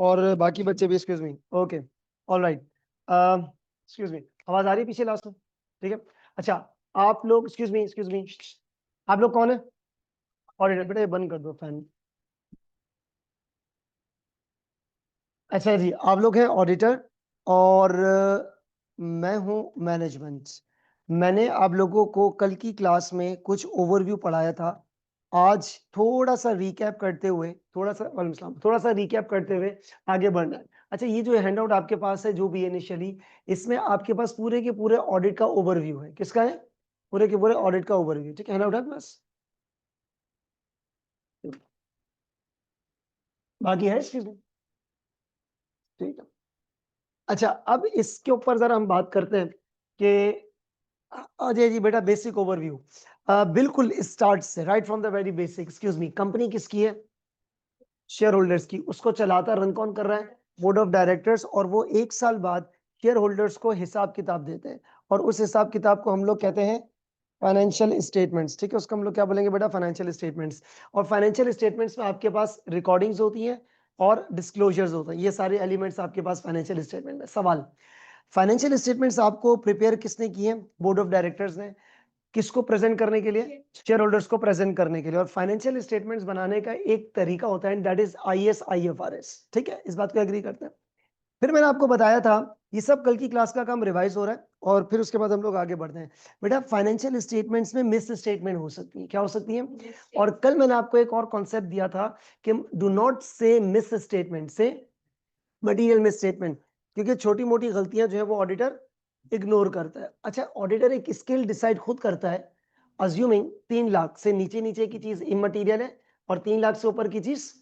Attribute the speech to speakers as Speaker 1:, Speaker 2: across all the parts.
Speaker 1: और बाकी बच्चे भी excuse me. Okay, all right, excuse me, आवाज आ रही है पीछे लास्ट में? ठीक है। अच्छा, आप लोग एक्सक्यूज मी, आप लोग कौन है? ऑडिटर। बेटा ये बंद कर दो फैन। अच्छा जी, आप लोग हैं ऑडिटर और मैं हूं मैनेजमेंट। मैंने आप लोगों को कल की क्लास में कुछ ओवरव्यू पढ़ाया था। आज थोड़ा सा रिकैप करते हुए थोड़ा सा रिकैप करते हुए आगे बढ़ना है। अच्छा, ये जो हैंडआउट आपके पास है जो भी इनिशियली, इसमें आपके पास पूरे के पूरे ऑडिट का ओवरव्यू है। किसका है? पूरे के पूरे ऑडिट का ओवरव्यू। ठीक है, हैंडआउट है बस, बाकी है इसकी? ठीक है। अच्छा, अब इसके ऊपर जरा हम बात करते हैं कि अजय जी बेटा बेसिक ओवरव्यू, बिल्कुल स्टार्ट से right from the very basic. Excuse me, company किसकी है? शेयर होल्डर्स की। उसको चलाता रन कौन कर रहा है? Board of directors. और वो 1 साल बाद शेयर होल्डर्स को हिसाब किताब देते हैं, और उस हिसाब किताब को हम लोग कहते हैं फाइनेंशियल स्टेटमेंट्स। ठीक है, उसको हम लोग क्या बोलेंगे बेटा? Financial statements. और फाइनेंशियल स्टेटमेंट्स में आपके पास रिकॉर्डिंग्स होती हैं और डिस्क्लोजर्स होते हैं। ये सारे एलिमेंट्स आपके पास फाइनेंशियल स्टेटमेंट में। सवाल, फाइनेंशियल स्टेटमेंट्स आपको प्रिपेयर किसने किए? बोर्ड ऑफ डायरेक्टर्स ने। किसको प्रेजेंट करने के लिए? शेयर होल्डर्स को प्रेजेंट करने के लिए। और फाइनेंशियल स्टेटमेंट्स बनाने का एक तरीका होता है, दैट इज IS IFRS। ठीक है, इस बात को एग्री करते हैं? फिर मैंने आपको बताया था, ये सब कल की क्लास का काम रिवाइज हो रहा है, और फिर उसके बाद हम लोग आगे बढ़ते हैं। बेटा फाइनेंशियल स्टेटमेंट्स में मिस स्टेटमेंट हो सकती है। क्या हो सकती है? और कल मैंने आपको एक और कॉन्सेप्ट दिया था कि डू नॉट से मिस स्टेटमेंट, से मटीरियल मिस स्टेटमेंट, क्योंकि छोटी मोटी गलतियां जो है वो ऑडिटर इग्नोर करता है। अच्छा, ऑडिटर एक स्केल डिसाइड खुद करता है, अज्यूमिंग 3 लाख से नीचे नीचे की चीज इमटीरियल है और 3 लाख से ऊपर की चीज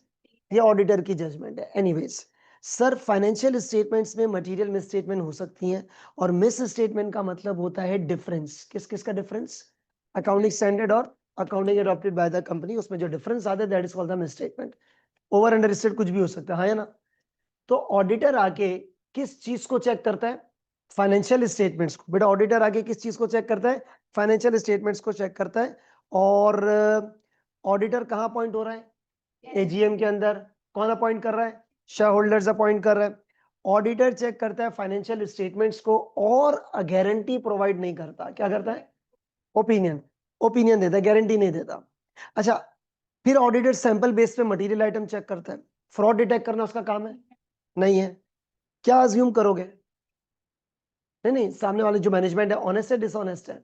Speaker 1: ये ऑडिटर की जजमेंट है। एनीवेज सर, फाइनेंशियल स्टेटमेंट्स में मटेरियल मिस स्टेटमेंट हो सकती हैं, और मिस स्टेटमेंट का मतलब होता है डिफरेंस। किस किस का डिफरेंस? अकाउंटिंग स्टैंडर्ड और accounting adopted by the company, उसमें जो डिफरेंस आता है that is called the miss statement. Over under state कुछ भी हो सकता है, हाँ या ना? तो ऑडिटर आके किस चीज को चेक करता है? फाइनेंशियल स्टेटमेंट्स को। बेटा ऑडिटर आके किस चीज को चेक करता है? फाइनेंशियल स्टेटमेंट्स को चेक करता है। और ऑडिटर कहां अपॉइंट हो रहा है? AGM के अंदर। कौन अपॉइंट कर रहा है? शेयर होल्डर्स अपॉइंट कर रहा है। ऑडिटर चेक करता है फाइनेंशियल स्टेटमेंट्स को और गारंटी प्रोवाइड नहीं करता। क्या करता है? ओपिनियन। ओपिनियन देता है, गारंटी नहीं देता। अच्छा, फिर ऑडिटर सैंपल बेस पे मटेरियल आइटम चेक करता है। फ्रॉड डिटेक्ट करना उसका काम है? नहीं है। क्या अज्यूम करोगे? नहीं नहीं, सामने वाले जो मैनेजमेंट है ऑनेस्ट है डिसऑनेस्ट है?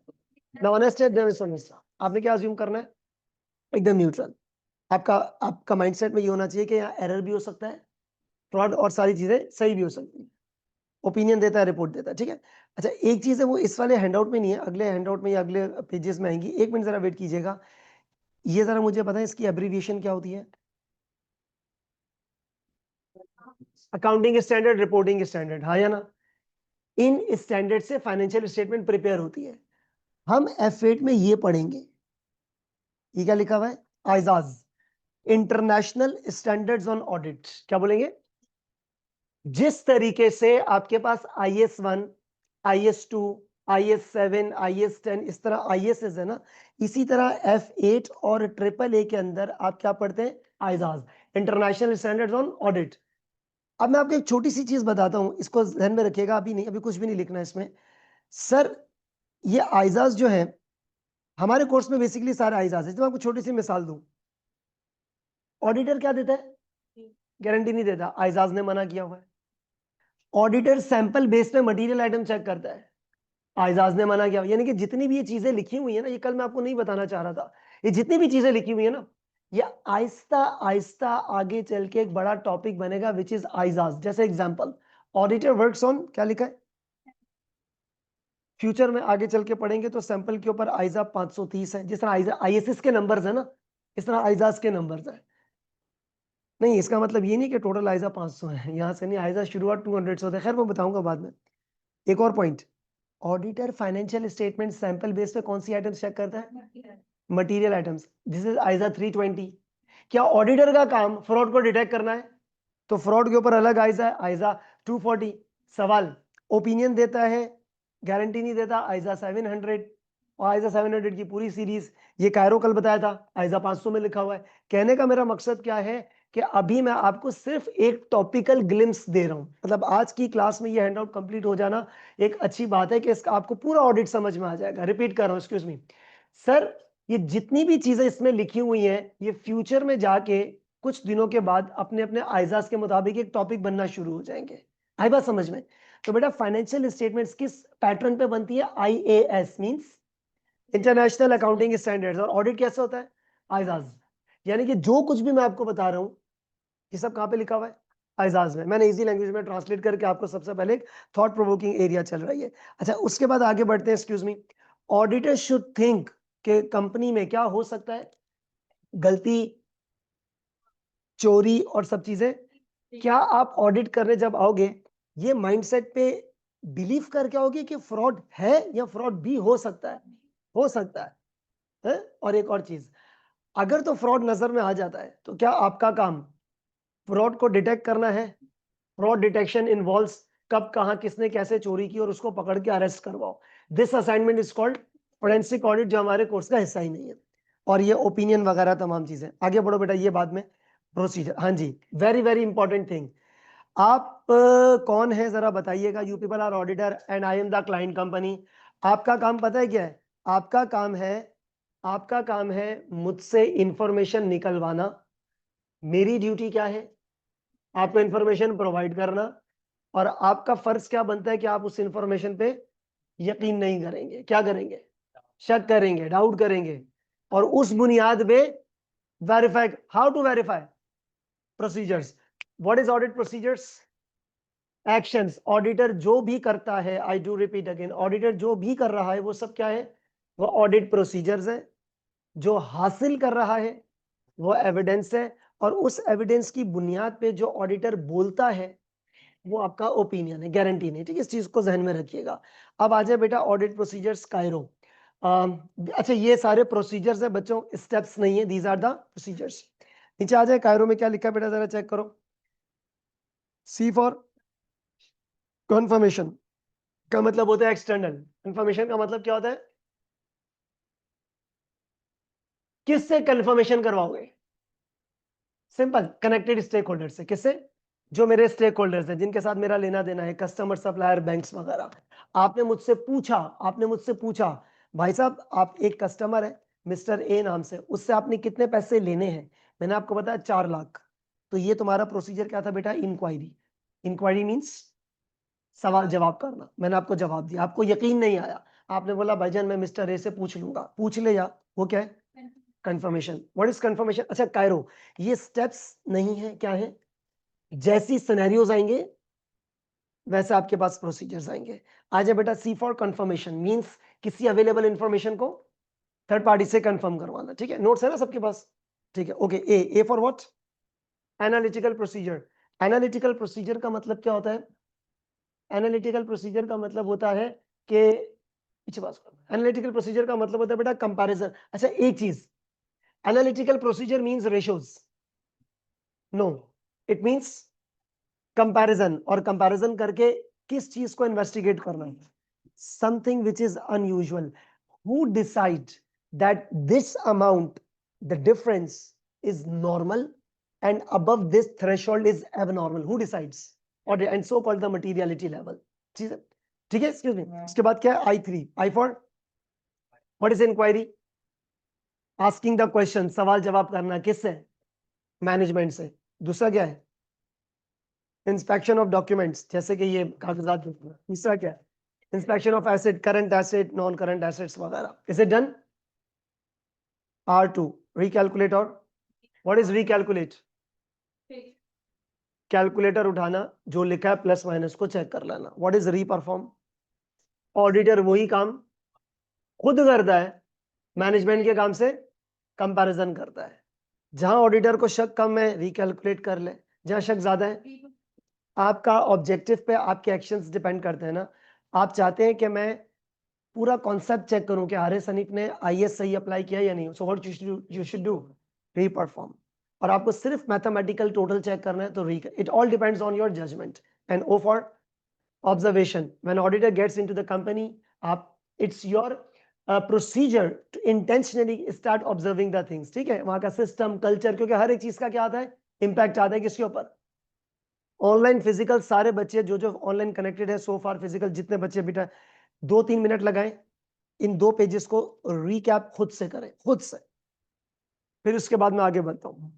Speaker 1: ना ऑनेस्ट है ना डिसऑनेस्ट है। आपने क्या अज्यूम करना है? एकदम न्यूट्रल। आपका आपका माइंडसेट में ये होना चाहिए कि यहाँ एरर भी हो सकता है, फ्रॉड और सारी चीजें सही भी हो सकती है। ओपिनियन देता है, रिपोर्ट देता है। ठीक है। अच्छा, एक चीज है वो इस वाले हैंडआउट में नहीं है, अगले हैंडआउट में या अगले पेजेस में आएंगी। 1 मिनट जरा वेट कीजिएगा। ये जरा मुझे पता है इसकी एब्रीविएशन क्या होती है? अकाउंटिंग स्टैंडर्ड, रिपोर्टिंग स्टैंडर्ड, हाँ या ना? इन स्टैंडर्ड से फाइनेंशियल स्टेटमेंट प्रिपेयर होती है। हम F8 में ये पढ़ेंगे। ये क्या लिखा हुआ है? आइजाज, इंटरनेशनल स्टैंडर्ड्स ऑन ऑडिट। क्या बोलेंगे? जिस तरीके से आपके पास IS1, IS2, IS7, IS10 इस तरह ISs है ना, इसी तरह F8 और AAA के अंदर आप क्या पढ़ते हैं? आइजाज, इंटरनेशनल स्टैंडर्ड्स ऑन ऑडिट। अब मैं आपको एक छोटी सी चीज बताता हूं, इसको ध्यान में रखिएगा। अभी नहीं, अभी कुछ भी नहीं लिखना है इसमें। सर, ये आइजाज जो है हमारे कोर्स में बेसिकली सारे आइजाज है। तो मैं आपको छोटी सी मिसाल दूं, ऑडिटर क्या देता है? गारंटी नहीं देता, आइजाज ने मना किया हुआ है। ऑडिटर सैंपल बेस पे मटेरियल आइटम चेक करता है, आइजाज ने मना किया। यानी कि जितनी भी ये चीजें लिखी हुई है ना, ये कल मैं आपको नहीं बताना चाह रहा था, ये जितनी भी चीजें लिखी हुई है ना, ये आहिस्ता आहिस्ता आगे चल के एक बड़ा टॉपिक बनेगा विच इज आइजाज। जैसे एग्जांपल, ऑडिटर वर्क्स ऑन, क्या लिखा है? फ्यूचर में आगे चल के पढ़ेंगे तो सैंपल के ऊपर आइजा 530 है। जिस तरह ISS के नंबर्स है ना, इस तरह आइजाज के नंबर्स है। नहीं, इसका मतलब ये नहीं कि टोटल आइजा 500 है, यहां से नहीं। आइजा शुरुआत 200 से होता है। खैर मैं बताऊंगा बाद में। एक और point, auditor financial statement sample base पे कौन सी आइटम्स चेक करता है? Material items. This is ISA 320। क्या ऑडिटर का काम फ्रॉड को डिटेक्ट करना है? तो फ्रॉड के ऊपर अलग आइजा है, आइजा 240। सवाल, ओपिनियन देता है, गारंटी नहीं देता, आइजा 700। और आइजा 700 की पूरी सीरीज, ये कायरो कल बताया था, आइजा 500 में लिखा हुआ है। कहने का मेरा मकसद क्या है कि अभी मैं आपको सिर्फ एक टॉपिकल ग्लिम्स दे रहा हूं, मतलब आज की क्लास में ये हैंडआउट कंप्लीट हो जाना एक अच्छी बात है कि इसका आपको पूरा ऑडिट समझ में आ जाएगा। रिपीट कर रहा हूं, एक्सक्यूज मी सर, ये जितनी भी चीजें इसमें लिखी हुई हैं ये फ्यूचर में जाके कुछ दिनों के बाद अपने अपने आइजाज के मुताबिक एक टॉपिक बनना शुरू हो जाएंगे। आई बात समझ में? तो बेटा फाइनेंशियल स्टेटमेंट्स किस पैटर्न पे बनती है? IAS means international accounting standards. और ऑडिट कैसे होता है? आइजाज। यानी कि जो कुछ भी मैं आपको बता रहा हूं ये सब कहां पे लिखा हुआ है? आइजाज में। मैंने इजी लैंग्वेज में ट्रांसलेट करके आपको सबसे पहले एक थॉट प्रोवोकिंग एरिया चल रही है। अच्छा, उसके बाद आगे बढ़ते हैं। Excuse me, auditor should think कि कंपनी में क्या हो सकता है, गलती, चोरी और सब चीजें। क्या आप ऑडिट करने जब आओगे ये माइंडसेट पे बिलीव करके आओगे कि फ्रॉड है या फ्रॉड भी हो सकता है? हो सकता है? और एक और चीज, अगर तो फ्रॉड नजर में आ जाता है तो क्या आपका काम फ्रॉड को डिटेक्ट करना है? फ्रॉड डिटेक्शन इन्वॉल्व्स कब, कहां, किसने, कैसे चोरी की और उसको पकड़ के अरेस्ट करवाओ। This assignment is called forensic audit, जो हमारे कोर्स का हिस्सा ही नहीं है। और ये ओपिनियन वगैरह तमाम चीजें। आगे बढ़ो बेटा, ये बाद में प्रोसीजर। हाँ जी, वेरी वेरी इंपॉर्टेंट थिंग। आप कौन है जरा बताइएगा? You people are auditor and I am the client company. आपका काम पता है क्या है? आपका काम है मुझसे इंफॉर्मेशन निकलवाना। मेरी ड्यूटी क्या है? आपको इंफॉर्मेशन प्रोवाइड करना। और आपका फर्ज क्या बनता है कि आप उस इंफॉर्मेशन पे यकीन नहीं करेंगे, क्या करेंगे? शक करेंगे, डाउट करेंगे, और उस बुनियाद पे verify. How to verify? Procedures. What is audit procedures? Actions. Auditor जो भी करता है, I do repeat again, auditor जो भी कर रहा है वो सब क्या है? वो ऑडिट प्रोसीजर्स है। जो हासिल कर रहा है वो एविडेंस है, और उस एविडेंस की बुनियाद पे जो ऑडिटर बोलता है वो आपका ओपिनियन है, गारंटी नहीं। ठीक है, इस चीज को जहन में रखिएगा। अब आ जाए बेटा ऑडिट प्रोसीजर्स कायरो। अच्छा, ये सारे प्रोसीजर्स है बच्चों, स्टेप्स नहीं है, दीज आर द प्रोसीजर्स। नीचे आ जाए, कायरो में क्या लिखा है बेटा जरा चेक करो। सी फॉर कंफर्मेशन का मतलब होता है एक्सटर्नल। कंफर्मेशन का मतलब क्या होता है? किससे कंफर्मेशन करवाओगे? सिंपल, कनेक्टेड स्टेक होल्डर से। किससे? जो मेरे स्टेक होल्डर्स हैं, जिनके साथ मेरा लेना देना है, कस्टमर, सप्लायर, बैंक्स वगैरह। आपने मुझसे पूछा भाई साहब, आप एक कस्टमर है मिस्टर ए नाम से, उससे आपने कितने पैसे लेने हैं? मैंने आपको बताया 4 लाख। तो ये तुम्हारा प्रोसीजर क्या था बेटा? इंक्वायरी। इंक्वायरी मीन्स सवाल जवाब करना। मैंने आपको जवाब दिया, आपको यकीन नहीं आया, आपने बोला भाईजान मैं मिस्टर ए से पूछ लूंगा। पूछ ले जा, वो क्या है? कंफर्मेशन। What is confirmation? अच्छा कायरो, ये स्टेप्स नहीं है, क्या है? जैसी सिनेरियोज आएंगे वैसे आपके पास प्रोसीजर्स आएंगे। आ जाए बेटा, सी फॉर कंफर्मेशन मींस किसी अवेलेबल इंफॉर्मेशन को थर्ड पार्टी से कंफर्म करवाना। ठीक है, नोट्स है ना सबके पास? ठीक है, okay. A for what? Analytical procedure. Analytical procedure का मतलब क्या होता है? एनालिटिकल प्रोसीजर का मतलब होता है कि पीछे बात करो। एनालिटिकल प्रोसीजर का मतलब होता है बेटा कंपैरिजन। अच्छा एक चीज, analytical procedure means ratios? No, it means comparison. और कंपैरिजन करके किस चीज को इन्वेस्टिगेट करना है? Something which is unusual. Who decide that this amount, the difference is normal and above this threshold is abnormal? Who decides? और and so called the materiality level. ठीक है, ठीक है, एक्सक्यूज मी। इसके बाद क्या है? I3, I for what is inquiry? Asking the question, सवाल जवाब करना। किससे? मैनेजमेंट से। दूसरा क्या है? इंस्पेक्शन ऑफ डॉक्यूमेंट्स, जैसे कि ये कागजात। तीसरा क्या है? Inspection of asset, current asset, non current assets वगैरह। Is it done? R2, recalculate. और व्हाट इज रिकैलकुलेट? कैलकुलेटर उठाना, जो लिखा है प्लस माइनस को चेक कर लेना। What is रीपरफॉर्म? ऑडिटर वही काम खुद करता है, मैनेजमेंट के काम से कंपैरिजन करता है। जहां ऑडिटर को शक कम है रिकैलकुलेट कर ले, जहां शक ज्यादा है। आपका ऑब्जेक्टिव पे आपके एक्शंस डिपेंड करते हैं ना। आप चाहते हैं कि मैं पूरा कॉन्सेप्ट चेक करूं कि आर्य सनीप ने आईएएस सही अप्लाई किया या नहीं। So what you should do? Reperform. और आपको सिर्फ मैथमेटिकल टोटल चेक करना है तो it all depends on your judgement. And O for observation, when auditor gets into the company, आप it's your procedure to intentionally start observing the things, ठीक है, वहां का सिस्टम कल्चर, क्योंकि हर एक चीज का क्या आता है, इंपैक्ट आता है किसके ऊपर, ऑनलाइन फिजिकल। सारे बच्चे जो जो ऑनलाइन कनेक्टेड है सो फार, फिजिकल जितने बच्चे बेटा 2-3 मिनट लगाएं, इन 2 पेजेस को रिकैप खुद से करें, खुद से, फिर उसके बाद मैं आगे बढ़ता हूं।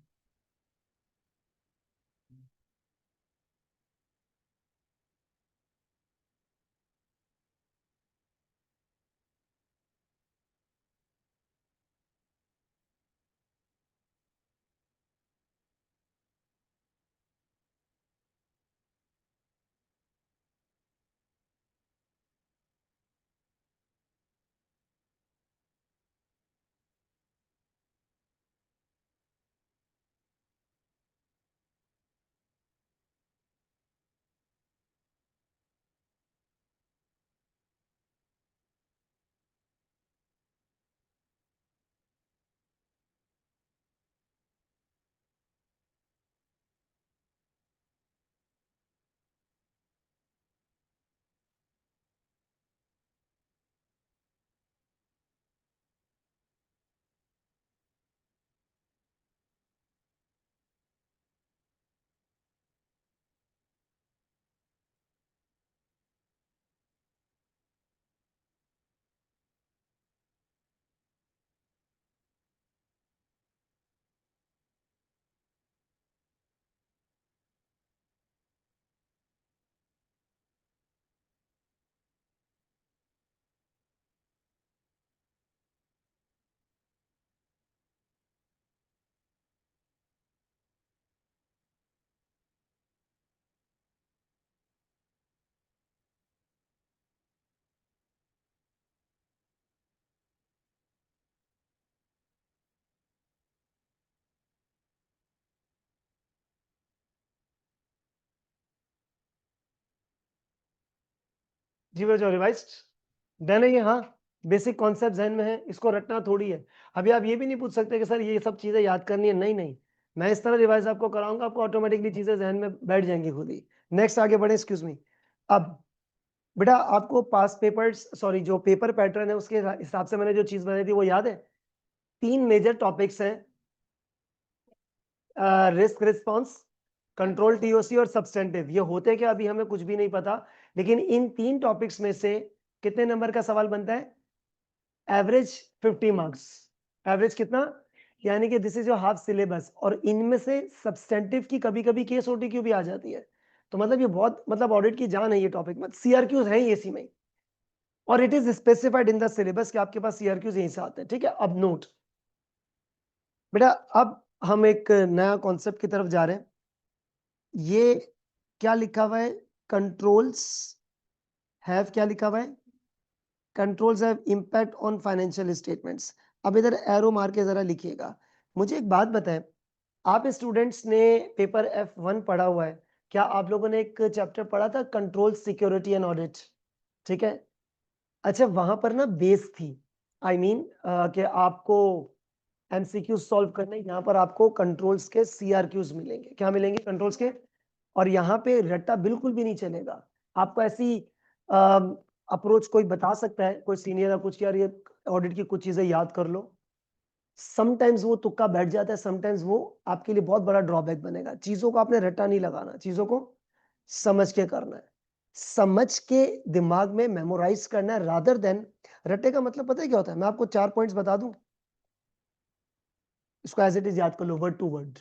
Speaker 1: जी वो जो रिवाइज्ड डन है ये, हाँ, बेसिक कॉन्सेप्ट जहन में है, इसको रटना थोड़ी है। अभी आप ये भी नहीं पूछ सकते कि सर ये सब चीजें याद करनी है, नहीं नहीं, मैं इस तरह रिवाइज आपको कराऊंगा, आपको ऑटोमेटिकली चीजें जहन में बैठ जाएंगी खुद ही। नेक्स्ट आगे बढ़े, एक्सक्यूज मी। अब बेटा आपको पास पेपर्स, सॉरी जो पेपर पैटर्न है उसके हिसाब से मैंने जो चीज बनाई थी वो याद है, 3 मेजर टॉपिक्स हैं, रिस्क रिस्पॉन्स, कंट्रोल टीओसी और सब्सटेंटिव। ये होते क्या अभी हमें कुछ भी नहीं पता, लेकिन इन 3 टॉपिक्स में से कितने नंबर का सवाल बनता है, एवरेज 50 मार्क्स। एवरेज कितना, यानी कि this is your half syllabus, और इनमें से सब्सटेंटिव की कभी कभी केस ओटीक्यू भी आ जाती है। तो मतलब ये बहुत, मतलब ऑडिट की जान है ये टॉपिक में, सीआरक्यूज है इसी में, और it is specified in the syllabus कि आपके पास सीआरक्यूज यहीं से आते हैं, ठीक है। अब नोट बेटा, अब हम एक नया कॉन्सेप्ट की तरफ जा रहे हैं। ये क्या लिखा हुआ है, कंट्रोल्स हैव, क्या लिखा हुआ है, controls have impact on financial statements. अब इधर एरो मार के जरा लिखिएगा। मुझे एक बात बताएं, आप स्टूडेंट्स ने पेपर F1 पढ़ा हुआ है, क्या आप लोगों ने एक चैप्टर पढ़ा था कंट्रोल सिक्योरिटी एंड ऑडिट, ठीक है। अच्छा वहां पर ना बेस थी, आई मीन कि आपको एमसीक्यू सॉल्व करने, यहाँ पर आपको कंट्रोल्स के सीआरक्यूज मिलेंगे, क्या मिलेंगे, कंट्रोल्स के। और यहाँ पे रट्टा बिल्कुल भी नहीं चलेगा। आपको ऐसी अप्रोच कोई बता सकता है, कोई सीनियर या कुछ, यार ये ऑडिट की कुछ चीजें याद कर लो, समटाइम्स वो तुक्का बैठ जाता है, समटाइम्स वो आपके लिए बहुत बड़ा ड्रॉबैक बनेगा। चीजों को आपने रट्टा नहीं लगाना, चीजों को समझ के करना है, समझ के दिमाग में मेमोराइज करना है, रादर देन रट्टे का मतलब पता है क्या होता है, मैं आपको 4 पॉइंट्स बता दूं, इसको एज इट इज याद कर लो, वर्ड टू वर्ड।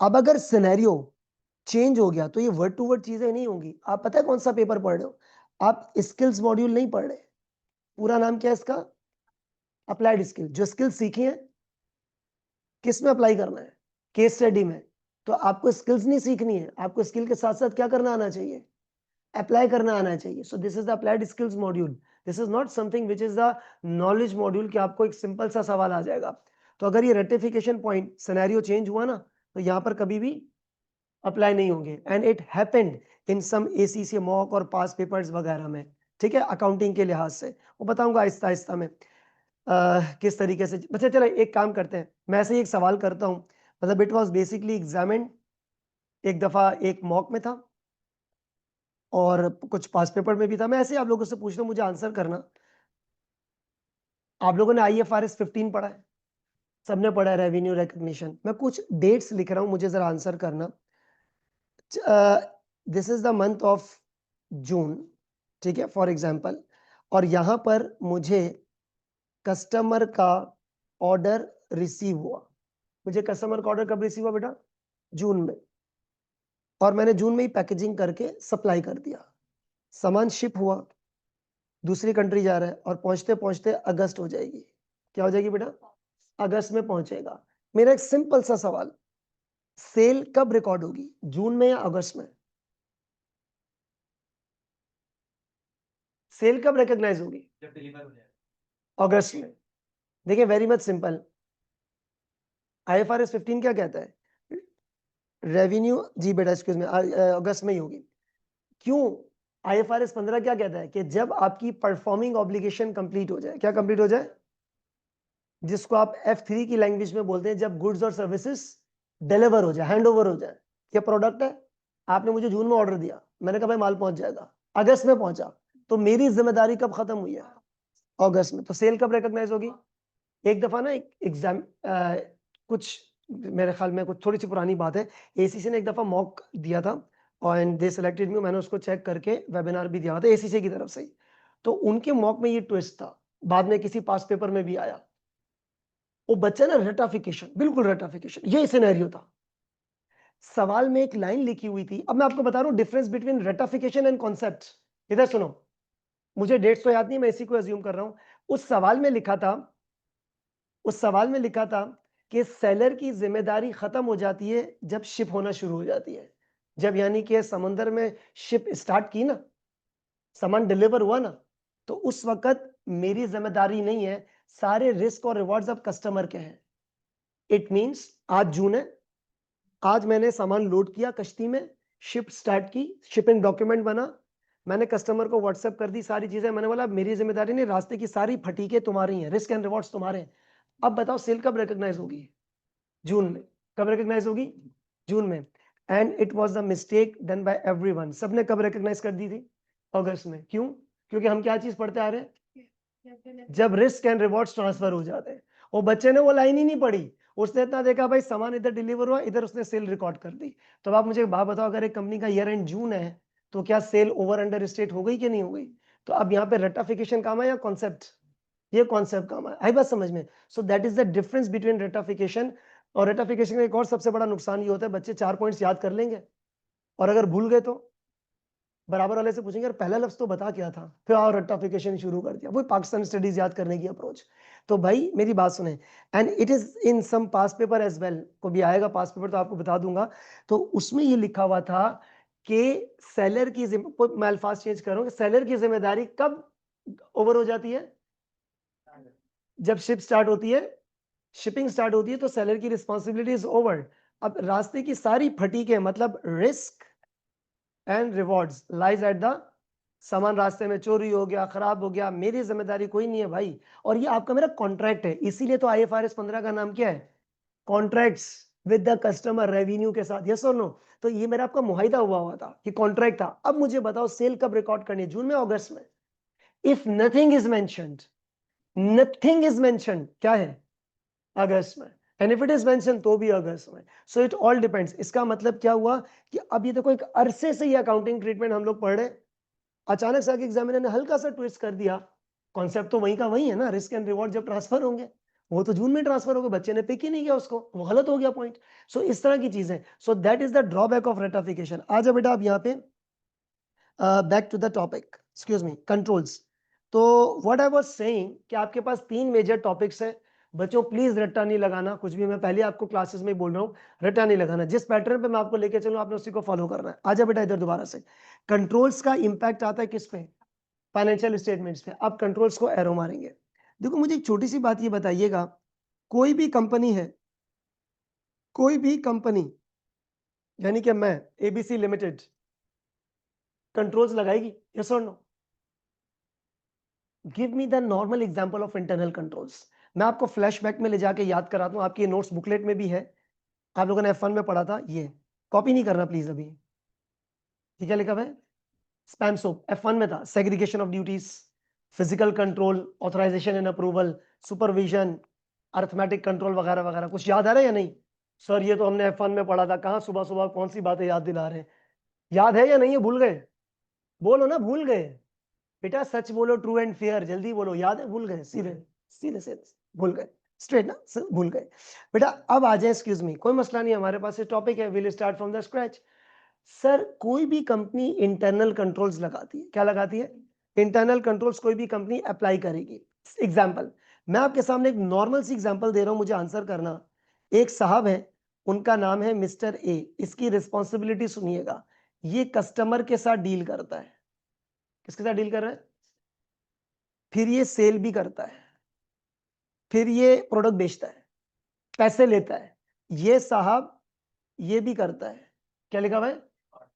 Speaker 1: अब अगर सिनेरियो चेंज हो गया तो ये वर्ड टू वर्ड चीजें नहीं होंगी। आप पता है कौन सा पेपर पढ़ रहे हो, आप स्किल्स मॉड्यूल नहीं पढ़ रहे, पूरा नाम क्या है इसका, अप्लाइड स्किल। जो स्किल सीखी है किस में अप्लाई करना है, केस स्टडी में। तो आपको स्किल्स नहीं सीखनी है, आपको स्किल के साथ साथ क्या करना आना चाहिए, अप्लाई करना आना चाहिए। सो this is the applied skills module, this is not something which is the knowledge module कि आपको एक सिंपल सा सवाल आ जाएगा। तो अगर ये रेटिफिकेशन पॉइंट सिनेरियो चेंज हुआ ना, तो यहां पर कभी भी अप्लाई नहीं होंगे। And it happened in some ACC mock और पास पेपर्स वगैरह में, ठीक है, अकाउंटिंग के लिहाज से। वो बताऊंगा आहिस्ता आहिस्ता में किस तरीके से। बच्चे चलो एक काम करते हैं, मैं ऐसे ही एक सवाल करता हूँ, मतलब इट वाज बेसिकली एग्जामिन, एक दफा एक मॉक में था और कुछ पास पेपर में भी था। मैं ऐसे ही आप लोगों से पूछ रहा हूँ, मुझे आंसर करना। आप लोगों ने IFRS 15 पढ़ा है, सबने पढ़ा है रेवेन्यू रिकग्निशन। मैं कुछ डेट्स लिख रहा हूं, मुझे जरा आंसर करना। This is the month of June, ठीक है, फॉर एग्जाम्पल, और यहां पर मुझे कस्टमर का ऑर्डर रिसीव हुआ। मुझे कस्टमर का ऑर्डर कब रिसीव हुआ बेटा? जून में, और मैंने जून में ही पैकेजिंग करके सप्लाई कर दिया। सामान शिप हुआ, दूसरी कंट्री जा रहा है, और पहुंचते पहुंचते अगस्त हो जाएगी। क्या हो जाएगी बेटा? अगस्त में पहुंचेगा। मेरा एक सिंपल सा सवाल, सेल कब रिकॉर्ड होगी, जून में या अगस्त में? सेल कब रिकॉग्नाइज होगी?
Speaker 2: जब डिलीवर हो जाए,
Speaker 1: अगस्त में। देखिए वेरी मच सिंपल, IFRS 15 क्या कहता है? रेवेन्यू, जी बेटा एक्सक्यूज में, अगस्त में ही होगी। क्यों? IFRS 15 क्या कहता है कि जब आपकी परफॉर्मिंग ऑब्लिगेशन कंप्लीट हो जाए। क्या कंप्लीट हो जाए? जिसको आप F3 की लैंग्वेज में बोलते हैं, जब गुड्स और सर्विसेज डिलीवर हो जाए, हैंड ओवर हो जाए। ये प्रोडक्ट है, आपने मुझे जून में ऑर्डर दिया, मैंने कहा भाई माल पहुंच जाएगा, अगस्त में पहुंचा, तो मेरी जिम्मेदारी कब खत्म हुई है? अगस्त में। तो सेल कब रिकॉग्नाइज होगी? एक दफा ना एक एग्जाम, कुछ मेरे ख्याल में कुछ थोड़ी सी पुरानी बात है, ACC ने एक दफा मॉक दिया था और दे सिलेक्टेड मी, मैंने उसको चेक करके वेबिनार भी दिया था ACC की तरफ से ही। तो उनके मॉक में ये ट्विस्ट था, बाद में किसी पास पेपर में भी आया। वो बच्चा ना रेटाफिकेशन, बिल्कुल रेटाफिकेशन, ये सिनेरियो था। सवाल में एक लाइन लिखी हुई थी। अब मैं आपको बता रहा हूं difference between ratification and concept. इधर सुनो, मुझे डेट्स तो याद नहीं, मैं इसी को अज्यूम कर रहा हूं। उस सवाल में लिखा था, उस सवाल में लिखा था कि सेलर की जिम्मेदारी खत्म हो जाती है जब शिप होना शुरू हो जाती है। जब यानी कि समुद्र में शिप स्टार्ट की ना, सामान डिलीवर हुआ ना, तो उस वक्त मेरी जिम्मेदारी नहीं है, सारे रिस्क और रिवॉर्ड्स अब कस्टमर के हैं। इट मींस आज जून है, आज मैंने सामान लोड किया कश्ती में, शिप स्टार्ट की, शिपिंग डॉक्यूमेंट बना, मैंने कस्टमर को व्हाट्सएप कर दी सारी चीजें, मैंने बोला मेरी जिम्मेदारी नहीं, रास्ते की सारी फटीके तुम्हारी हैं, रिस्क एंड रिवॉर्ड्स तुम्हारे हैं। अब बताओ सेल कब रिकॉग्नाइज होगी? जून में। कब रिकॉग्नाइज होगी? जून में। And it was the mistake done by everyone. सबने कब रिकॉग्नाइज कर दी थी? अगस्त में। क्यों? क्योंकि हम क्या चीज पढ़ते आ रहे हैं? जब रिस्क एंड रिवॉर्ड्स ट्रांसफर हो जाते हैं। वो बच्चे ने वो लाइन ही नहीं पढ़ी, उसने इतना देखा भाई सामान इधर डिलीवर हुआ, इधर उसने सेल रिकॉर्ड कर दी। तो अब आप मुझे एक बात बताओ, अगर एक कंपनी का ईयर एंड जून है, तो क्या सेल ओवर अंडर स्टेट हो गई कि नहीं हो गई? तो अब यहाँ पे रेटाफिकेशन काम है या कॉन्सेप्ट? ये कॉन्सेप्ट काम है। आई बात समझ में? So that is the difference between ratification और रेटाफिकेशन का। एक और सबसे बड़ा नुकसान ये होता है, बच्चे 4 पॉइंट्स याद कर लेंगे और अगर भूल गए तो बराबर वाले से पूछेंगे यार पहला लफ्ज तो बता क्या था, फिर और रेटाफिकेशन शुरू कर दिया। वो पाकिस्तान स्टडीज याद करने की अप्रोच। तो भाई मेरी बात सुने, and it is in some past paper as well, को भी आएगा पास पेपर तो आपको बता दूंगा। तो उसमें ये लिखा हुआ था कि सेलर की मैं अल्फाज चेंज करूँ, सेलर की जिम्मेदारी कब ओवर हो जाती है? जब शिप स्टार्ट होती है, शिपिंग स्टार्ट होती है, तो सेलर की रिस्पॉन्सिबिलिटी इज ओवर। अब रास्ते की सारी फटीकें, मतलब risk and rewards lies at the, सामान रास्ते में चोरी हो गया, खराब हो गया, मेरी जिम्मेदारी कोई नहीं है भाई। और ये आपका मेरा कॉन्ट्रैक्ट है, इसीलिए तो IFRS 15 का नाम क्या है? Contracts with the customer revenue के साथ। यस और नो? तो ये मेरा आपका मुआहिदा हुआ था कि कॉन्ट्रैक्ट था। अब मुझे बताओ सेल कब रिकॉर्ड करनी है, जून में अगस्त में? If nothing is mentioned, nothing is mentioned, क्या है? अगस्त में। And if it is mention तो भी अगस्त में। So it all depends. इसका मतलब क्या हुआ कि अब ये देखो एक अरसे से ये अकाउंटिंग ट्रीटमेंट हम लोग पढ़ रहे हैं, अचानक से आके एग्जामिनर ने हल्का सा ट्विस्ट कर दिया। कॉन्सेप्ट तो वही का वही है ना, रिस्क एंड रिवॉर्ड जब ट्रांसफर होंगे, वो तो जून में ट्रांसफर होंगे, बच्चे ने पिक ही नहीं किया उसको, वो गलत हो गया पॉइंट। सो इस तरह की चीजें। So that is the drawback of ratification. आ जाओ बेटा आप यहाँ पे, back to the topic, excuse me, controls. तो व्हाट आई वाज सेइंग कि आपके पास 3 मेजर टॉपिक्स हैं। बच्चों प्लीज रट्टा नहीं लगाना कुछ भी, मैं पहले आपको क्लासेस में बोल रहा हूँ, रट्टा नहीं लगाना। जिस पैटर्न पे मैं आपको लेके चलूँ आपने उसी को फॉलो करना है। आजा बेटा इधर दोबारा से। कंट्रोल्स का इंपैक्ट आता है किस पे? फाइनेंशियल स्टेटमेंट्स पे। आप कंट्रोल्स को एरो मारेंगे। देखो मुझे एक छोटी सी बात ये बताइएगा, कोई भी कंपनी है, कोई भी कंपनी यानी कि मैं ABC लिमिटेड कंट्रोल्स लगाएगी? यस और no? Give me the normal example of internal controls. मैं आपको फ्लैशबैक में ले जाके याद कराता हूं, आपकी नोट्स बुकलेट में भी है, आप लोगों ने F1 में पढ़ा था। ये कॉपी नहीं करना प्लीज अभी, ठीक है? लिखा हुआ है स्पैम सोप, F1 में था, segregation of duties, physical control, authorization and approval, supervision, arithmetic control वगैरह वगैरह। कुछ याद आ रहा है या नहीं? सर ये तो हमने F1 में पढ़ा था। कहाँ सुबह सुबह कौन सी बातें याद दिला रहे हैं? याद है या नहीं है? भूल गए? बोलो ना, भूल गए? बेटा सच बोलो, ट्रू एंड फेयर, जल्दी बोलो। याद है? भूल गए? सीधे सीधे सीधे भूल गए, स्ट्रेट ना, भूल गए। बेटा अब आ जाए, एक्सक्यूज मी, कोई मसला नहीं, हमारे पास ये टॉपिक है, will start from the scratch. Sir कोई भी कंपनी इंटरनल कंट्रोल्स लगाती है। क्या लगाती है? इंटरनल कंट्रोल्स कोई भी कंपनी अप्लाई करेगी। एग्जांपल, मैं आपके सामने एक नॉर्मल सी एग्जांपल दे रहा हूं, मुझे आंसर करना। एक साहब है, उनका नाम है मिस्टर ए। इसकी रिस्पॉन्सिबिलिटी सुनिएगा। ये कस्टमर के साथ डील करता है। किसके साथ डील कर रहा है? फिर ये सेल भी करता है, फिर ये प्रोडक्ट बेचता है, पैसे लेता है। ये साहब ये भी करता है। क्या लिखा हुआ है?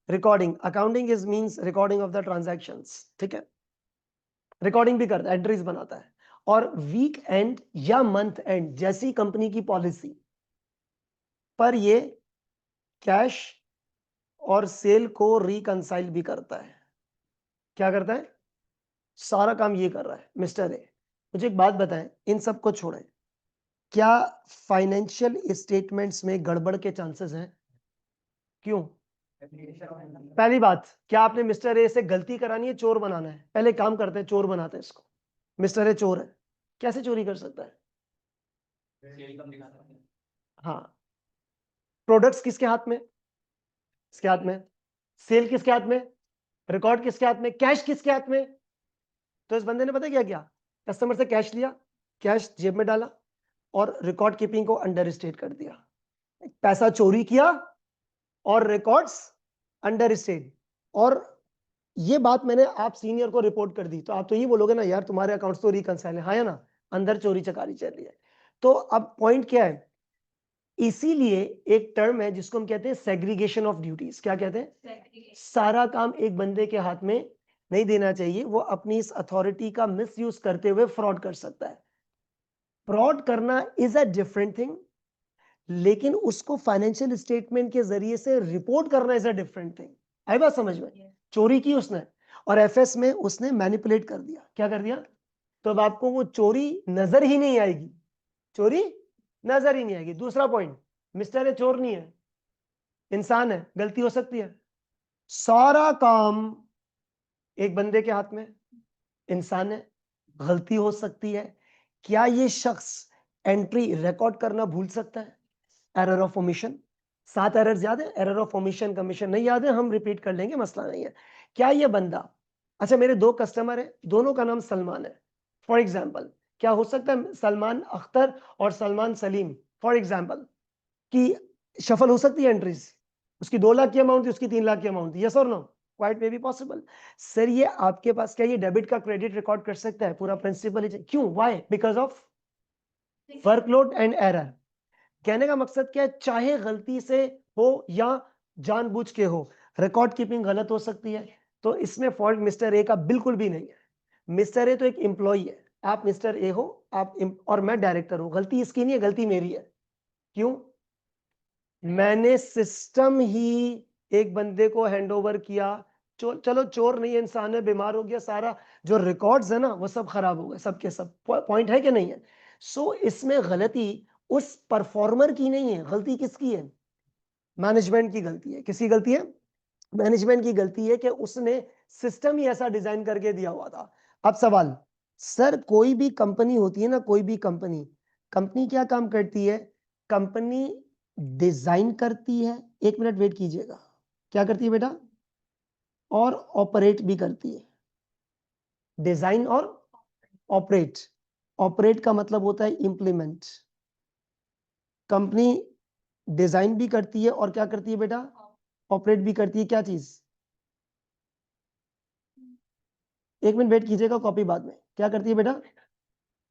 Speaker 1: Recording. Accounting is means recording of the transactions. ठीक है, रिकॉर्डिंग भी करता है, एंट्रीज बनाता है। और वीक एंड या मंथ एंड जैसी कंपनी की पॉलिसी पर ये कैश और सेल को रिकंसाइल भी करता है। क्या करता है? सारा काम ये कर रहा है मिस्टर ए। मुझे एक बात बताएं, इन सब को छोड़ें, क्या फाइनेंशियल स्टेटमेंट्स में गड़बड़ के चांसेस हैं? क्यों? पहली बात, क्या आपने मिस्टर ए से गलती करानी है, चोर बनाना है? पहले काम करते हैं, चोर बनाते हैं इसको। मिस्टर ए चोर है, कैसे चोरी कर सकता है? हाँ, प्रोडक्ट्स किसके हाथ में? इसके हाथ में। सेल किसके हाथ में? रिकॉर्ड किसके हाथ में? कैश किसके हाथ में? तो इस बंदे ने पता क्या किया? कस्टमर से कैश लिया, कैश जेब में डाला और रिकॉर्ड कीपिंग को अंडर स्टेट कर दिया। पैसा चोरी किया और रिकॉर्ड्स अंडर स्टेट। और ये बात मैंने आप सीनियर को रिपोर्ट कर दी, तो आप तो ये बोलोगे ना, यार तुम्हारे अकाउंट्स तो रिकंसाइल है, हाँ या ना? अंदर चोरी चकारी चल रही है। तो अब पॉइंट क्या है? इसीलिए एक टर्म है जिसको हम कहते हैं सेग्रीगेशन ऑफ ड्यूटीज। क्या कहते हैं? सारा काम एक बंदे के हाथ में नहीं देना चाहिए। वो अपनी इस अथॉरिटी का मिसयूज करते हुए फ्रॉड कर सकता है। फ्रॉड करना इज अ डिफरेंट थिंग, लेकिन उसको फाइनेंशियल स्टेटमेंट के जरिए से रिपोर्ट करना इज अ डिफरेंट थिंग। आई बात समझ में? चोरी की उसने और एफएस में उसने मैनिपुलेट कर दिया। क्या कर दिया? तो अब आपको वो चोरी नजर ही नहीं आएगी, चोरी नजर ही नहीं आएगी। दूसरा पॉइंट, मिस्टर ए चोर नहीं है, इंसान है, गलती हो सकती है। सारा काम एक बंदे के हाथ में, इंसान है, गलती हो सकती है। क्या ये शख्स एंट्री रिकॉर्ड करना भूल सकता है? एरर ऑफ ओमिशन, 7 एरर्स याद है? एरर ऑफ ओमिशन, कमीशन नहीं याद है? हम रिपीट कर लेंगे, मसला नहीं है। क्या ये बंदा, अच्छा मेरे 2 कस्टमर है, दोनों का नाम सलमान है, फॉर एग्जाम्पल, क्या हो सकता है सलमान अख्तर और सलमान सलीम फॉर एग्जाम्पल की शफल हो सकती है एंट्रीज? उसकी 2 लाख की अमाउंट थी, उसकी 3 लाख की अमाउंट थी, यस और no? Quite may be possible. Sir ये आपके पास क्या ये डेबिट का क्रेडिट रिकॉर्ड कर सकता है? पूरा प्रिंसिपल क्यों? Why? Because of workload and error. कहने का मकसद क्या है? चाहे गलती से हो या जानबूझ के हो, रिकॉर्ड कीपिंग गलत हो सकती है। तो इसमें फॉल्ट मिस्टर ए का बिल्कुल भी नहीं है। मिस्टर ए तो एक एम्प्लॉई है, आप मिस्टर ए हो, और मैं डायरेक्टर हूं। गलती इसकी नहीं है, गलती मेरी है। क्यों? मैंने सिस्टम ही एक बंदे को हैंडओवर किया। चलो चोर नहीं है, इंसान है, बीमार हो गया, सारा जो रिकॉर्ड्स है ना वो सब खराब हो गए, सबके सब। पॉइंट है कि नहीं है? सो इसमें गलती उस परफॉर्मर की नहीं है, गलती किसकी है? मैनेजमेंट की गलती है। किसकी गलती है? मैनेजमेंट की गलती है कि उसने सिस्टम ही ऐसा डिजाइन करके दिया हुआ था। अब सवाल, सर कोई भी कंपनी होती है ना, कोई भी कंपनी, कंपनी क्या काम करती है? कंपनी डिजाइन करती है, 1 मिनट वेट कीजिएगा, क्या करती है बेटा? और ऑपरेट भी करती है। डिजाइन और ऑपरेट। ऑपरेट का मतलब होता है इंप्लीमेंट। कंपनी डिजाइन भी करती है और क्या करती है बेटा? ऑपरेट भी करती है। क्या चीज? 1 मिनट वेट कीजिएगा, कॉपी बाद में। क्या करती है बेटा?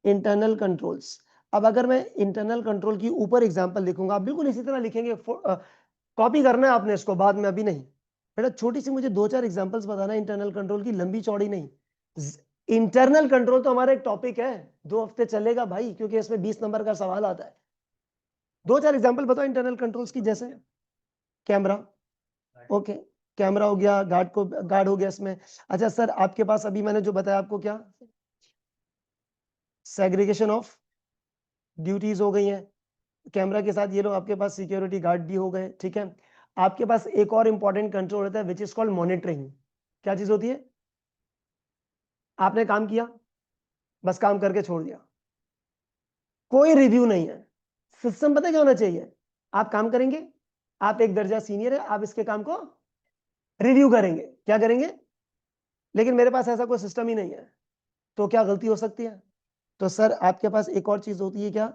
Speaker 1: Internal controls. अब अगर मैं इंटरनल कंट्रोल की ऊपर एग्जांपल लिखूंगा, आप बिल्कुल इसी तरह लिखेंगे, कॉपी करना है आपने इसको, बाद में, अभी नहीं। बेटा छोटी सी मुझे 2-4 एग्जांपल्स बताना इंटरनल कंट्रोल की, लंबी चौड़ी नहीं। इंटरनल कंट्रोल तो हमारा एक टॉपिक है, 2 हफ्ते चलेगा भाई, क्योंकि इसमें 20 नंबर का सवाल आता है। 2-4 एग्जांपल बताओ इंटरनल कंट्रोल्स की। जैसे कैमरा, ओके, कैमरा हो गया, गार्ड हो गया इसमें। अच्छा सर आपके पास अभी मैंने जो बताया आपको, क्या सेग्रीगेशन ऑफ ड्यूटीज हो गई हैं, कैमरा के साथ ये लोग आपके पास सिक्योरिटी गार्ड भी हो गए, ठीक है। आपके पास एक और इंपॉर्टेंट कंट्रोल होता है विच इज कॉल्ड मॉनिटरिंग। क्या चीज होती है? आपने काम किया, बस काम करके छोड़ दिया, कोई रिव्यू नहीं है। सिस्टम पता है क्या होना चाहिए? आप काम करेंगे, आप एक दर्जा सीनियर है, आप इसके काम को रिव्यू करेंगे, क्या करेंगे? लेकिन मेरे पास ऐसा कोई सिस्टम ही नहीं है, तो क्या गलती हो सकती है? तो सर आपके पास एक और चीज होती है, क्या?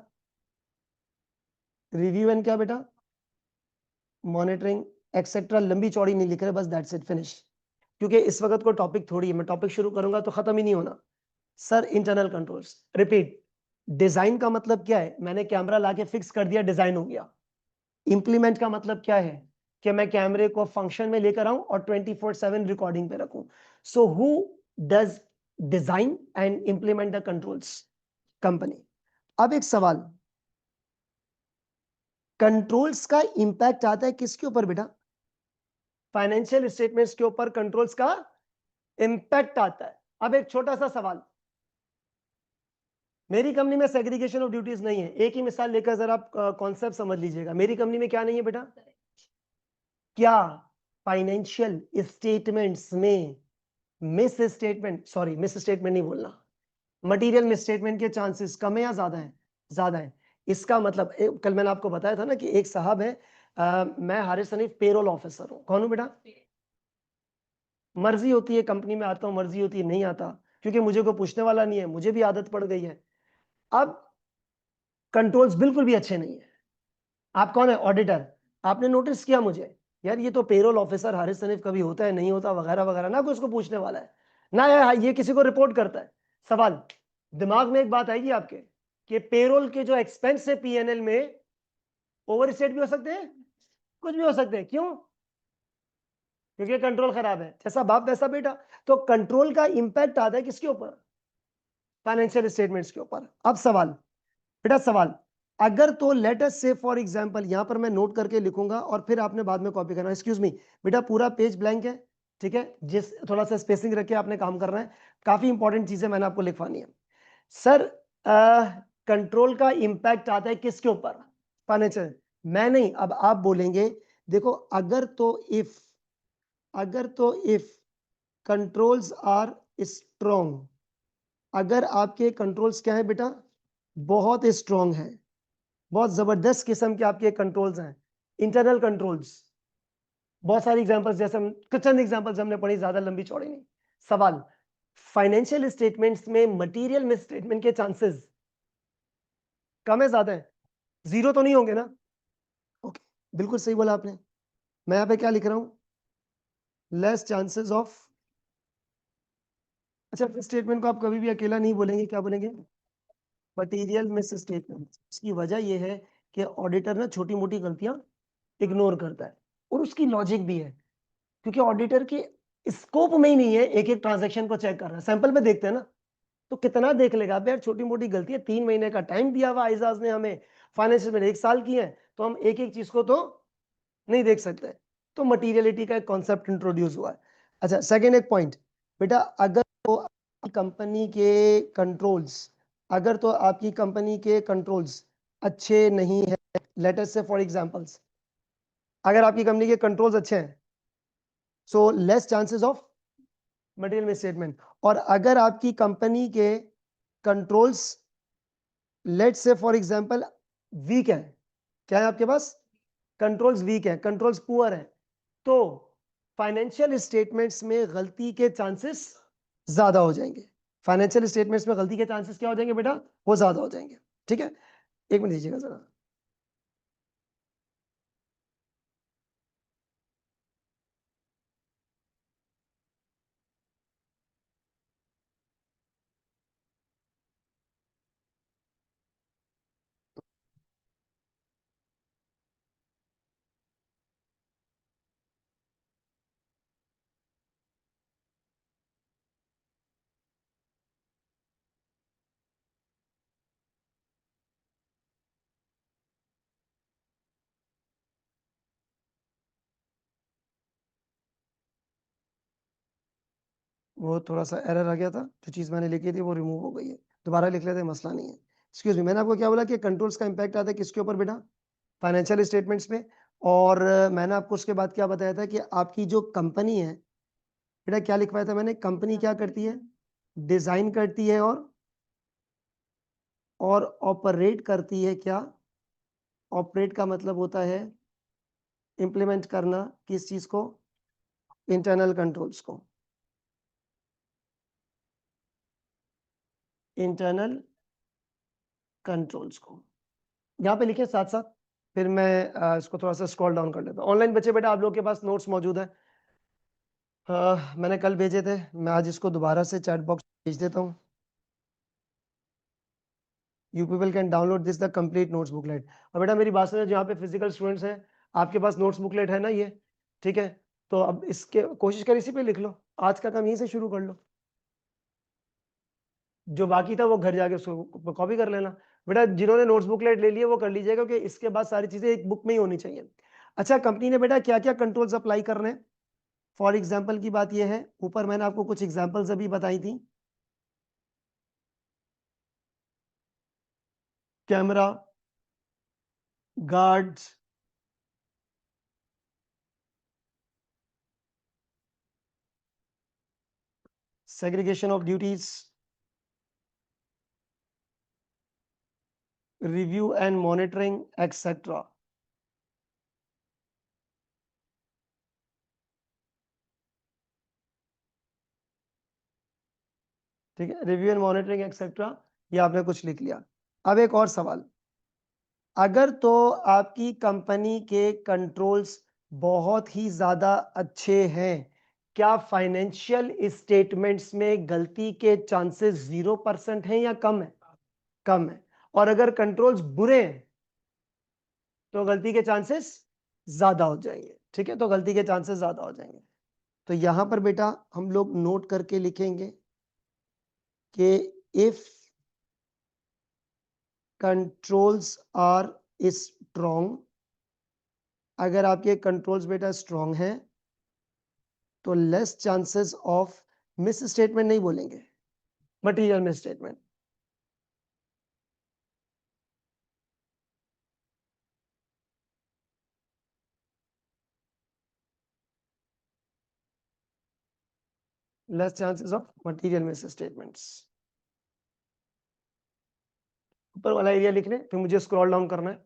Speaker 1: रिव्यू एंड क्या बेटा? Monitoring etcetera. लंबी चौड़ी नहीं लिख रहे, बस दैट्स इट, फिनिश। क्योंकि इस वक्त को टॉपिक थोड़ी है, मैं टॉपिक शुरू करूंगा तो खत्म ही नहीं होना। Sir internal controls, repeat. Design का मतलब क्या है? मैंने कैमरा लाके फिक्स कर दिया, डिजाइन हो गया। इंप्लीमेंट का मतलब क्या है? कि मैं कैमरे को फंक्शन में लेकर आऊं और 24/7 रिकॉर्डिंग पे रखूं। So who does design and implement the controls? Company. अब एक सवाल, कंट्रोल्स का इंपैक्ट आता है किसके ऊपर बेटा? फाइनेंशियल स्टेटमेंट्स के ऊपर कंट्रोल्स का इंपैक्ट आता है। अब एक छोटा सा सवाल, मेरी कंपनी में सेग्रीगेशन ऑफ ड्यूटीज नहीं है। एक ही मिसाल लेकर जरा आप कॉन्सेप्ट समझ लीजिएगा। मेरी कंपनी में क्या नहीं है बेटा? क्या फाइनेंशियल स्टेटमेंट्स में miss statement, sorry miss statement नहीं बोलना, मटेरियल मिस स्टेटमेंट के चांसेस कम है या ज्यादा है? ज्यादा है। इसका मतलब कल मैंने आपको बताया था ना कि एक साहब है, मैं हारिस हनीफ पेरोल ऑफिसर हूं। कौन हूं बेटा? मर्जी होती है कंपनी में आता हूं, मर्जी होती है नहीं आता, क्योंकि मुझे कोई पूछने वाला नहीं है, मुझे भी आदत पड़ गई है। अब कंट्रोल्स बिल्कुल भी अच्छे नहीं है। आप कौन है? ऑडिटर। आपने नोटिस किया मुझे, यार ये तो पेरोल ऑफिसर हारिस सनीफ कभी होता है नहीं होता वगैरह वगैरह, ना कोई उसको पूछने वाला है, ना यार ये किसी को रिपोर्ट करता है। सवाल, दिमाग में एक बात आएगी आपके कि पेरोल के जो एक्सपेंस है पीएनएल में ओवर स्टेट भी हो सकते हैं, कुछ भी हो सकते हैं। क्यों? क्योंकि कंट्रोल खराब है। जैसा बाप वैसा बेटा। तो कंट्रोल का इंपैक्ट आता है किसके ऊपर? फाइनेंशियल स्टेटमेंट्स के ऊपर। अब सवाल बेटा, सवाल, अगर तो लेट अस से फॉर एग्जांपल, यहां पर मैं नोट करके लिखूंगा और फिर आपने बाद में कॉपी करना। एक्सक्यूज मी बेटा, पूरा पेज ब्लैंक है, ठीक है? जिस थोड़ा सा स्पेसिंग रख के आपने काम करना है, काफी इंपॉर्टेंट चीजें मैंने आपको लिखवानी है। सर कंट्रोल का इंपैक्ट आता है किसके ऊपर? फाइनेंशियल। मैं नहीं, अब आप बोलेंगे। देखो, अगर तो इफ कंट्रोल्स आर स्ट्रॉन्ग, अगर आपके कंट्रोल्स क्या है बेटा? बहुत स्ट्रॉन्ग है, बहुत जबरदस्त किस्म के आपके कंट्रोल्स हैं, इंटरनल कंट्रोल्स। बहुत सारी एग्जांपल्स, जैसे हम चंद एग्जांपल्स हमने पढ़ी, ज्यादा लंबी चौड़ी नहीं। सवाल, फाइनेंशियल स्टेटमेंट्स में मटेरियल मिस स्टेटमेंट के चांसेस कम है ज्यादा है? जीरो तो नहीं होंगे ना? ओके, बिल्कुल सही बोला आपने। मैं यहाँ पे क्या लिख रहा हूँ? Less chances of. अच्छा, मिस स्टेटमेंट को आप कभी भी अकेला नहीं बोलेंगे, क्या बोलेंगे? Material miss statement. इसकी वजह यह है कि ऑडिटर ना छोटी मोटी गलतियां इग्नोर करता है, और उसकी लॉजिक भी है, क्योंकि ऑडिटर के स्कोप में ही नहीं है एक एक ट्रांजैक्शन को चेक करना। सैंपल में देखते हैं ना, तो कितना देख लेगा? अब यार छोटी मोटी गलती है, 3 महीने का टाइम दिया हुआ आइजाज ने हमें, फाइनेंशियल में 1 साल की है, तो हम एक एक चीज को तो नहीं देख सकते। तो मटीरियलिटी का एक कॉन्सेप्ट इंट्रोड्यूस हुआ है। अच्छा, सेकेंड एक पॉइंट बेटा, अगर तो आपकी कंपनी के कंट्रोल्स, अगर तो आपकी कंपनी के कंट्रोल्स अच्छे नहीं है, लेट अस से फॉर एग्जांपल्स, अगर आपकी कंपनी के कंट्रोल्स अच्छे हैं, so less chances of material misstatement. और अगर आपकी कंपनी के controls let's say for example weak है, क्या है आपके पास? कंट्रोल्स वीक है, कंट्रोल्स पुअर है, तो फाइनेंशियल स्टेटमेंट्स में गलती के चांसेस ज्यादा हो जाएंगे। फाइनेंशियल स्टेटमेंट्स में गलती के चांसेस क्या हो जाएंगे बेटा? वो ज्यादा हो जाएंगे, ठीक है? एक मिनट दीजिएगा जरा। वो थोड़ा सा एरर आ गया था, जो चीज मैंने लिखी थी वो रिमूव हो गई है। दोबारा लिख लेते हैं, मसला नहीं है। एक्सक्यूज मी, मैंने आपको क्या बोला कि कंट्रोल्स का इम्पैक्ट आता है किसके ऊपर बेटा? फाइनेंशियल स्टेटमेंट्स में। और मैंने आपको उसके बाद क्या बताया था कि आपकी जो कंपनी है बेटा, क्या लिखवाया था मैंने? कंपनी क्या करती है? डिजाइन करती है और ऑपरेट करती है क्या? ऑपरेट का मतलब होता है इंप्लीमेंट करना, किस चीज को? इंटरनल कंट्रोल्स को। इंटरनल कंट्रोल्स को यहाँ पे लिखे साथ साथ, फिर मैं इसको थोड़ा सा स्क्रॉल डाउन कर लेता हूँ। ऑनलाइन बच्चे बेटा, आप लोगों के पास नोट्स मौजूद है। मैंने कल भेजे थे, मैं आज इसको दोबारा से चैट बॉक्स भेज देता हूँ। You people can download this the complete notes booklet. और बेटा मेरी बात सुनो, जहाँ पे फिजिकल स्टूडेंट्स हैं, आपके पास नोट्स बुकलेट है ना ये? ठीक है, तो अब इसके कोशिश कर इसी पे लिख लो, आज का काम यहीं से शुरू कर लो। जो बाकी था वो घर जाके उसको कॉपी कर लेना। बेटा जिन्होंने नोट्स बुकलेट ले लिए वो कर लीजिएगा, क्योंकि इसके बाद सारी चीजें एक बुक में ही होनी चाहिए। अच्छा, कंपनी ने बेटा क्या क्या कंट्रोल्स अप्लाई करने हैं? फॉर एग्जाम्पल की बात यह है, ऊपर मैंने आपको कुछ एग्जाम्पल्स अभी बताई थी। Camera, guards, segregation of duties, review and monitoring etcetera. ठीक है, रिव्यू एंड मॉनिटरिंग एक्सेट्रा, ये आपने कुछ लिख लिया। अब एक और सवाल, अगर तो आपकी कंपनी के कंट्रोल्स बहुत ही ज्यादा अच्छे हैं, क्या फाइनेंशियल स्टेटमेंट्स में गलती के चांसेस 0% हैं या कम है? कम है। और अगर कंट्रोल्स बुरे हैं तो गलती के चांसेस ज्यादा हो जाएंगे। ठीक है, तो गलती के चांसेस ज्यादा हो जाएंगे। तो यहां पर बेटा हम लोग नोट करके लिखेंगे कि इफ कंट्रोल्स आर स्ट्रॉन्ग, अगर आपके कंट्रोल्स बेटा स्ट्रॉन्ग है तो less chances of miss statement, नहीं बोलेंगे, material miss statement. Less chances of material miss statements. ऊपर वाला एरिया लिख लें, फिर मुझे स्क्रॉल डाउन करना है।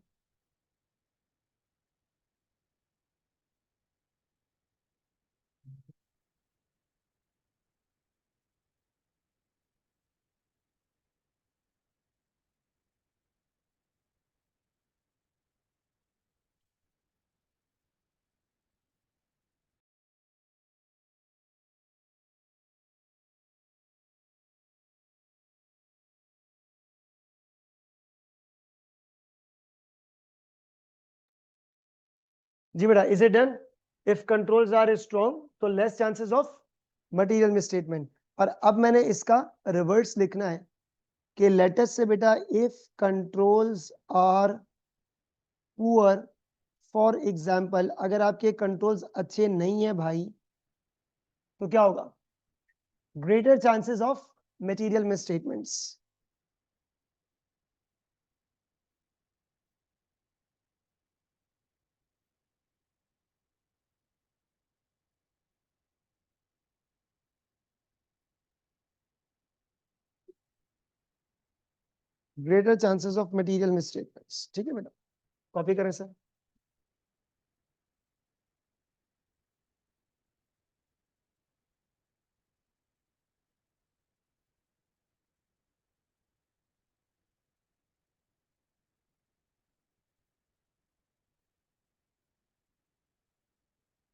Speaker 1: जी बेटा, is it done? If controls are strong तो less chances of material misstatement. और अब मैंने इसका रिवर्स लिखना है कि लेटस से बेटा, if controls are poor, for example अगर आपके कंट्रोल्स अच्छे नहीं है भाई, तो क्या होगा? Greater chances of material misstatements. Greater chances of material misstatements. ठीक है बेटा, कॉपी करें सर।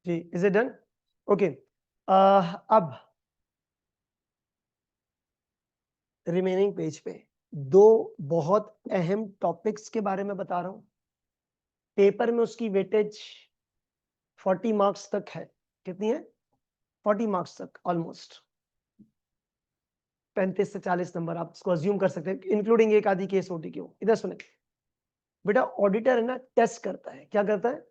Speaker 1: जी, इज इट डन? ओके, अब रिमेनिंग पेज पे दो बहुत अहम टॉपिक्स के बारे में बता रहा हूं। पेपर में उसकी वेटेज 40 मार्क्स तक है। कितनी है? 40 मार्क्स तक, ऑलमोस्ट 35 से 40 नंबर आप इसको अज्यूम कर सकते हैं, इंक्लूडिंग एक आधी केस ओटी की हो। इधर सुने बेटा, ऑडिटर है ना, टेस्ट करता है। क्या करता है?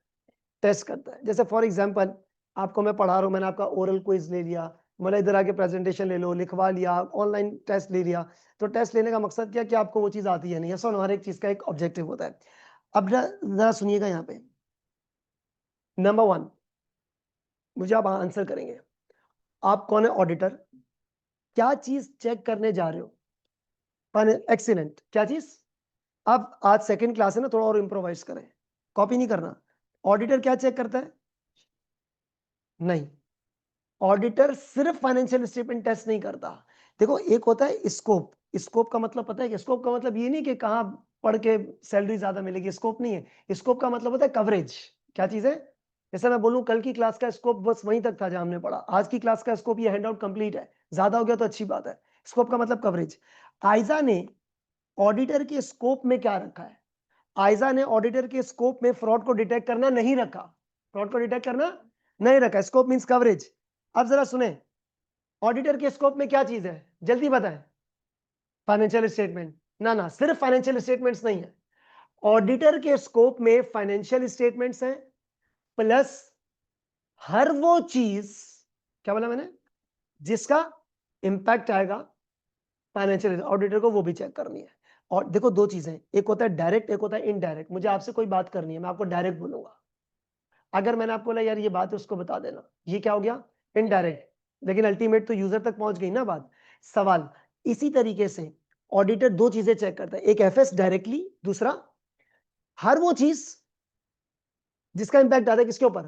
Speaker 1: टेस्ट करता है। जैसे फॉर एग्जांपल आपको मैं पढ़ा रहा हूं, मैंने आपका ओरल क्विज ले लिया, बोला इधर आके प्रेजेंटेशन ले लो, लिखवा लिया, ऑनलाइन टेस्ट ले लिया। तो टेस्ट लेने का मकसद क्या कि आपको वो चीज आती है नहीं है। सो हर एक चीज का एक ऑब्जेक्टिव होता है। अब जरा सुनिएगा यहाँ पे। नंबर 1, मुझे आप आंसर करेंगे। आप कौन है? ऑडिटर। क्या चीज चेक करने जा रहे हो? एक्सीलेंट। क्या चीज? अब आज सेकंड क्लास है ना, थोड़ा और इम्प्रोवाइज करें, कॉपी नहीं करना। ऑडिटर क्या चेक करता है? नहीं, ऑडिटर सिर्फ फाइनेंशियल स्टेटमेंट टेस्ट नहीं करता। देखो, एक होता है स्कोप। स्कोप का मतलब पता है कि स्कोप का मतलब ये नहीं कि कहां पढ़ के सैलरी ज्यादा मिलेगी, स्कोप नहीं है। स्कोप का मतलब होता है कवरेज। क्या चीज है? जैसे मैं बोलूं कल की क्लास का स्कोप बस वहीं तक था जहां हमने पढ़ा, आज की क्लास का स्कोप ये हैंडआउट कंप्लीट है, ज्यादा हो गया तो अच्छी बात है। स्कोप का मतलब कवरेज। आइजा ने ऑडिटर के स्कोप में क्या रखा है? आइजा ने ऑडिटर के स्कोप में फ्रॉड को डिटेक्ट करना नहीं रखा। फ्रॉड को डिटेक्ट करना नहीं रखा। Scope means coverage. अब जरा सुने, ऑडिटर के स्कोप में क्या चीज है? जल्दी बताएं। Financial statement? ना ना, सिर्फ फाइनेंशियल स्टेटमेंट्स नहीं है। ऑडिटर के स्कोप में फाइनेंशियल स्टेटमेंट्स हैं, प्लस हर वो चीज, क्या बोला मैंने, जिसका इंपैक्ट आएगा फाइनेंशियल, ऑडिटर को वो भी चेक करनी है। और देखो, दो चीजें, एक होता है डायरेक्ट, एक होता है इनडायरेक्ट। मुझे आपसे कोई बात करनी है, मैं आपको डायरेक्ट बोलूंगा। अगर मैंने आपको बोला यार ये बात है, उसको बता देना, ये क्या हो गया? इनडायरेक्ट। लेकिन अल्टीमेट तो यूजर तक पहुंच गई ना बात। सवाल इसी तरीके से ऑडिटर दो चीजें चेक करता है, एक एफएस डायरेक्टली, दूसरा हर वो चीज जिसका इंपैक्ट आता है किसके ऊपर?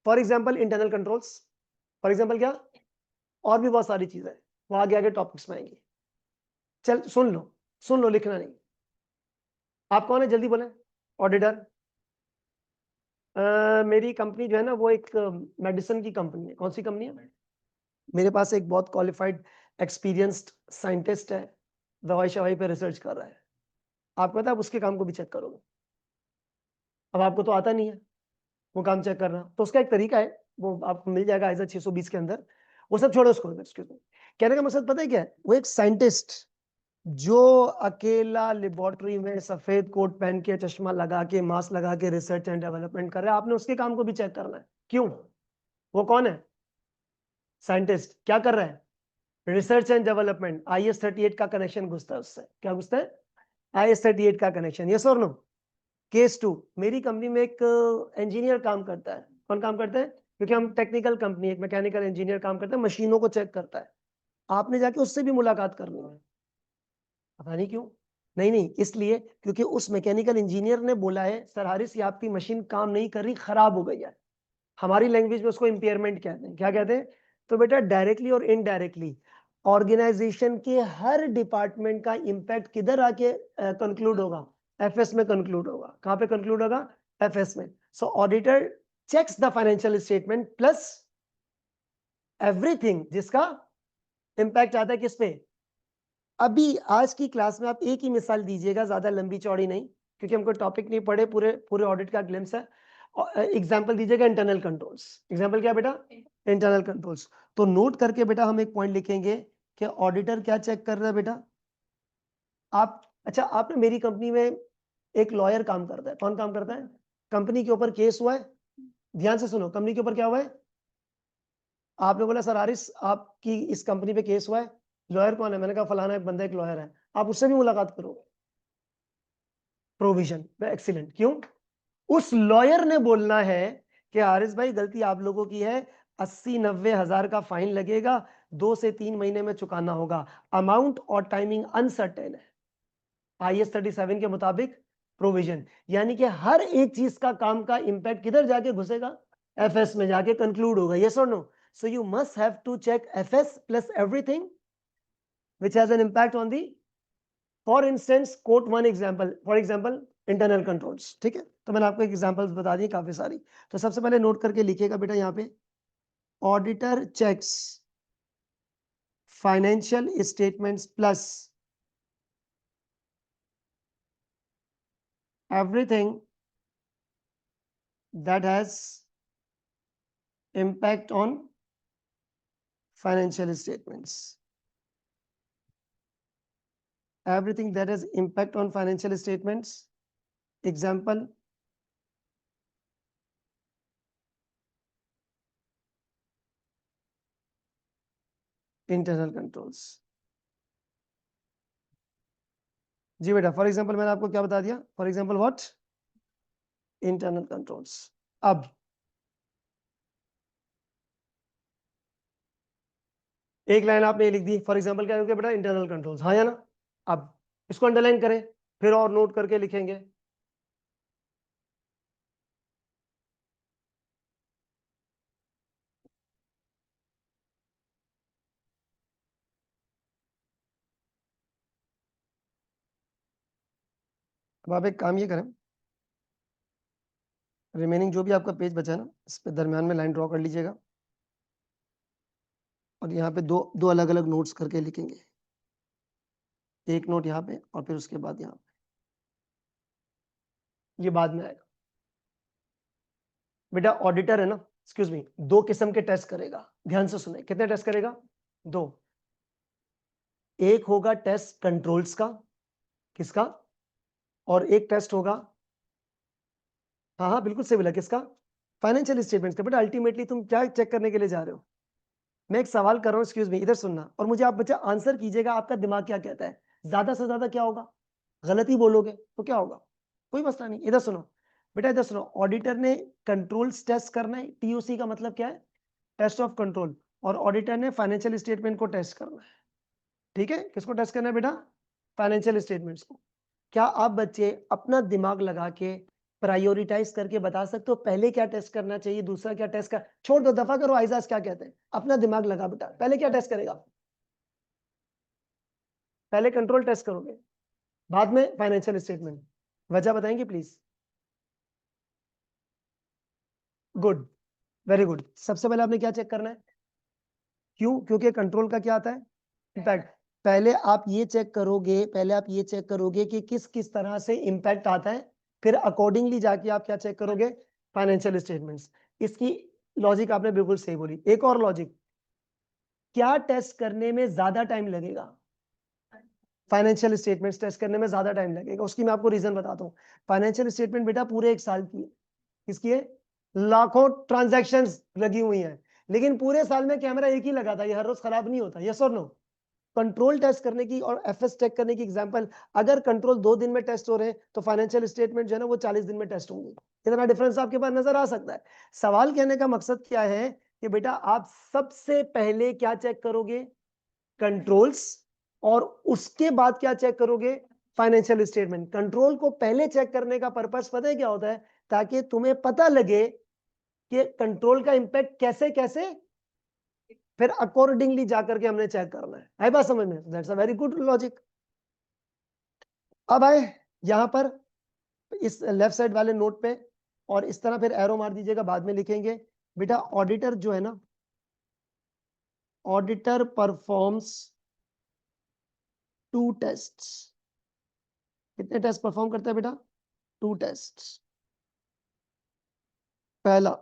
Speaker 1: For example internal controls. For example क्या? और भी बहुत सारी चीजें, वो आगे आगे टॉपिक्स में आएंगी। चल सुन लो, सुन लो, लिखना नहीं। आप कौन है? जल्दी बोले। ऑडिटर। मेरी कंपनी जो है ना, वो एक मेडिसिन की कंपनी है। कौन सी कंपनी है? मेरे पास एक बहुत क्वालिफाइड एक्सपीरियंस्ड साइंटिस्ट है, दवाई शवाई पे रिसर्च कर रहा है। आपको पता है, आप उसके काम को भी चेक करोगे। अब आपको तो आता नहीं है वो काम चेक करना, तो उसका एक तरीका है, वो आपको मिल जाएगा आइजा 620 के अंदर। वो सब छोड़ो उसको, एक्सक्यूज मी। कहने का मकसद पता है क्या है? वो एक साइंटिस्ट जो अकेला लेबोरेटरी में सफेद कोट पहन के, चश्मा लगा के, मास्क लगा के रिसर्च एंड डेवलपमेंट कर रहा है, आपने उसके काम को भी चेक करना है। क्यों? वो कौन है? साइंटिस्ट। क्या कर रहा है? Research and development. IS-38 का कनेक्शन घुसता है उससे। क्या घुसता है? IS-38 का कनेक्शन। यस और नो? केस 2, मेरी कंपनी में एक इंजीनियर काम करता है। कौन काम करता है? क्योंकि हम टेक्निकल कंपनी, एक मैकेनिकल इंजीनियर काम करता है, मशीनों को चेक करता है। आपने जाके उससे भी मुलाकात करनी है। पता नहीं क्यों? नहीं नहीं, इसलिए क्योंकि उस मैकेनिकल इंजीनियर ने बोला है सर हारिस, ये आपकी मशीन काम नहीं कर रही, खराब हो गई है। हमारी लैंग्वेज में उसको इंपेयरमेंट कहते हैं। क्या कहते हैं? तो बेटा, डायरेक्टली और इनडायरेक्टली ऑर्गेनाइजेशन के हर डिपार्टमेंट का इंपैक्ट किधर आके कंक्लूड होगा? एफएस में कंक्लूड होगा। कहां पे कंक्लूड होगा? एफएस में। So auditor checks the financial statement plus everything जिसका इंपैक्ट आता है किस पे? अभी आज की क्लास में आप एक ही मिसाल दीजिएगा, ज्यादा लंबी चौड़ी नहीं, क्योंकि हमको टॉपिक नहीं पढ़े, पूरे पूरे ऑडिट का ग्लिम्स है। एग्जाम्पल दीजिएगा इंटरनल कंट्रोल्स। एग्जाम्पल क्या बेटा? Internal controls. तो नोट करके बेटा हम एक पॉइंट लिखेंगे कि ऑडिटर क्या चेक कर रहा है बेटा। आप, अच्छा, आपने मेरी कंपनी में एक लॉयर काम करता है। कौन काम करता है? कंपनी के ऊपर केस हुआ है, ध्यान से सुनो, कंपनी के ऊपर क्या हुआ है? आपने बोला सर हारिस, आपकी इस कंपनी पे केस हुआ है। लॉयर कौन है? मैंने कहा फलाना एक बंदा, एक लॉयर है। आप उससे भी मुलाकात करोगे। प्रोविजन। एक्सीलेंट। क्यों? उस लॉयर ने बोलना है कि हारिस भाई, गलती आप लोगों की है, 80-90 हजार का फाइन लगेगा, 2 से 3 महीने में चुकाना होगा। अमाउंट और टाइमिंग अनसर्टेन है। IS-37 के मुताबिक प्रोविजन, यानी कि हर एक चीज का काम का इंपैक्ट किधर जाके घुसेगा? एफएस में जाके कंक्लूड होगा। यस और no? So you must have to check FS plus everything which has an impact on the, for instance, quote one example, for example internal controls। ठीक है, तो मैंने आपको एग्जांपल्स बता दी काफी सारी। तो सबसे पहले नोट करके लिखिएगा बेटा यहाँ पे, auditor checks financial statements plus everything that has impact on financial statements, everything that has impact on financial statements। Example, internal controls. जी बेटा, फॉर एग्जांपल मैंने आपको क्या बता दिया, for example what, internal controls. अब एक लाइन आपने लिख दी, फॉर एग्जांपल क्या होगा बेटा, इंटरनल कंट्रोल्स, हाँ या ना। अब इसको अंडरलाइन करें, फिर और नोट करके लिखेंगे। अब आप एक काम ये करें, रिमेनिंग जो भी आपका पेज बचा है ना, इस पे दरमियान में लाइन ड्रॉ कर लीजिएगा और यहाँ पे दो दो अलग अलग नोट्स करके लिखेंगे। एक नोट यहाँ पे और फिर उसके बाद यहाँ पे, ये बाद में आएगा। बेटा ऑडिटर है ना, एक्सक्यूज मी, दो किस्म के टेस्ट करेगा, ध्यान से सुने। कितने टेस्ट करेगा? दो। एक होगा टेस्ट कंट्रोल्स का, किसका? और एक टेस्ट होगा, हाँ हाँ बिल्कुल सही बोला, किसका? फाइनेंशियल स्टेटमेंट्स का। बेटा अल्टीमेटली तुम क्या चेक करने के लिए जा रहे हो? मैं एक सवाल कर रहा हूँ, एक्सक्यूज मी, इधर सुनना, और मुझे आप बच्चा आंसर कीजिएगा, आपका दिमाग क्या कहता है। ज्यादा से ज्यादा क्या होगा? गलत ही बोलोगे तो क्या होगा? कोई मसला नहीं, इधर सुनो बेटा, इधर सुनो। ऑडिटर ने कंट्रोल्स टेस्ट करना है, टीओसी का मतलब क्या है? Test of control. और ऑडिटर ने फाइनेंशियल स्टेटमेंट को टेस्ट करना है। ठीक है, किसको टेस्ट करना है बेटा? फाइनेंशियल स्टेटमेंट्स को। क्या आप बच्चे अपना दिमाग लगा के प्रायोरिटाइज करके बता सकते हो पहले क्या टेस्ट करना चाहिए, दूसरा क्या टेस्ट कर? छोड़ दो, दफा करो, आइजाज क्या कहते हैं, अपना दिमाग लगा बेटा, पहले क्या टेस्ट करेगा? पहले कंट्रोल टेस्ट करोगे, बाद में फाइनेंशियल स्टेटमेंट। वजह बताएंगे प्लीज? Good, very good. सबसे पहले आपने क्या चेक करना है? क्यों? क्योंकि कंट्रोल का क्या आता है? इम्पैक्ट। पहले आप ये चेक करोगे, पहले आप ये चेक करोगे कि किस किस तरह से इम्पैक्ट आता है, फिर अकॉर्डिंगली जाके आप क्या चेक करोगे? Financial statements. इसकी लॉजिक आपने बिल्कुल सही बोली। एक और लॉजिक, क्या टेस्ट करने में ज्यादा टाइम लगेगा? फाइनेंशियल स्टेटमेंट्स टेस्ट करने में ज्यादा टाइम लगेगा। उसकी मैं आपको रीजन बताता हूँ। फाइनेंशियल स्टेटमेंट बेटा पूरे एक साल की है, किसकी है? लाखों ट्रांजैक्शंस लगी हुई हैं, लेकिन पूरे साल में कैमरा एक ही लगा था, ये हर रोज खराब नहीं होता, यस और नो? कंट्रोल टेस्ट करने की और एफएस चेक करने की एग्जांपल, अगर कंट्रोल 2 दिन में टेस्ट हो रहे हैं तो फाइनेंशियल स्टेटमेंट जो है ना वो 40 दिन में टेस्ट होंगे। इतना डिफरेंस आपके पास नजर आ सकता है। सवाल कहने का मकसद क्या है कि बेटा आप सबसे पहले क्या चेक करोगे? कंट्रोल्स। और उसके बाद क्या चेक करोगे? Financial statement. कंट्रोल को पहले चेक करने का पर्पस पता है क्या होता है? ताकि तुम्हें पता लगे कि कंट्रोल का इंपैक्ट कैसे कैसे, फिर अकॉर्डिंगली जाकर के हमने चेक करना है बात समझ में? That's a very good logic. अब आए यहां पर इस लेफ्ट साइड वाले नोट पे, और इस तरह फिर एरो मार दीजिएगा, बाद में लिखेंगे। बेटा ऑडिटर जो है ना, ऑडिटर परफॉर्म्स 2 टेस्ट। कितने टेस्ट परफॉर्म करता है बेटा? 2 टेस्ट। पहला,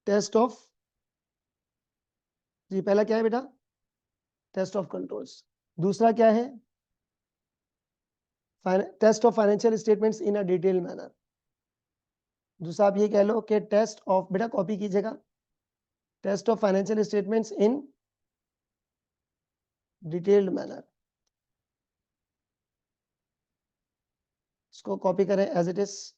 Speaker 1: टेस्ट ऑफ, जी पहला क्या है बेटा? Test of controls. दूसरा क्या है? Test of financial statements in a detail manner. दूसरा आप ये कह लो कि टेस्ट ऑफ, बेटा कॉपी कीजिएगा, test of financial statements in detailed manner. इसको कॉपी करें एज इट इज।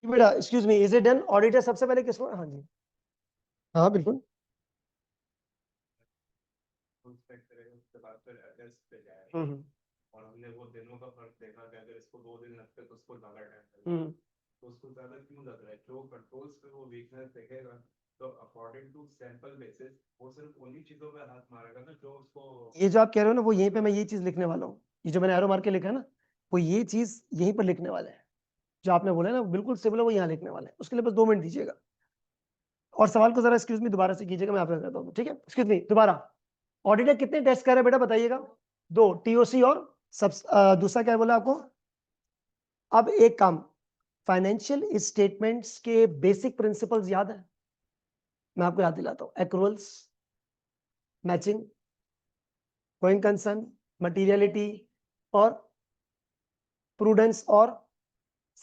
Speaker 1: बेटा excuse me, is it done? Auditor सबसे पहले किसको? हाँ जी, हाँ बिल्कुल।
Speaker 2: और हमने वो दिनों का फर्क देखा कि अगर इसको 2 दिन लगते तो उसको ज्यादा टाइम लगेगा, तो उसको ज्यादा क्यों लग रहा है? जो कंट्रोल्स पे वो वीकनेस देखेगा, तो अकॉर्डिंग टू सैंपल बेसिस वो सिर्फ उन्हीं चीजों पे हाथ मारेगा ना जो उसको।
Speaker 1: ये जो आप कह रहे हो ना, वो यहीं पे मैं ये चीज लिखने वाला हूँ, ये जो मैंने एरो मार के लिखा है ना, वो ये चीज यहीं पर लिखने वाला है। जो आपने बोला ना बिल्कुल सिमिलर, वो यहाँ लिखने वाला है। उसके लिए बस 2 मिनट दीजिएगा, और सवाल को जरा एक्सक्यूज मी दोबारा से कीजिएगा, मैं आपको कहता हूँ, ठीक है? एक्सक्यूज मी दोबारा, ऑडिटर कितने टेस्ट कर रहे हैं बेटा बताइएगा? 2, टीओसी और सब, दूसरा क्या बोला आपको? अब एक काम, फाइनेंशियल स्टेटमेंट्स के बेसिक प्रिंसिपल्स याद है? मैं आपको याद दिलाता हूं। एक्रूअल्स, मैचिंग, गोइंग कंसर्न, मटीरियलिटी और प्रूडेंस और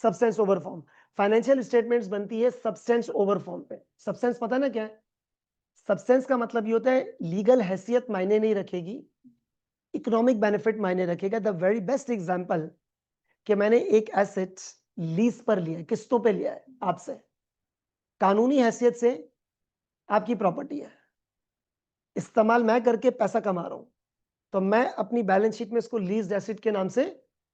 Speaker 1: substance over form. Financial statements बनती है सब्सटेंस ओवर फॉर्म पे। सब्सटेंस पता ना क्या है? सब्सटेंस का मतलब ये होता है लीगल हैसियत मायने नहीं रखेगी, इकोनॉमिक बेनिफिट मायने रखेगा। द वेरी बेस्ट एग्जांपल कि मैंने एक एसेट लीज पर लिया है, किस्तों पे लिया है आपसे, कानूनी हैसियत से आपकी प्रॉपर्टी है, इस्तेमाल मैं करके पैसा कमा रहा हूं, तो मैं अपनी बैलेंस शीट में इसको लीज एसेट के नाम से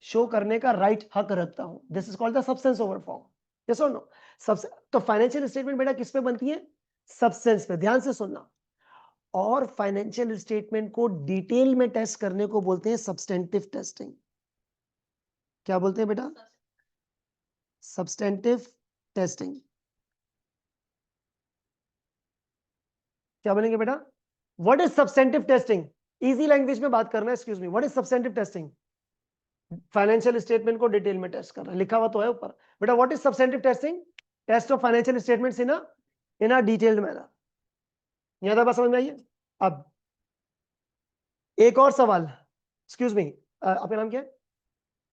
Speaker 1: शो करने का राइट हक रखता हूं। This is called the substance over form. Yes और नो? तो फाइनेंशियल स्टेटमेंट बेटा किस पे बनती है? सब्सटेंस पे। ध्यान से सुनना। और फाइनेंशियल स्टेटमेंट को डिटेल में टेस्ट करने को बोलते हैं सब्सटेंटिव टेस्टिंग। क्या बोलते हैं बेटा? Substantive testing. क्या बोलेंगे बेटा? What is substantive testing? Easy language में बात करना है, excuse me, what is substantive testing? Financial statement को डिटेल में टेस्ट करना, लिखा हुआ तो है ऊपर बेटा। What is substantive testing? Test of financial statements in a detailed manner. यहां तक बात समझ में आई है? अब एक और सवाल, एक्सक्यूज मी, आपका नाम क्या है?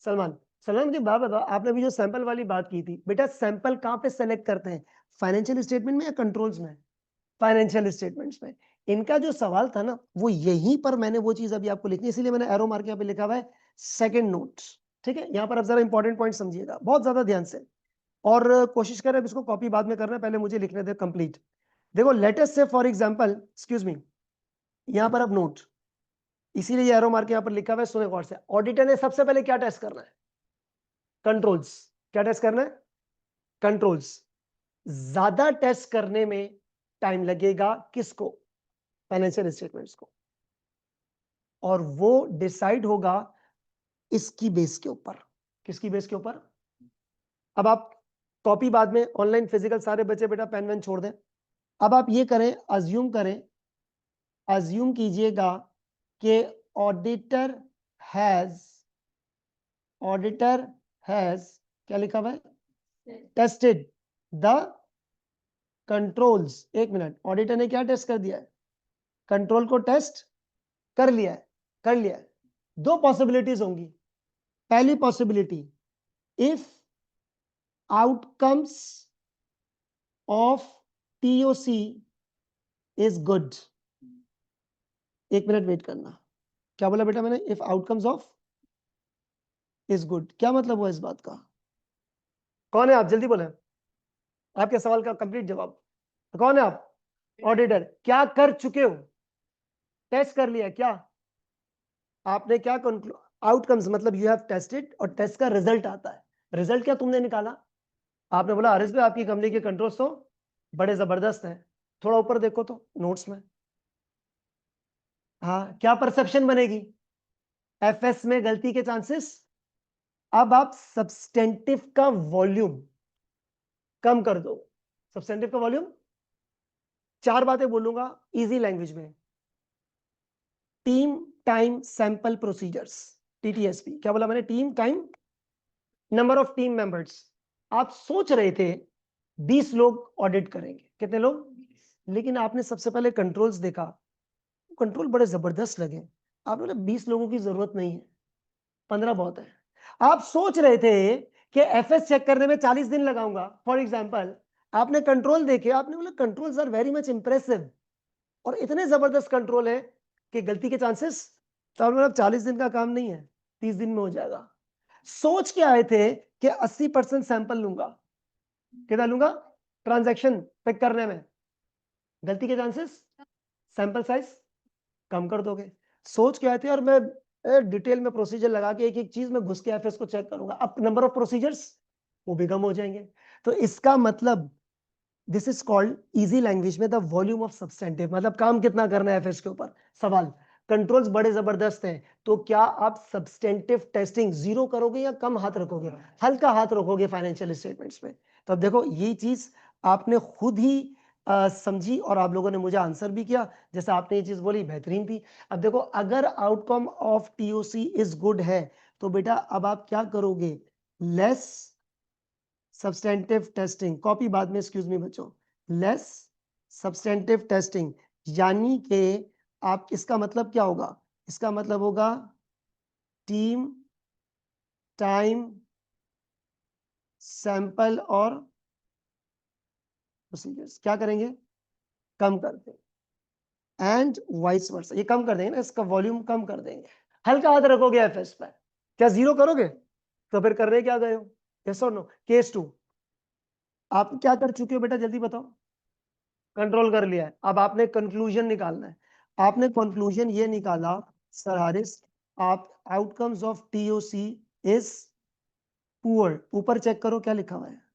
Speaker 1: सलमान। सलमान मुझे बात बताओ, आपने भी जो सैंपल वाली बात की थी बेटा, सैंपल कहां पे सेलेक्ट करते हैं? फाइनेंशियल स्टेटमेंट में या कंट्रोल्स में? फाइनेंशियल स्टेटमेंट्स में। इनका जो सवाल था ना, वो यहीं पर मैंने वो चीज अभी आपको लिखनी, इसलिए मैंने एरो मार्क यहाँ पे लिखा हुआ है सेकंड नोट। ठीक है, यहाँ पर आप जरा इंपॉर्टेंट पॉइंट समझिएगा बहुत ज्यादा ध्यान से, और कोशिश करें अब इसको कॉपी बाद में करना, पहले मुझे लिखने दे कंप्लीट। देखो लेटेस्ट से फॉर एग्जांपल, एक्सक्यूज मी, यहाँ पर अब नोट, इसीलिए ये एरो मार्क यहाँ पर लिखा हुआ है, सुने गौर से। ऑडिटर ने सबसे पहले क्या टेस्ट करना है? कंट्रोल्स। क्या टेस्ट करना है? कंट्रोल्स। ज्यादा टेस्ट करने में टाइम लगेगा किसको? फाइनेंशियल स्टेटमेंट्स को। और वो डिसाइड होगा इसकी बेस के ऊपर। किसकी बेस के ऊपर? अब आप कॉपी बाद में ऑनलाइन फिजिकल सारे बच्चे बेटा पेन वेन छोड़ दें। अब आप ये करें, अज्यूम कीजिएगा कि ऑडिटर हैज क्या लिखा हुआ है? Tested the controls. एक मिनट, ऑडिटर ने क्या टेस्ट कर दिया है? कंट्रोल को टेस्ट कर लिया है, कर लिया है। 2 पॉसिबिलिटीज होंगी। पहली possibility, if outcomes of TOC is good. एक मिनट वेट करना, क्या बोला बेटा मैंने? If outcomes of is good, क्या मतलब हुआ इस बात का? कौन है आप? जल्दी बोले, आपके सवाल का कंप्लीट जवाब। कौन है आप? ऑडिटर। क्या कर चुके हो? टेस्ट कर लिया क्या? आपने क्या आउटकम्स मतलब यू हैव टेस्टेड, और टेस्ट का रिजल्ट आता है। रिजल्ट क्या तुमने निकाला? आपने बोला हरीश भाई आपकी कंपनी के कंट्रोल्स तो बड़े जबरदस्त हैं। थोड़ा ऊपर देखो तो नोट्स में, हाँ क्या परसेप्शन बनेगी? एफएस में गलती के चांसेस। अब आप सब्सटेंटिव का वॉल्यूम कम कर दो। सब्सटेंटिव का वॉल्यूम, 4 बातें बोलूंगा इजी लैंग्वेज में। Team time sample procedures, TTSP. क्या बोला मैंने? Team time, number of team members. आप सोच रहे थे 20 लोग ऑडिट करेंगे, कितने लोग? लेकिन आपने सबसे पहले कंट्रोल्स देखा, कंट्रोल बड़े जबरदस्त लगे, आप बोले 20 लोगों की जरूरत नहीं है, 15 बहुत है। आप सोच रहे थे कि एफएस चेक करने में 40 दिन लगाऊंगा फॉर एग्जांपल, आपने कंट्रोल देखे, आपने बोला controls are very much impressive, और इतने जबरदस्त कंट्रोल है कि गलती के चांसेस, तो आपने बोला 40 दिन का काम नहीं है, 30 दिन में हो जाएगा। सोच के आए थे कि 80% सैंपल लूंगा, क्या डालूंगा? ट्रांजैक्शन पिक करने में गलती के चांसेस, सैंपल साइज कम कर दोगे। सोच के आए थे और मैं डिटेल में प्रोसीजर लगा के एक एक चीज में घुस के एफएस को चेक करूंगा, अब नंबर ऑफ प्रोसीजर्स वो भी कम हो जाएंगे। तो इसका मतलब this is called easy language में द वॉल्यूम ऑफ सब्सटेंटिव, मतलब काम कितना करना है एफएस के ऊपर। सवाल, कंट्रोल्स बड़े जबरदस्त हैं, तो क्या आप सब्सटेंटिव टेस्टिंग जीरो करोगे या कम हाथ रखोगे? हल्का हाथ रखोगे फाइनेंशियल स्टेटमेंट्स में। तो अब देखो ये चीज आपने खुद ही समझी और आप लोगों ने मुझे आंसर भी किया, जैसे आपने ये चीज बोली बेहतरीन थी। अब देखो अगर outcome of TOC is good है तो बेटा अब आप क्या करोगे? लेस सब्सटेंटिव टेस्टिंग, कॉपी बाद में, एक्सक्यूज मी बच्चों, लेस सब्सटेंटिव टेस्टिंग, यानी कि आप, इसका मतलब क्या होगा? इसका मतलब होगा टीम टाइम सैंपल और प्रोसीजर्स क्या करेंगे? कम कर देंगे। एंड वाइस वर्सा, ये कम कर देंगे ना, इसका वॉल्यूम कम कर देंगे। हल्का हाथ रखोगे एफएस पर, क्या जीरो करोगे? तो फिर कर रहे क्या गए हो? यस और नो? केस 2 आप क्या कर चुके हो बेटा, जल्दी बताओ। कंट्रोल कर लिया है, अब आपने कंक्लूजन निकालना है। आपने कंक्लूजन ये निकाला, सर हारिस, आप outcomes of TOC is poor, ऊपर चेक करो क्या लिखा हुआ है,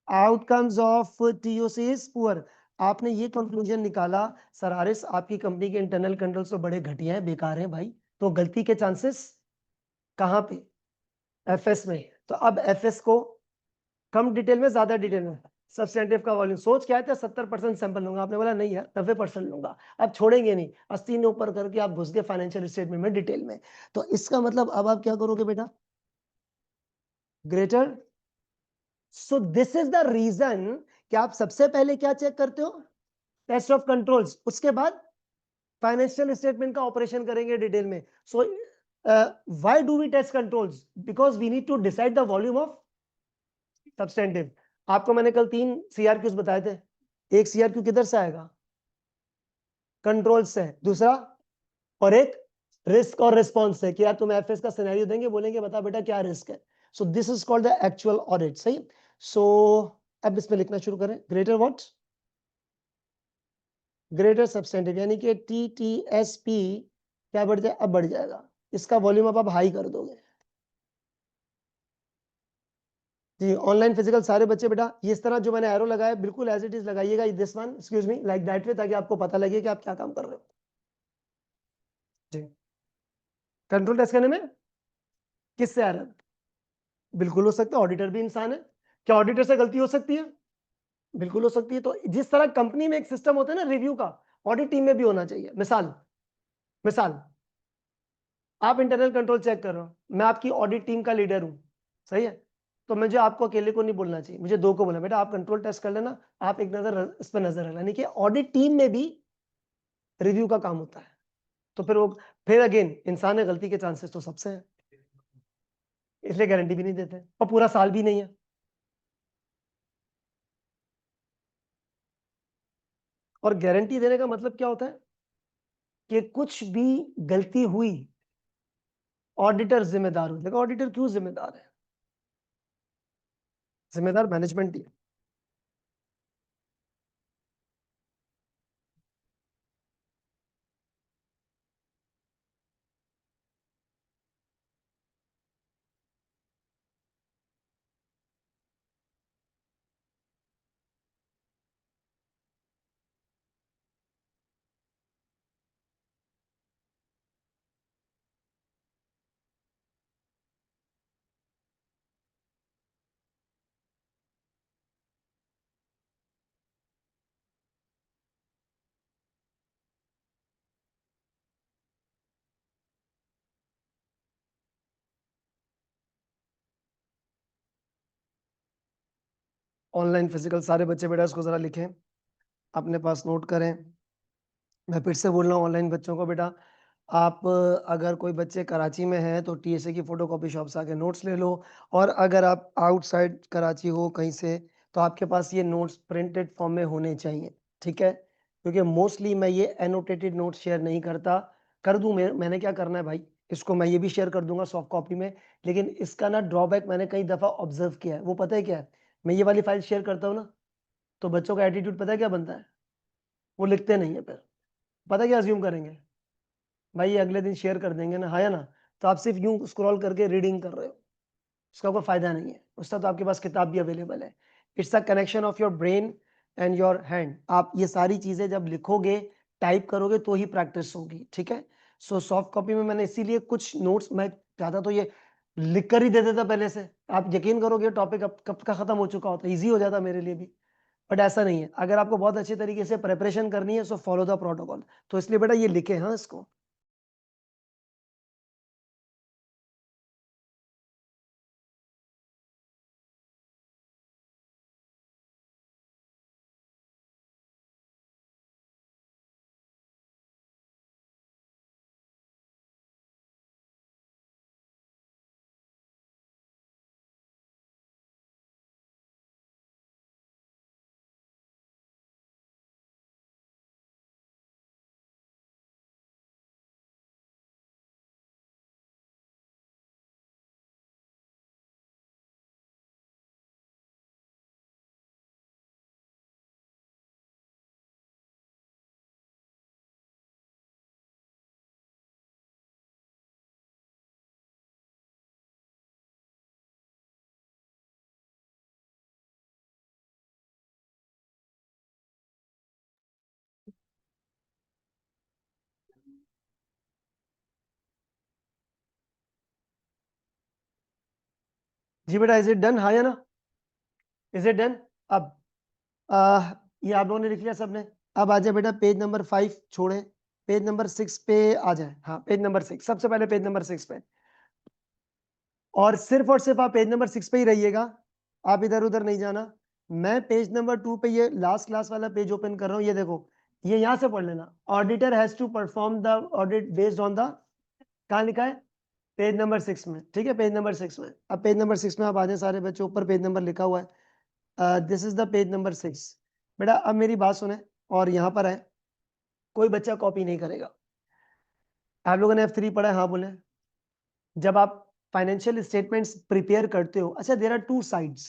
Speaker 1: outcomes of TOC is poor. आपने ये कंक्लूजन निकाला, सर हारिस आपकी कंपनी के इंटरनल कंट्रोल्स तो बड़े घटिया हैं, बेकार हैं भाई, तो गलती के चांसेस कहां पे? एफएस में। तो अब एफएस को कम डिटेल में, ज्यादा डिटेल में, सब्सटेंटिव का वॉल्यूम सोच क्या है, 70% सैंपल लूंगा, आपने बोला नहीं यार 90% लूंगा। अब छोड़ेंगे नहीं, 80 ने ऊपर करके आप घुस गए फाइनेंशियल स्टेटमेंट में डिटेल में। तो इसका मतलब अब आप क्या करोगे बेटा? Greater. So this is the reason कि आप सबसे पहले क्या चेक करते हो? टेस्ट ऑफ कंट्रोल्स, उसके बाद फाइनेंशियल स्टेटमेंट का ऑपरेशन करेंगे डिटेल में। So why do we test controls? Because we need to decide the volume of substantive. आपको मैंने कल 3 सीआरक्यूज बताए थे, एक सीआरक्यू किधर से आएगा? कंट्रोल से, दूसरा और एक रिस्क और रिस्पॉन्स है कि यार तुम एफएस का सिनेरियो देंगे, बोलेंगे बता बेटा क्या रिस्क है। सो this is called the actual audit, सही। सो अब इसमें लिखना शुरू करें, ग्रेटर व्हाट? ग्रेटर सब्सटेंटिव, यानी कि टी टी एस पी क्या बढ़ जाए? अब बढ़ जाएगा, इसका वॉल्यूम अब आप हाई कर दोगे जी। ऑनलाइन फिजिकल सारे बच्चे बेटा ये इस तरह जो मैंने एरो लगाया बिल्कुल एज इट इज लगाइएगा, this one excuse me like that way, ताकि आपको पता लगे कि आप क्या काम कर रहे हो जी। कंट्रोल टेस्ट करने में किससे एरर? बिल्कुल हो सकता है, ऑडिटर भी इंसान है। क्या ऑडिटर से गलती हो सकती है? बिल्कुल हो सकती है। तो जिस तरह कंपनी में एक सिस्टम होता है ना रिव्यू का, ऑडिट टीम में भी होना चाहिए। मिसाल मिसाल आप इंटरनल कंट्रोल चेक कर रहे हो, मैं आपकी ऑडिट टीम का लीडर हूं, सही है, तो मुझे आपको अकेले को नहीं बोलना चाहिए, मुझे दो को बोलना, बेटा आप कंट्रोल टेस्ट कर लेना, आप एक नजर इस पर नजर रखना, यानी कि ऑडिट टीम में भी रिव्यू का काम होता है। तो फिर वो, फिर अगेन इंसान है, गलती के चांसेस तो सबसे हैं, इसलिए गारंटी भी नहीं देते और पूरा साल भी नहीं है। और गारंटी देने का मतलब क्या होता है कि कुछ भी गलती हुई ऑडिटर जिम्मेदार हो। देखो ऑडिटर क्यों जिम्मेदार है? जिम्मेदार मैनेजमेंट ही है। ऑनलाइन फिजिकल सारे बच्चे बेटा इसको जरा लिखें, अपने पास नोट करें। मैं फिर से बोल रहा हूँ ऑनलाइन बच्चों को, बेटा आप अगर कोई बच्चे कराची में हैं तो टीएसए की फोटोकॉपी शॉप से आके नोट्स ले लो, और अगर आप आउटसाइड कराची हो कहीं से तो आपके पास ये नोट्स प्रिंटेड फॉर्म में होने चाहिए, ठीक है? क्योंकि मोस्टली मैं ये एनोटेटेड नोट्स शेयर नहीं करता। कर दूं मैंने क्या करना है भाई, इसको मैं ये भी शेयर कर दूंगा सॉफ्ट कॉपी में लेकिन इसका ना ड्रॉबैक मैंने कई दफा ऑब्जर्व किया है। वो पता है क्या है, मैं ये वाली फाइल शेयर करता हूँ ना, तो बच्चों का एटीट्यूड पता है क्या बनता है, वो लिखते नहीं है। फिर पता है क्या अज्यूम करेंगे, भाई ये अगले दिन शेयर कर देंगे ना, है ना, तो आप सिर्फ यूं स्क्रॉल करके रीडिंग कर रहे हो, उसका कोई फायदा नहीं है। उसका तो आपके पास किताब भी अवेलेबल है। It's a connection of your brain and your hand. आप ये सारी चीजें जब लिखोगे, टाइप करोगे तो ही प्रैक्टिस होगी, ठीक है। सो सॉफ्ट कॉपी में मैंने इसीलिए कुछ नोट्स, मैं चाहता तो ये लिख कर ही दे देता पहले से। आप यकीन करोगे टॉपिक अब कब का खत्म हो चुका होता, इजी हो जाता मेरे लिए भी। बट ऐसा नहीं है, अगर आपको बहुत अच्छे तरीके से प्रिपरेशन करनी है सो फॉलो द प्रोटोकॉल। तो इसलिए बेटा ये लिखे, हाँ इसको। जी बेटा, इज इट डन, हाँ या ना, इज इट डन। अब ये आप लोगों ने लिख लिया सबने। अब आ जाए बेटा पेज नंबर 5 छोड़े, पेज नंबर 6 पे आ जाए। हाँ पेज नंबर 6, सबसे पहले पेज नंबर 6 पे, और सिर्फ आप पेज नंबर 6 पे ही रहिएगा, आप इधर उधर नहीं जाना। मैं पेज नंबर 2 पे ये लास्ट क्लास वाला पेज ओपन कर रहा हूँ, ये देखो, ये यहां से पढ़ लेना। Auditor has to perform the audit based on the, कहाँ लिखा है, पेज नंबर 6 में, ठीक है, पेज नंबर 6 में। अब पेज नंबर 6 में आप आ जाए सारे बच्चों, ऊपर पेज नंबर लिखा हुआ है, this is the page number 6। बेटा अब मेरी बात सुने, और यहाँ पर है, कोई बच्चा कॉपी नहीं करेगा। आप लोगों ने F3 पढ़ा है, हाँ बोले। जब आप फाइनेंशियल स्टेटमेंट्स प्रिपेयर करते हो, अच्छा there are two sides.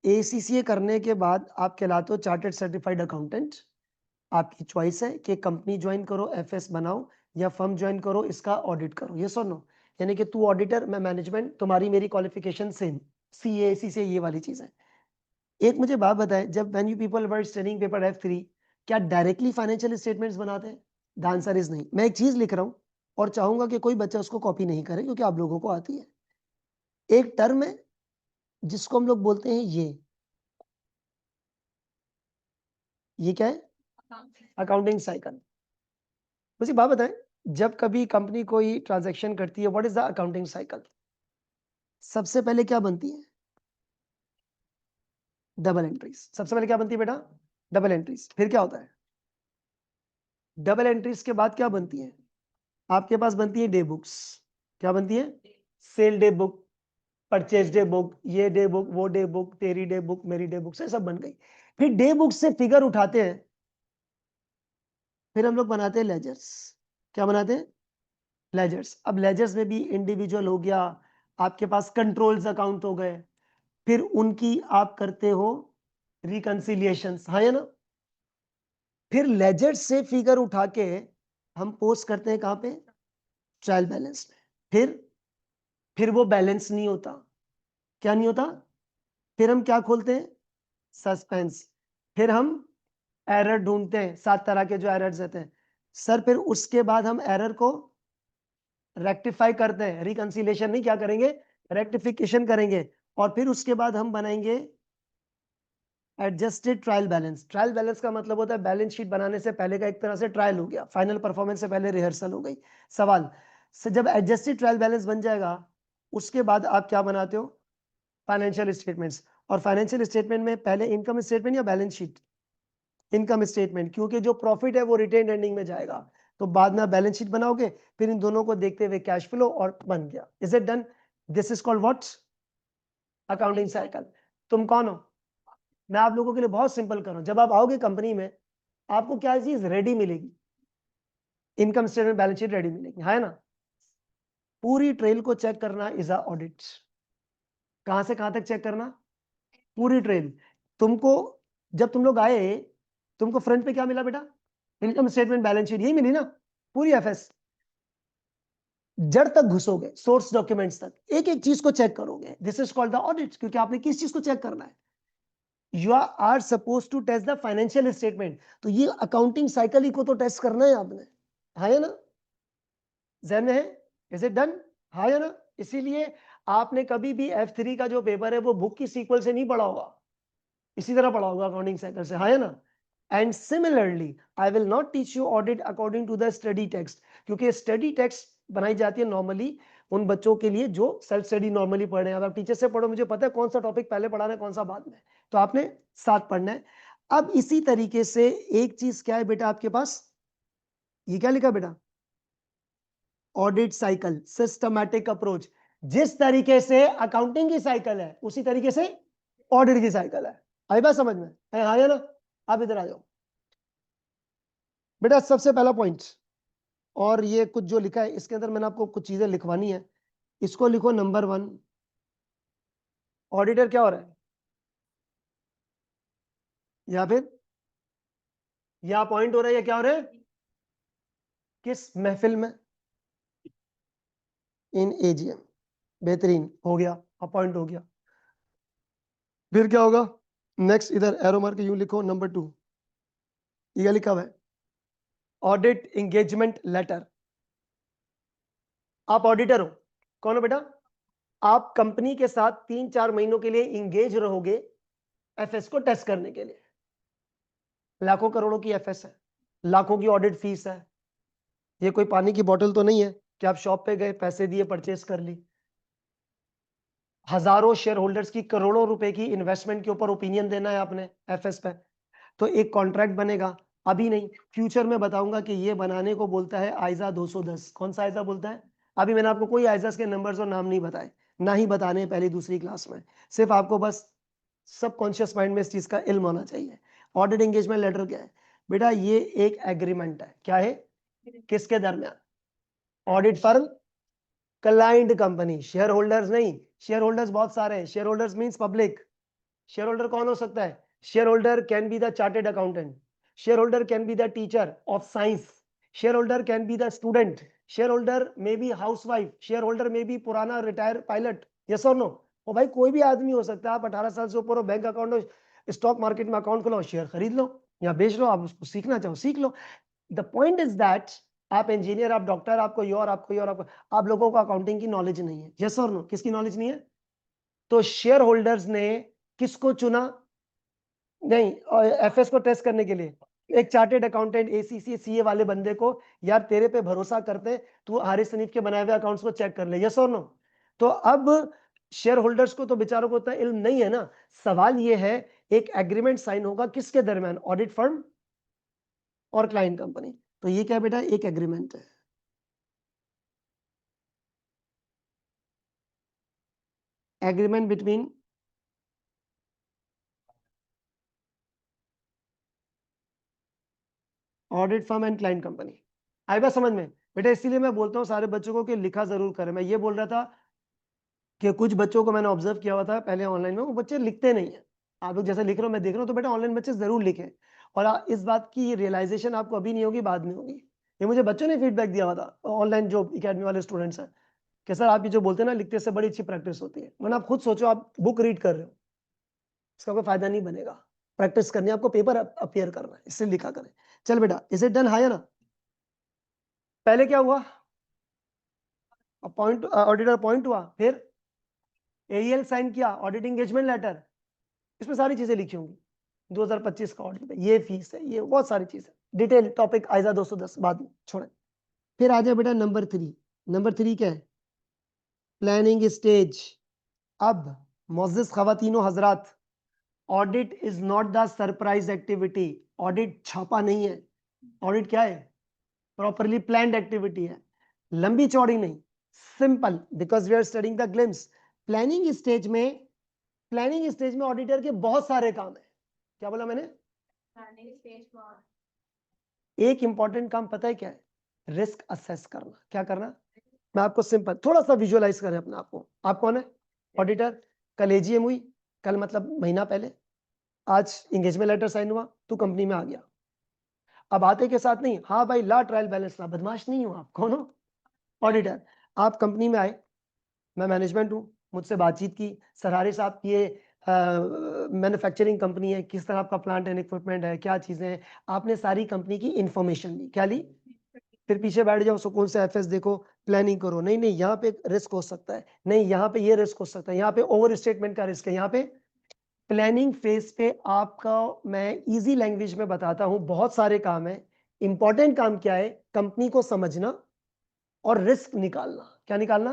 Speaker 1: ACCA करने के बाद आप कहलाते हो चार्टर्ड सर्टिफाइड अकाउंटेंट। आपकी चॉइस है कि कंपनी ज्वाइन करो, FS बनाओ, या फर्म ज्वाइन करो, इसका ऑडिट करो, ये सुनो। यानी कि तू ऑडिटर, मैं मैनेजमेंट, तुम्हारी मेरी क्वालिफिकेशन सेम, CA ACCA ये वाली चीज है। एक मुझे बात बताए, जब when you people were studying paper F3, क्या डायरेक्टली फाइनेंशियल स्टेटमेंट्स बनाते हैं? द आंसर इज नहीं। मैं एक चीज लिख रहा हूं और चाहूंगा कि कोई बच्चा उसको कॉपी नहीं करे, क्योंकि आप लोगों को आती है। एक टर्म है जिसको हम लोग बोलते हैं ये क्या है, अकाउंटिंग साइकिल। मुझे बात बताएं, जब कभी कंपनी कोई ट्रांजैक्शन करती है, what is the accounting cycle? सबसे पहले क्या बनती है? Double entries. सबसे पहले क्या बनती है बेटा? Double entries. फिर क्या होता है? डबल एंट्रीज के बाद क्या बनती है? आपके पास बनती है डे बुक्स। क्या बनती है? Sale day book, purchase day book, ये डे बुक, वो डे बुक, तेरी डे बुक, मेरी डे बुक, से सब बन गई। फिर डे बुक से फिगर उठाते हैं, फिर हम लोग बनाते हैं लेजर्स। क्या बनाते हैं? लेजर्स। अब लेजर्स में भी इंडिविजुअल हो गया, आपके पास कंट्रोल्स अकाउंट हो गए, फिर उनकी आप करते हो रिकंसिलिएशंस, हाँ या ना। फिर लेजर से फिगर उठा के हम पोस्ट करते हैं कहां पे? ट्रायल बैलेंस में। फिर वो बैलेंस नहीं होता। क्या नहीं होता? फिर हम क्या खोलते हैं? सस्पेंस। फिर हम एरर ढूंढते हैं, 7 तरह के जो एरर्स रहते हैं सर। फिर उसके बाद हम एरर को रेक्टिफाई करते हैं, रिकंसिलेशन नहीं, क्या करेंगे? रेक्टिफिकेशन करेंगे। और फिर उसके बाद हम बनाएंगे adjusted trial balance. Trial balance का मतलब होता है बैलेंस शीट बनाने से पहले का एक तरह से ट्रायल हो गया, फाइनल परफॉर्मेंस से पहले रिहर्सल हो गई। सवाल से जब एडजस्टेड ट्रायल बैलेंस बन जाएगा, उसके बाद आप क्या बनाते हो? Financial statements. और फाइनेंशियल स्टेटमेंट में पहले इनकम स्टेटमेंट या बैलेंस शीट? इनकम स्टेटमेंट, क्योंकि जो प्रॉफिट है वो रिटेन अर्निंग में जाएगा, तो बाद में बैलेंस शीट बनाओगे, फिर इन दोनों को देखते हुए कैश फ्लो, और बन गया। Is it done? This is called what? Accounting cycle. तुम कौन हो? मैं आप लोगों के लिए बहुत सिंपल कर रहा हूं। जब आप आओगे कंपनी में, आपको क्या चीज रेडी मिलेगी? Income statement, balance sheet ready मिलेगी, है ना। पूरी ट्रेल को चेक करना इज अ ऑडिट। कहां से कहां तक चेक करना? पूरी ट्रेल। तुमको जब तुम लोग आए, तुमको फ्रंट पे क्या मिला बेटा? इनकम स्टेटमेंट, बैलेंस शीट, यही मिली ना पूरी एफएस। जड़ तक घुसोगे, सोर्स डॉक्यूमेंट्स तक, एक एक चीज को चेक करोगे। This is called the audit, क्योंकि आपने किस चीज को चेक करना है। You are suppose to test the financial statement, तो ये अकाउंटिंग साइकिल ही को तो टेस्ट करना है आपने, है ना? ज़हन में है? Is it done? है ना? इसीलिए आपने कभी भी F3 का जो पेपर है वो बुक की सीक्वल से नहीं पढ़ा होगा, इसी तरह पढ़ा होगा अकाउंटिंग साइकिल से, है ना? And similarly I will not teach you audit according to the study text, क्योंकि स्टडी टेक्स्ट बनाई जाती है नॉर्मली उन बच्चों के लिए जो सेल्फ स्टडी नॉर्मली पढ़ रहे हैं। आप टीचर से पढ़ो, मुझे पता है कौन सा टॉपिक पहले पढ़ाना है कौन सा बाद में, तो आपने साथ पढ़ना है। अब इसी तरीके से एक चीज क्या है बेटा आपके पास, ये क्या लिखा बेटा? Audit cycle, systematic approach. जिस तरीके से अकाउंटिंग की साइकिल है उसी तरीके से ऑडिट की साइकिल है। आई बात समझ में? है, हाँ या ना? आप इधर आ जाओ बेटा। सबसे पहला पॉइंट, और ये कुछ जो लिखा है इसके अंदर मैंने आपको कुछ चीजें लिखवानी है, इसको लिखो नंबर 1। ऑडिटर क्या हो रहा है? या फिर या पॉइंट हो रहा है या क्या हो रहा है? किस महफिल में? इन एजीएम। बेहतरीन, हो गया, अपॉइंट हो गया। फिर क्या होगा? नेक्स्ट इधर एरो मार्क यूं लिखो नंबर 2, ये लिखा हुआ है ऑडिट एंगेजमेंट लेटर। आप ऑडिटर हो, कौन हो बेटा? आप कंपनी के साथ 3-4 महीनों के लिए इंगेज रहोगे एफएस को टेस्ट करने के लिए। लाखों करोड़ों की एफएस है, लाखों की ऑडिट फीस है। ये कोई पानी की बोतल तो नहीं है कि आप शॉप पे गए, पैसे दिए, परचेस कर ली। हजारों शेयर होल्डर्स की करोड़ों रुपए की इन्वेस्टमेंट के ऊपर ओपिनियन देना है आपने एफएस पे। तो एक कॉन्ट्रैक्ट बनेगा, अभी नहीं, फ्यूचर में बताऊंगा कि ये बनाने को बोलता है आइजा 210। कौन सा आइजा बोलता है? अभी मैंने आपको कोई आइजास के नंबर्स और नाम नहीं बताए, ना ही बताने पहली दूसरी क्लास में। सिर्फ आपको बस सबकॉन्शियस माइंड में इस चीज का इल्म होना चाहिए। ऑडिट एंगेजमेंट लेटर क्या है बेटा? ये एक एग्रीमेंट है। क्या है? किसके दरमियान? Audit firm, client company. Share holders नहीं, शेयर होल्डर्स बहुत सारे हैं। Share holders means public. Share holder कौन हो सकता है? Share holder can be the chartered accountant, share holder can be the teacher of science, share holder can be the student, share holder may be housewife, share holder may be पुराना retire pilot. Yes और no? ओ भाई कोई भी आदमी हो सकता है। आप 18 साल से ऊपर हो, बैंक अकाउंट हो, स्टॉक मार्केट में अकाउंट खोलो, शेयर खरीद लो या बेच लो, आप उसको सीखना चाहो सीख लो। द पॉइंट इज दैट आप इंजीनियर, आप डॉक्टर, आपको ये और आपको ये और आपको, आप लोगों को अकाउंटिंग की नॉलेज नहीं है। यस और नो? किसकी नॉलेज नहीं है? तो शेयर होल्डर्स ने किसको चुना? नहीं, एफएस को टेस्ट करने के लिए एक चार्टेड अकाउंटेंट, एसीसी सीए वाले बंदे को, यार तेरे पे भरोसा करते, तू हारिस हनीफ के बनाए हुए अकाउंट्स को चेक कर ले। यस और नो? तो अब शेयर होल्डर्स को तो बेचारों को उतना इल्म नहीं है ना। सवाल ये है, एक एग्रीमेंट साइन होगा किसके दरमियान? ऑडिट फर्म और क्लाइंट कंपनी। तो ये क्या बेटा? एक एग्रीमेंट है। Agreement between audit firm and client company. आई बात समझ में बेटा? इसीलिए मैं बोलता हूँ सारे बच्चों को कि लिखा जरूर करें। मैं ये बोल रहा था कि कुछ बच्चों को मैंने ऑब्जर्व किया हुआ था पहले ऑनलाइन में, वो बच्चे लिखते नहीं है। आप लोग जैसे लिख रहे हो मैं देख रहा हूँ, तो बेटा ऑनलाइन बच्चे जरूर लिखें। और इस बात की रियलाइजेशन आपको अभी नहीं होगी, बाद में होगी। ये मुझे बच्चों ने फीडबैक दिया हुआ था, ऑनलाइन जो एकेडमी वाले स्टूडेंट्स हैं, कि सर आप ये जो बोलते हैं ना, लिखते से बड़ी अच्छी प्रैक्टिस होती है। मैंने आप खुद सोचो, आप बुक रीड कर रहे हो, इसका कोई फायदा नहीं बनेगा। प्रैक्टिस करनी है आपको, पेपर अपियर करना है, इससे लिखा करें। चल बेटा, इज इट डन? है ना? पहले क्या हुआ? अपॉइंट, ऑडिटर अपॉइंट हुआ, फिर एईएल साइन किया, ऑडिट एंगेजमेंट लेटर, इसमें सारी चीजें लिखी होंगी। 2025 का ऑडिट है, ये फीस है, ये बहुत सारी चीजें, डिटेल टॉपिक आइजा 210 बाद में छोड़े। फिर आ जाए बेटा नंबर 3। नंबर 3 क्या है? Planning stage. अब मोअज़्ज़िज़ ख़वातीनो हजरात, audit is not the surprise activity. Audit छापा नहीं है। ऑडिट क्या है? प्रॉपरली प्लान्ड एक्टिविटी है, लंबी चौड़ी नहीं, simple, because we are studying the glimpse. Planning stage में, प्लानिंग स्टेज में ऑडिटर के बहुत सारे काम है। क्या बोला मैंने? एक इंपॉर्टेंट काम पता है क्या है? रिस्क असेस करना। क्या करना? मैं आपको सिंपल थोड़ा सा विजुअलाइज करें अपने आप को। आप कौन है? ऑडिटर। कल एजीएम हुई, कल मतलब महीना पहले, आज इंगेजमेंट लेटर साइन हुआ, तू कंपनी में आ गया। अब आते के साथ नहीं, हाँ भाई ला ट्रायल बैलेंस ला, बदमाश नहीं हो आप। कौन हो? ऑडिटर। आप कंपनी में आए, मैं मैनेजमेंट हूँ, मुझसे बातचीत की, सरारे साहब ये मैन्युफैक्चरिंग कंपनी है, किस तरह आपका प्लांट एंड इक्विपमेंट है, क्या चीजें हैं, आपने सारी कंपनी की इंफॉर्मेशन ली। क्या ली? फिर पीछे बैठ जाओ, सुकून से एफएस देखो, प्लानिंग करो। नहीं नहीं, यहाँ पे रिस्क हो सकता है, नहीं यहाँ पे ये रिस्क हो सकता है, यहाँ पे ओवर स्टेटमेंट का रिस्क है, यहाँ पे। प्लानिंग फेज पे आपका मैं इजी लैंग्वेज में बताता हूं, बहुत सारे काम है। इंपॉर्टेंट काम क्या है? कंपनी को समझना और रिस्क निकालना। क्या निकालना?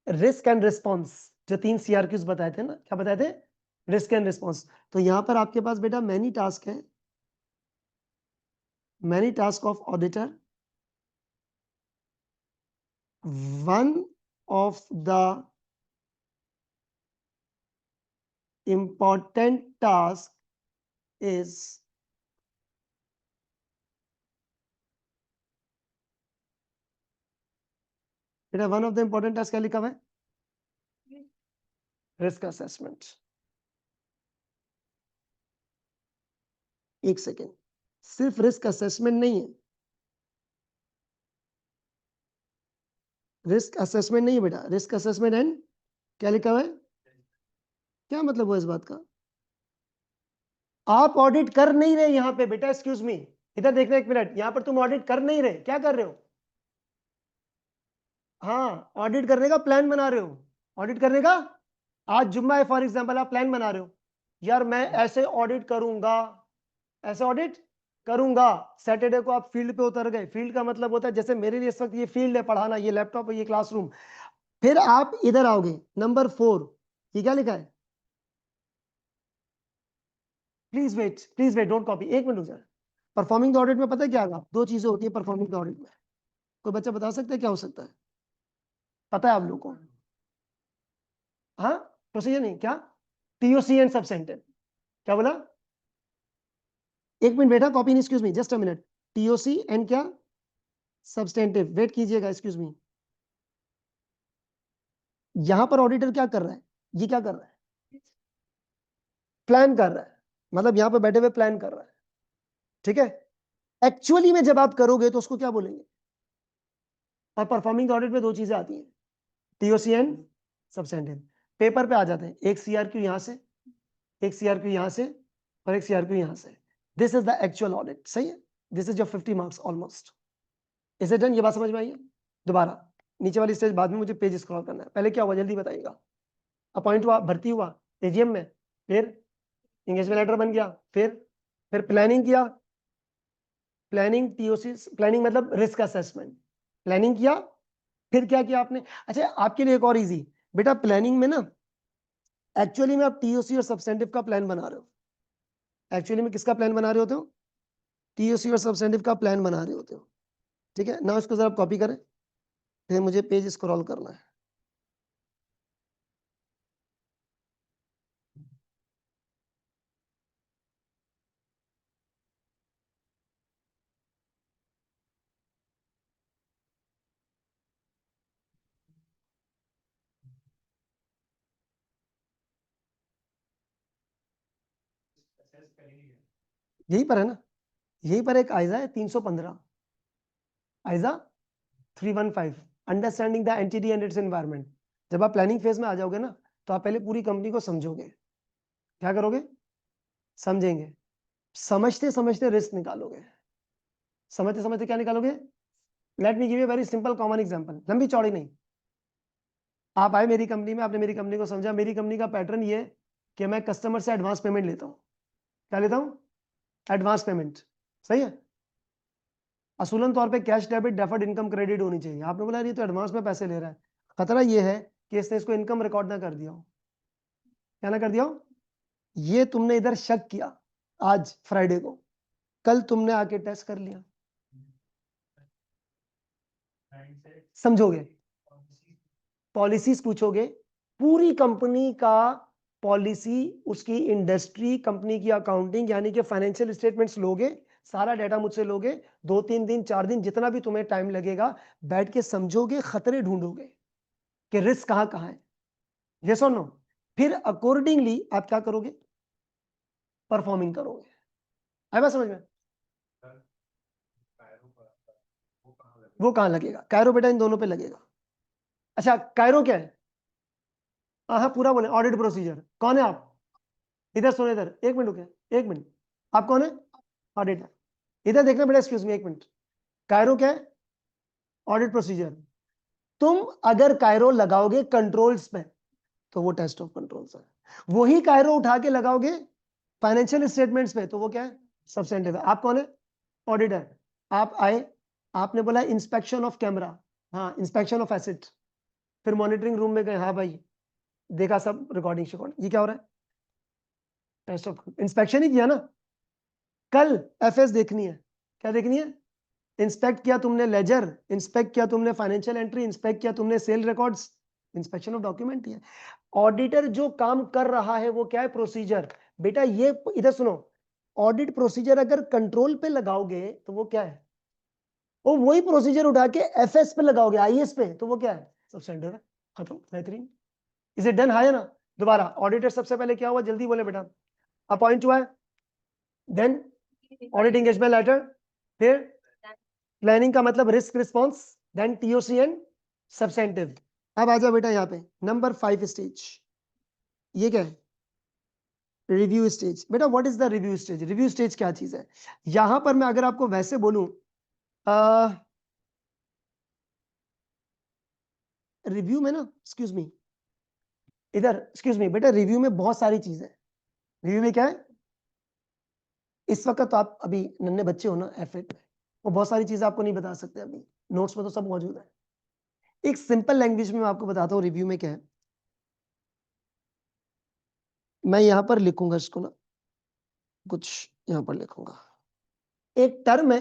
Speaker 1: Risk and response. जो 3 CRQs बताए थे ना, क्या बताए थे? Risk and response. तो यहां पर आपके पास बेटा मैनी टास्क है, many task of auditor. One of the important task is बेटा one of the important task क्या लिखा हुआ है? Risk assessment. एक सेकेंड, सिर्फ रिस्क असेसमेंट नहीं है, रिस्क असेसमेंट नहीं है बेटा, रिस्क असेसमेंट एंड क्या लिखा हुआ है? क्या मतलब हुआ इस बात का? आप ऑडिट कर नहीं रहे यहां पे बेटा, एक्सक्यूज मी, इधर देखना 1 मिनट, यहां पर तुम ऑडिट कर नहीं रहे, क्या कर रहे हो? हाँ, ऑडिट करने का प्लान बना रहे हो। ऑडिट करने का, आज जुम्मा है फॉर एग्जांपल, आप प्लान बना रहे हो, यार मैं ऐसे ऑडिट करूंगा, ऐसे ऑडिट करूंगा। सैटरडे को आप फील्ड पे उतर गए, फील्ड का मतलब होता है जैसे मेरे लिए इस वक्त ये फील्ड है, पढ़ाना, ये लैपटॉप है, ये क्लासरूम। फिर आप इधर आओगे, नंबर 4, ये क्या लिखा है? Please wait, don't copy, 1 minute रुक जाए। परफॉर्मिंग द ऑडिट में पता है क्या होगा? 2 चीजें होती है परफॉर्मिंग द ऑडिट में। कोई बच्चा बता सकता है क्या हो सकता है? पता है आप लोगों को? हाँ, प्रोसीजर नहीं क्या? TOC and substantive. क्या बोला? 1 मिनट बेटा, कॉपी नहीं, excuse me, just a minute. TOC and क्या? सब्सटेंटिव। वेट कीजिएगा, एक्सक्यूज मी। यहां पर ऑडिटर क्या कर रहा है? ये क्या कर रहा है? प्लान कर रहा है, मतलब यहां पर बैठे हुए प्लान कर रहा है, ठीक है। एक्चुअली में जब आप करोगे तो उसको क्या बोलेंगे? और परफॉर्मिंग ऑडिट में 2 चीजें आती हैं, टीओसी एंड सब्सटेंटिव। पेपर पे आ जाते हैं, एक सीआरक्यू यहां से, एक सीआरक्यू यहां से, और एक सीआरक्यू यहां से। This is the actual audit, सही है। This is your 50 marks almost. Is it done? ये बात समझ में आई है? दोबारा, नीचे वाली स्टेज बाद में, मुझे पेज स्क्रॉल करना है, पहले क्या हुआ जल्दी बताइएगा। अपॉइंट हुआ, भर्ती हुआ एजीएम में, फिर एंगेजमेंट लेटर बन गया, फिर प्लानिंग किया, प्लानिंग टीओसी, प्लानिंग मतलब रिस्क असेसमेंट, प्लानिंग किया, फिर क्या किया आपने? अच्छा, आपके लिए एक और इजी, बेटा प्लानिंग में ना एक्चुअली में आप टीओसी और सब्सटेंटिव का प्लान बना रहे हो। एक्चुअली में किसका प्लान बना रहे होते हो? टीओसी और सब्सटेंटिव का प्लान बना रहे होते हो, ठीक है ना। इसको जरा कॉपी करें, फिर मुझे पेज स्क्रॉल करना है। यही पर है ना, यही पर एक आइजा है 315, आइजा 315, understanding the entity and it's environment. जब आप प्लानिंग फेज में आ जाओगे ना, तो आप पहले पूरी कंपनी को समझोगे। क्या करोगे? समझेंगे, समझते समझते रिस्क निकालोगे, समझते समझते क्या निकालोगे? Let me give you very simple common example, लंबी चौड़ी नहीं। आप आए मेरी कंपनी में, आपने मेरी कंपनी को समझा। मेरी कंपनी का पैटर्न ये है कि मैं कस्टमर से एडवांस पेमेंट लेता हूँ। क्या लेता हूँ? एडवांस पेमेंट, सही है। असूलन तौर पे cash debit deferred income credit होनी चाहिए। आपने बोला ये तो एडवांस में पैसे ले रहा है, खतरा ये है कि इसने इसको इनकम रिकॉर्ड ना कर दिया हो। क्या ना कर दिया हो? ये तुमने इधर शक किया आज फ्राइडे को, कल तुमने आके टेस्ट कर लिया, समझोगे? पॉलिसीज पूछोगे, पूरी कंपनी का पॉलिसी, उसकी इंडस्ट्री, कंपनी की अकाउंटिंग यानी कि फाइनेंशियल स्टेटमेंट्स लोगे, सारा डेटा मुझसे लोगे, 2-3 दिन 4 दिन जितना भी तुम्हें टाइम लगेगा, बैठ के समझोगे, खतरे ढूंढोगे कि रिस्क कहाँ कहाँ है। यस और नो? फिर अकॉर्डिंगली आप क्या करोगे? परफॉर्मिंग करोगे। आया बात समझ में? वो कहाँ लगेगा? कायरो बेटा इन दोनों पे लगेगा। अच्छा, कायरो क्या है? हाँ पूरा बोले। Audit procedure. कौन है आप? इधर सुनो, इधर 1 मिनट रुके, 1 मिनट। आप कौन है? ऑडिटर। इधर देखना बेटा, एक्सक्यूज मी 1 मिनट। कायरो क्या है? Audit procedure. तुम अगर कायरो लगाओगे कंट्रोल्स पे तो वो टेस्ट ऑफ कंट्रोल्स है। वही कायरो उठा के लगाओगे फाइनेंशियल स्टेटमेंट्स पे तो वो क्या है? सब्सटेंटिव है। आप कौन है? ऑडिटर। आप आए, आपने बोला इंस्पेक्शन ऑफ कैमरा, हाँ इंस्पेक्शन ऑफ एसेट, फिर मॉनिटरिंग रूम में गए, हाँ भाई देखा सब रिकॉर्डिंग शिकॉर्ड, ये क्या हो रहा है? टेस्ट ऑफ इंस्पेक्शन ही किया ना। कल एफएस देखनी है। क्या देखनी है? इंस्पेक्ट किया तुमने लेजर, इंस्पेक्ट किया तुमने फाइनेंशियल एंट्री, इंस्पेक्ट किया तुमने sale records, inspection of document ही है। ऑडिटर जो काम कर रहा है वो क्या है? प्रोसीजर। बेटा ये इधर सुनो, ऑडिट प्रोसीजर अगर कंट्रोल पे लगाओगे तो वो क्या है? वो वही प्रोसीजर उठा के एफएस पे लगाओगे, आईएस पे तो वो क्या है? सब्सटेंटिव है। खत्म, बेहतरीन। Is it done? है ना? दोबारा ऑडिटर सबसे पहले क्या हुआ? जल्दी बोले बेटा। अपॉइंट हुआ है, देन ऑडिट एंगेजमेंट लेटर, फिर प्लानिंग का मतलब risk response, then TOC and substantive. अब आ जाओ बेटा यहाँ पे नंबर 5 स्टेज। ये क्या है? Review stage. बेटा what is the review stage? Review stage क्या चीज है? यहां पर मैं अगर आपको वैसे बोलूं, रिव्यू में ना, एक्सक्यूज मी, इधर एक्सक्यूज मी बेटा, रिव्यू में बहुत सारी चीजें। रिव्यू में क्या है? इस वक्त तो आप अभी नन्हे बच्चे हो ना एफ8 में, वो बहुत सारी चीजें आपको नहीं बता सकते अभी, नोट्स में तो सब मौजूद है। एक सिंपल लैंग्वेज में मैं आपको बताता हूँ रिव्यू में क्या है। मैं यहां पर लिखूंगा इसको ना, कुछ यहां पर लिखूंगा। एक टर्म है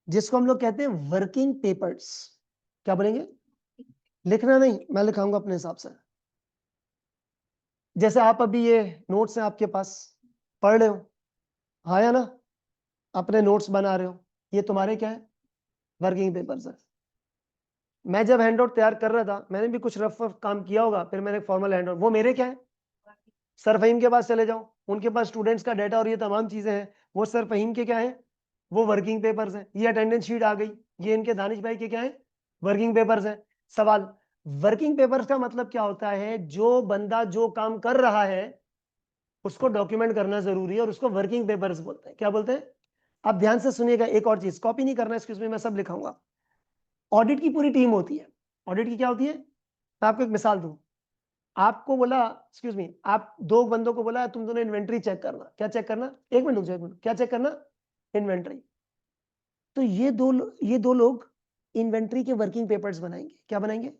Speaker 1: जिसको हम लोग कहते हैं वर्किंग पेपर्स। क्या बोलेंगे? लिखना नहीं, मैं लिखाऊंगा अपने हिसाब से। जैसे आप अभी ये नोट्स हैं आपके पास, पढ़ रहे हो, हाँ या ना? अपने नोट्स बना रहे हो, ये तुम्हारे क्या है? वर्किंग पेपर्स है। मैं जब हैंडआउट तैयार कर रहा था, मैंने भी कुछ रफ काम किया होगा, फिर मैंने फॉर्मल हैंडआउट, वो मेरे क्या है? सर फहीम के पास चले जाओ, उनके पास स्टूडेंट्स का डाटा और ये तमाम चीजें हैं, वो सर फहीम के क्या है? वो वर्किंग पेपर्स हैं। ये अटेंडेंस शीट आ गई, ये इनके दानिश भाई के क्या है? वर्किंग पेपर्स हैं। सवाल, वर्किंग पेपर्स का मतलब क्या होता है? जो बंदा जो काम कर रहा है उसको डॉक्यूमेंट करना जरूरी है और उसको वर्किंग पेपर्स बोलते हैं। क्या बोलते हैं? आप ध्यान से सुनिएगा, एक और चीज कॉपी नहीं करना इसमें, मैं सब लिखाऊंगा। ऑडिट की पूरी टीम होती है। ऑडिट की क्या होती है? मैं आपको एक मिसाल दूं। आपको बोला, एक्सक्यूज मी, आप दो बंदों को बोला तुम दोनों इन्वेंट्री चेक करना। क्या चेक करना? 1 मिनट रुक जाओ, 1 मिनट। क्या चेक करना? इन्वेंट्री। तो ये दो लोग इन्वेंट्री के वर्किंग पेपर्स बनाएंगे। क्या बनाएंगे?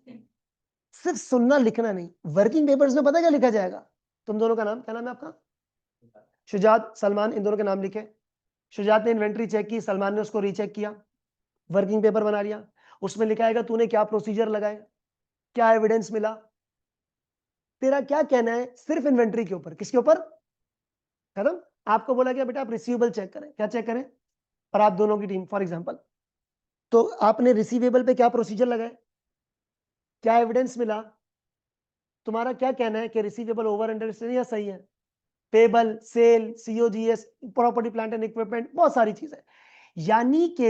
Speaker 1: सिर्फ सुनना लिखना नहीं। वर्किंग पेपर्स में पता क्या लिखा जाएगा? तुम दोनों का नाम क्या नाम है आपका? शुजात, सलमान, इन दोनों के नाम लिखे। शुजात ने इन्वेंट्री चेक की, सलमान ने उसको रीचेक किया, वर्किंग पेपर बना लिया। उसमें लिखा आएगा तूने क्या प्रोसीजर लगाया, क्या एविडेंस मिला, तेरा क्या कहना है सिर्फ इन्वेंट्री के ऊपर। किसके ऊपर? खत्म। आपको बोला गया बेटा आप रिसीवेबल चेक करें। क्या चेक करें? और आप दोनों की टीम फॉर एग्जांपल, तो आपने रिसीवेबल पे क्या प्रोसीजर लगाए, क्या एविडेंस मिला, तुम्हारा क्या कहना है कि रिसीवेबल ओवर अंडर या सही है, payable, sale, COGS, property plant and equipment, बहुत सारी चीजें। यानी कि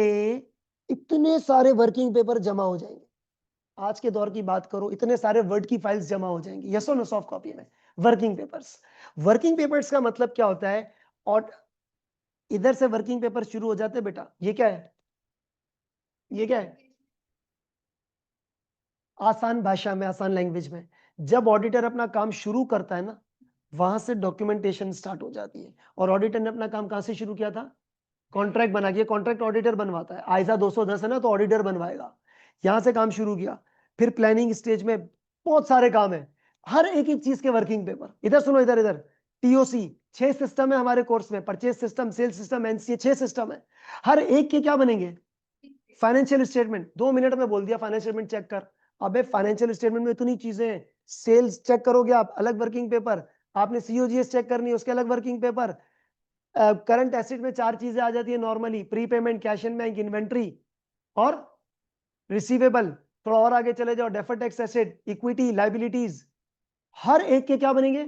Speaker 1: इतने सारे वर्किंग पेपर जमा हो जाएंगे। आज के दौर की बात करो, इतने सारे वर्ड की फाइल्स जमा हो जाएंगी, यस और नो? सॉफ्ट कॉपी में वर्किंग पेपर्स। वर्किंग पेपर्स का मतलब क्या होता है? और इधर से वर्किंग पेपर शुरू हो जाते हैं बेटा। ये क्या है? ये क्या है? आसान भाषा में, आसान लैंग्वेज में, जब ऑडिटर अपना काम शुरू करता है ना, वहां से डॉक्यूमेंटेशन स्टार्ट हो जाती है। और ऑडिटर ने अपना काम कहां से शुरू किया था? कॉन्ट्रैक्ट बना के। कॉन्ट्रैक्ट ऑडिटर बनवाता है, आईजा 210 है ना, तो ऑडिटर बनवाएगा। यहां से काम शुरू किया, फिर प्लानिंग स्टेज में बहुत सारे काम है, हर एक एक चीज के वर्किंग पेपर। इधर सुनो, इधर इधर टीओसी 6 सिस्टम है हमारे कोर्स में, purchase system, sales system, NCA, 6 system है। हर एक के क्या बनेंगे? Financial statement. 2 मिनट में बोल दिया फाइनेंशियल स्टेटमेंट चेक कर। अबे फाइनेंशियल स्टेटमेंट में इतनी चीजें हैं, सेल्स चेक करोगे आप, अलग वर्किंग पेपर, आपने सीओजीएस चेक करनी है, उसके अलग वर्किंग पेपर, करंट एसेट में 4 चीजें आ जाती है normally, prepayment, cash in bank, inventory और रिसीवेबल। थोड़ा और आगे चले जाओ, deferred tax asset, equity, liabilities, हर एक के क्या बनेंगे,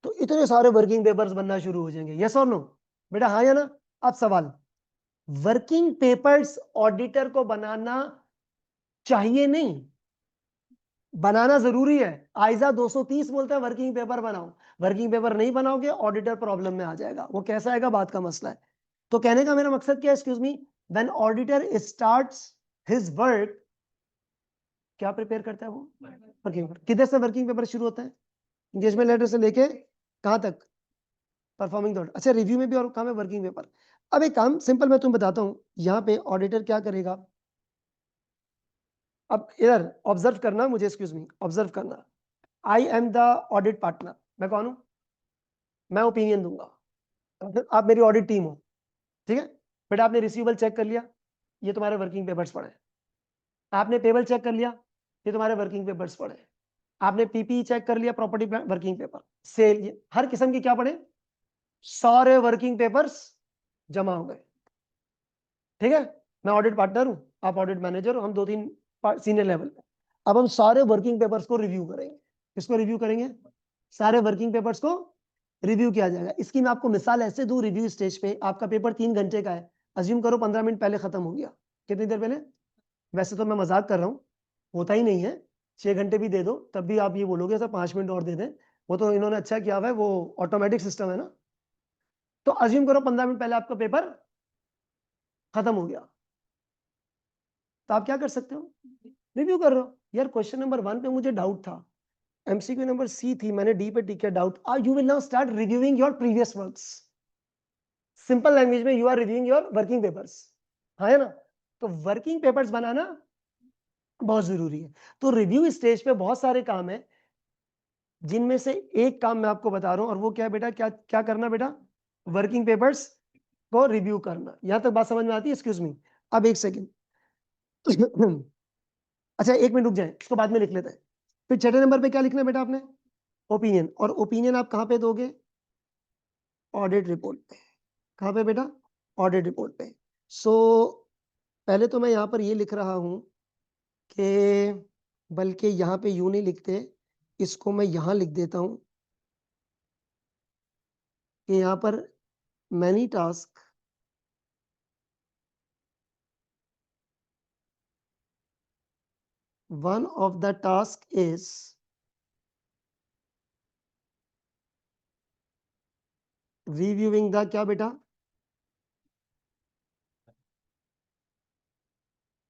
Speaker 1: तो इतने सारे वर्किंग पेपर्स बनना शुरू हो जाएंगे। यस और नो बेटा, हाँ या ना? अब सवाल, वर्किंग पेपर्स ऑडिटर को बनाना चाहिए नहीं, बनाना जरूरी है। आइजा 230 बोलता है वर्किंग पेपर बनाओ, वर्किंग पेपर नहीं बनाओगे ऑडिटर प्रॉब्लम में आ जाएगा। वो कैसा आएगा बात का मसला है। तो कहने का मेरा मकसद क्या है, excuse me, when auditor starts his work, क्या प्रिपेयर करता है वो, वर्किंग पेपर। किधर से वर्किंग पेपर शुरू होता है, एंगेजमेंट लेटर से लेके कहां तक, परफॉर्मिंग द, अच्छा रिव्यू में भी और काम है वर्किंग पेपर। अब एक काम सिंपल मैं तुम्हें बताता हूं, यहाँ पे ऑडिटर क्या करेगा। अब इधर ऑब्जर्व करना मुझे, एक्सक्यूज मी, ऑब्जर्व करना। आई एम द ऑडिट पार्टनर, मैं कौन हूं, मैं ओपिनियन दूंगा, आप मेरी ऑडिट टीम हो, ठीक है। बेटा आपने रिसीवेबल चेक कर लिया, ये तुम्हारे वर्किंग पेपर्स पड़े। आपने पेबल चेक कर लिया, ये तुम्हारे वर्किंग पेपर्स पड़े। आपने पीपी चेक कर लिया, प्रॉपर्टी वर्किंग पेपर, सेल, हर किस्म के क्या पड़े, सारे वर्किंग पेपर्स जमा हो गए, ठीक है। मैं ऑडिट पार्टनर हूं, आप ऑडिट मैनेजर हो, हम 2-3 सीनियर लेवल पे। अब हम सारे वर्किंग पेपर्स को रिव्यू करेंगे। किसको रिव्यू करेंगे, सारे वर्किंग पेपर्स को रिव्यू किया जाएगा। इसकी मैं आपको मिसाल ऐसे दूं, रिव्यू स्टेज पे आपका पेपर 3 घंटे का है, अज्यूम करो 15 मिनट पहले खत्म हो गया, कितनी देर पहले, वैसे तो मैं मजाक कर रहा हूँ, होता ही नहीं है, 6 घंटे भी दे दो तब भी आप ये बोलोगे सर 5 मिनट और दे दें, वो तो इन्होंने अच्छा किया हुआ है, वो ऑटोमेटिक सिस्टम है ना। तो अज्यूम करो 15 मिनट पहले आपका पेपर खत्म हो गया, तो आप क्या कर सकते हो, रिव्यू कर रहे हो। यार क्वेश्चन नंबर 1 पे मुझे डाउट था, एमसीक्यू नंबर सी थी, मैंने डी पे टिक किया doubt, you will now start reviewing your previous works. Simple language में you are reviewing your working papers, है ना। तो वर्किंग पेपर्स बनाना बहुत जरूरी है। तो रिव्यू स्टेज पे बहुत सारे काम है, जिनमें से एक काम मैं आपको बता रहा हूं, और वो क्या है बेटा, क्या क्या करना बेटा, वर्किंग पेपर्स को रिव्यू करना। यहां तक बात समझ में आती है, एक्सक्यूज मी। अब एक सेकेंड अच्छा 1 मिनट रुक जाए, इसको बाद में लिख लेते हैं। फिर छठे नंबर पे क्या लिखना है बेटा आपने, ओपिनियन। और ओपिनियन आप कहां पे दोगे, ऑडिट रिपोर्ट पे। कहां पे बेटा, ऑडिट रिपोर्ट पे। सो पहले तो मैं यहां पर ये लिख रहा हूं कि, बल्कि यहां पे यूं नहीं लिखते, इसको मैं यहां लिख देता हूं कि यहां पर many task, one of the task is reviewing the क्या बेटा,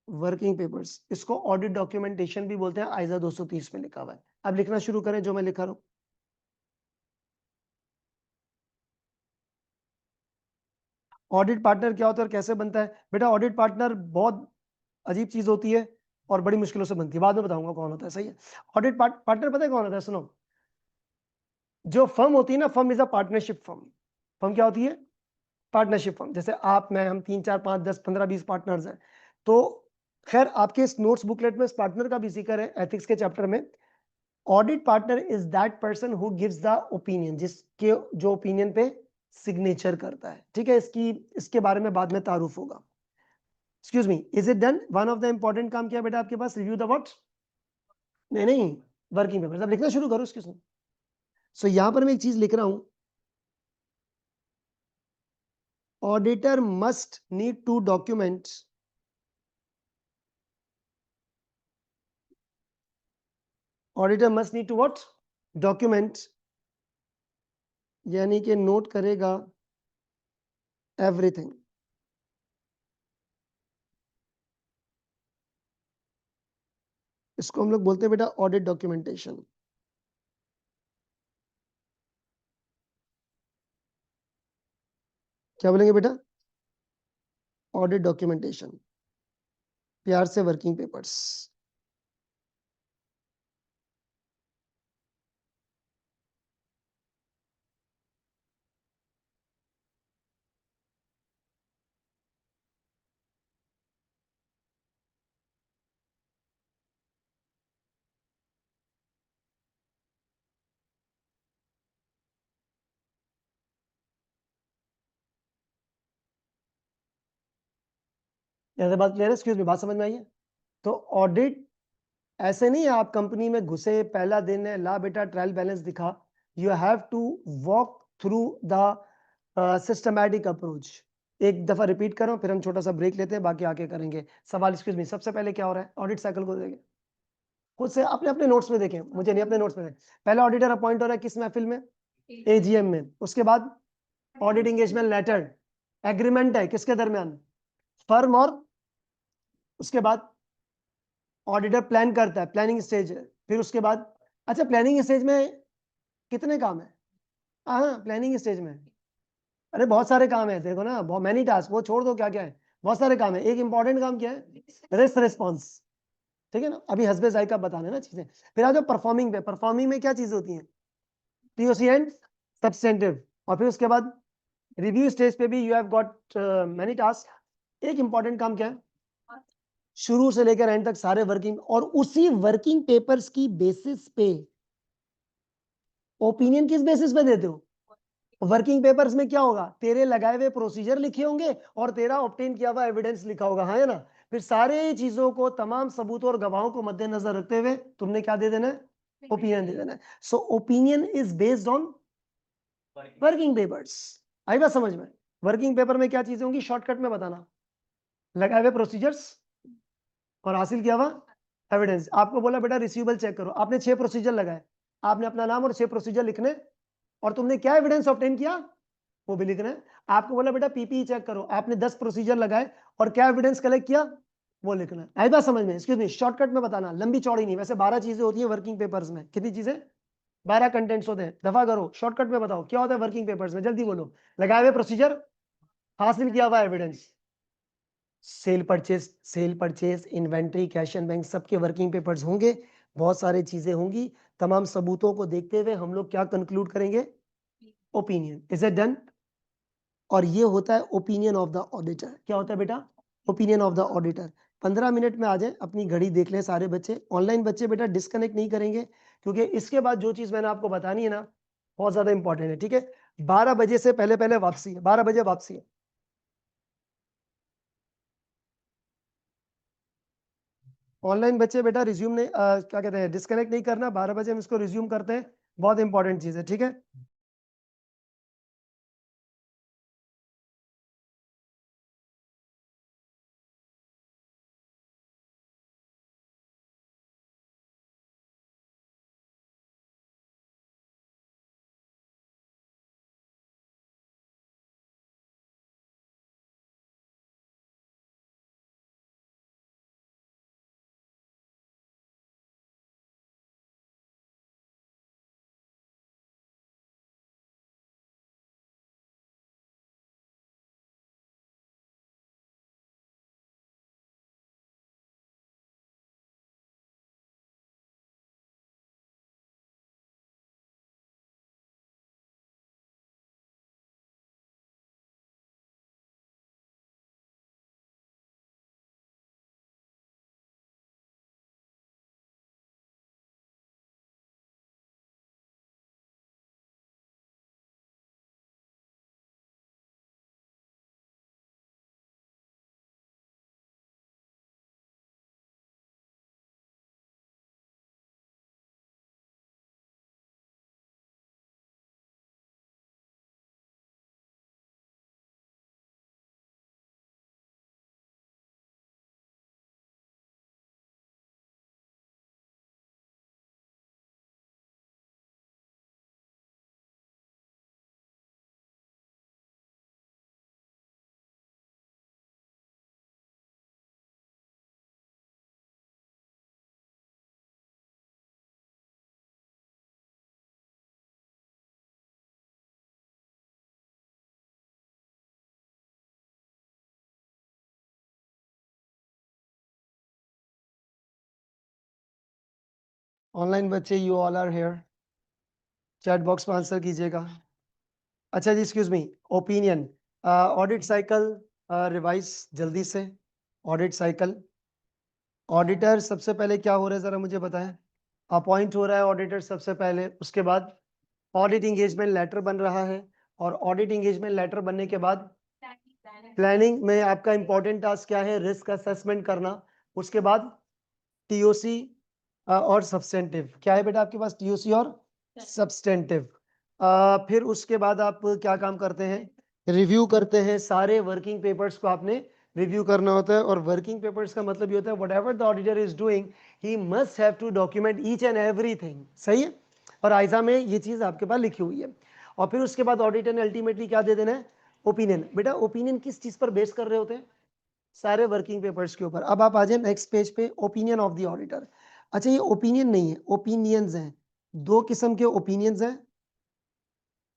Speaker 1: वर्किंग पेपर्स। इसको ऑडिट डॉक्यूमेंटेशन भी बोलते हैं, आइजा 230 में लिखा हुआ है। अब लिखना शुरू करें जो मैं लिखा रहा हूं। ऑडिट पार्टनर क्या होता है और कैसे बनता है बेटा, ऑडिट पार्टनर बहुत अजीब चीज होती है और बड़ी मुश्किलों से बनती है, बाद में बताऊंगा कौन होता है, सही है। ऑडिट पार्टनर पता है कौन होता है, सुनो। जो फर्म होती है ना, firm is a partnership firm. Firm क्या होती है, पार्टनरशिप फर्म। जैसे आप, मैं, हम 3 4 5 10 15 20 पार्टनर्स हैं। तो खैर आपके इस नोट्स बुकलेट में इस पार्टनर का भी जिक्र है एथिक्स के चैप्टर में। Audit partner is that person who gives the opinion, जिसके जो ओपिनियन पे सिग्नेचर करता है, ठीक है। इसके बारे में बाद में तारुफ होगा। Excuse me, is it done, one of the important काम किया बेटा आपके पास, रिव्यू द व्हाट, नहीं नहीं, वर्किंग पेपर्स। अब लिखना शुरू करो इसके। सो यहां पर मैं एक चीज लिख रहा हूं, auditor must need to document, auditor must need to what, document, यानी कि नोट करेगा एवरीथिंग। इसको हम लोग बोलते हैं बेटा ऑडिट डॉक्यूमेंटेशन। क्या बोलेंगे बेटा, ऑडिट डॉक्यूमेंटेशन, प्यार से वर्किंग पेपर्स। बात क्लियर है? एक्सक्यूज मी, बात समझ में आई है? तो ऑडिट ऐसे नहीं है आप कंपनी में घुसे, पहला दिन है, ला बेटा ट्रायल बैलेंस दिखा। You have to walk through the systematic approach. एक दफा रिपीट करो, फिर हम छोटा सा ब्रेक लेते हैं, बाकी आके करेंगे सवाल। एक्सक्यूज मी, सबसे पहले क्या हो रहा है? ऑडिट साइकिल को देखें, खुद से अपने अपने नोट्स में देखें, मुझे नहीं, अपने नोट्स में देखें। पहला ऑडिटर अपॉइंट हो रहा है किस महफिल में? एजीएम में। उसके बाद ऑडिट एंगेजमेंट लेटर, एग्रीमेंट है किसके दरमियान? फर्म और उसके बाद ऑडिटर प्लान करता है, प्लानिंग स्टेज है। फिर उसके बाद अच्छा, प्लानिंग स्टेज में कितने काम है? हाँ, प्लानिंग स्टेज में अरे बहुत सारे काम है, देखो ना, बहुत मैनी टास्क, वो छोड़ दो क्या क्या है, बहुत सारे काम है। एक इंपॉर्टेंट काम क्या है? रिस्क रिस्पॉन्स, ठीक है ना? अभी हस्बे जायका बताने ना चीजें। फिर आ जाओ परफॉर्मिंग पे। परफॉर्मिंग में क्या चीजें होती हैं? TOC and substantive. और फिर उसके बाद रिव्यू स्टेज पे भी you have got many task. एक इंपॉर्टेंट काम क्या है? शुरू से लेकर एंड तक सारे वर्किंग, और उसी वर्किंग पेपर्स की बेसिस पे ओपिनियन किस बेसिस पे देते हो? वर्किंग पेपर्स में क्या होगा? तेरे लगाए हुए प्रोसीजर लिखे होंगे और तेरा ऑब्टेन किया हुआ एविडेंस लिखा होगा, हाँ है ना? फिर सारे चीजों को, तमाम सबूतों और गवाहों को मद्देनजर रखते हुए तुमने क्या दे देना है? ओपिनियन दे देना है। So opinion is based on working papers. आई बात समझ में? वर्किंग पेपर में क्या चीजें होंगी, शॉर्टकट में बताना। लगाए हुए प्रोसीजर्स और हासिल किया हुआ एविडेंस। आपको बोला बेटा रिसीवेबल चेक करो, आपने 6 प्रोसीजर लगाए, आपने अपना नाम और 6 प्रोसीजर लिखने, और तुमने क्या एविडेंस ऑब्टेन किया वो भी लिखना है। आपको बोला बेटा पीपीई चेक करो, आपने 10 प्रोसीजर लगाए और क्या एविडेंस कलेक्ट किया वो लिखना है। आई बात समझ में? एक्सक्यूज मी, शॉर्टकट में बताना, लंबी चौड़ी नहीं। वैसे 12 चीजें होती है वर्किंग पेपर्स में। कितनी चीजें? 12 कंटेंट्स होते हैं। दफा करो, शॉर्टकट में बताओ क्या होता है वर्किंग पेपर्स में, जल्दी बोलो। लगाए हुए प्रोसीजर, हासिल किया हुआ evidence, cell purchase, inventory, cash and bank, सबके वर्किंग पेपर्स होंगे। बहुत सारी चीजें होंगी। तमाम सबूतों को देखते हुए हम लोग क्या कंक्लूड करेंगे? ओपिनियन। Is it done? और ये होता है ओपिनियन ऑफ द ऑडिटर। क्या होता है बेटा? Opinion of the auditor. 15 minute में आ जाए, अपनी घड़ी देख लें सारे बच्चे। ऑनलाइन बच्चे बेटा डिस्कनेक्ट नहीं करेंगे, क्योंकि इसके बाद जो चीज मैंने आपको बतानी है ना, बहुत ज्यादा इंपॉर्टेंट है, ठीक है? 12 बजे से पहले पहले वापसी है, 12 बजे वापसी है। ऑनलाइन बच्चे बेटा रिज्यूम नहीं, क्या कहते हैं, डिस्कनेक्ट नहीं करना। 12 बजे हम इसको रिज्यूम करते हैं, बहुत इंपॉर्टेंट चीज है, ठीक है? ऑनलाइन बच्चे, you all are here, chat box में आंसर कीजिएगा। अच्छा जी, excuse me, opinion, audit cycle revise जल्दी से। ऑडिट साइकिल, ऑडिटर सबसे पहले क्या हो रहा है जरा मुझे बताएं? अपॉइंट हो रहा है ऑडिटर सबसे पहले, उसके बाद ऑडिट इंगेजमेंट लेटर बन रहा है, और ऑडिट इंगेजमेंट लेटर बनने के बाद प्लानिंग में आपका इंपॉर्टेंट टास्क क्या है? रिस्क असेसमेंट करना। उसके बाद टीओसी और सब्सटेंटिव। क्या है बेटा आपके पास? टीओसी और सब्सटेंटिव। फिर उसके बाद आप क्या काम करते हैं? रिव्यू करते हैं। सारे वर्किंग पेपर्स को आपने रिव्यू करना होता है। और वर्किंग पेपर्स का मतलब ये होता है whatever the auditor is doing he must have to document each and everything. सही है? और आइजा में ये चीज आपके पास लिखी हुई है। और फिर उसके बाद ऑडिटर ने अल्टीमेटली क्या दे देना है? ओपिनियन। बेटा ओपिनियन किस चीज पर बेस कर रहे होते हैं? सारे वर्किंग पेपर्स के ऊपर। अब आप आ जाए नेक्स्ट पेज पे, ओपिनियन ऑफ द ऑडिटर। अच्छा ये ओपिनियन नहीं है, ओपिनियंस हैं। दो किस्म के ओपिनियंस हैं।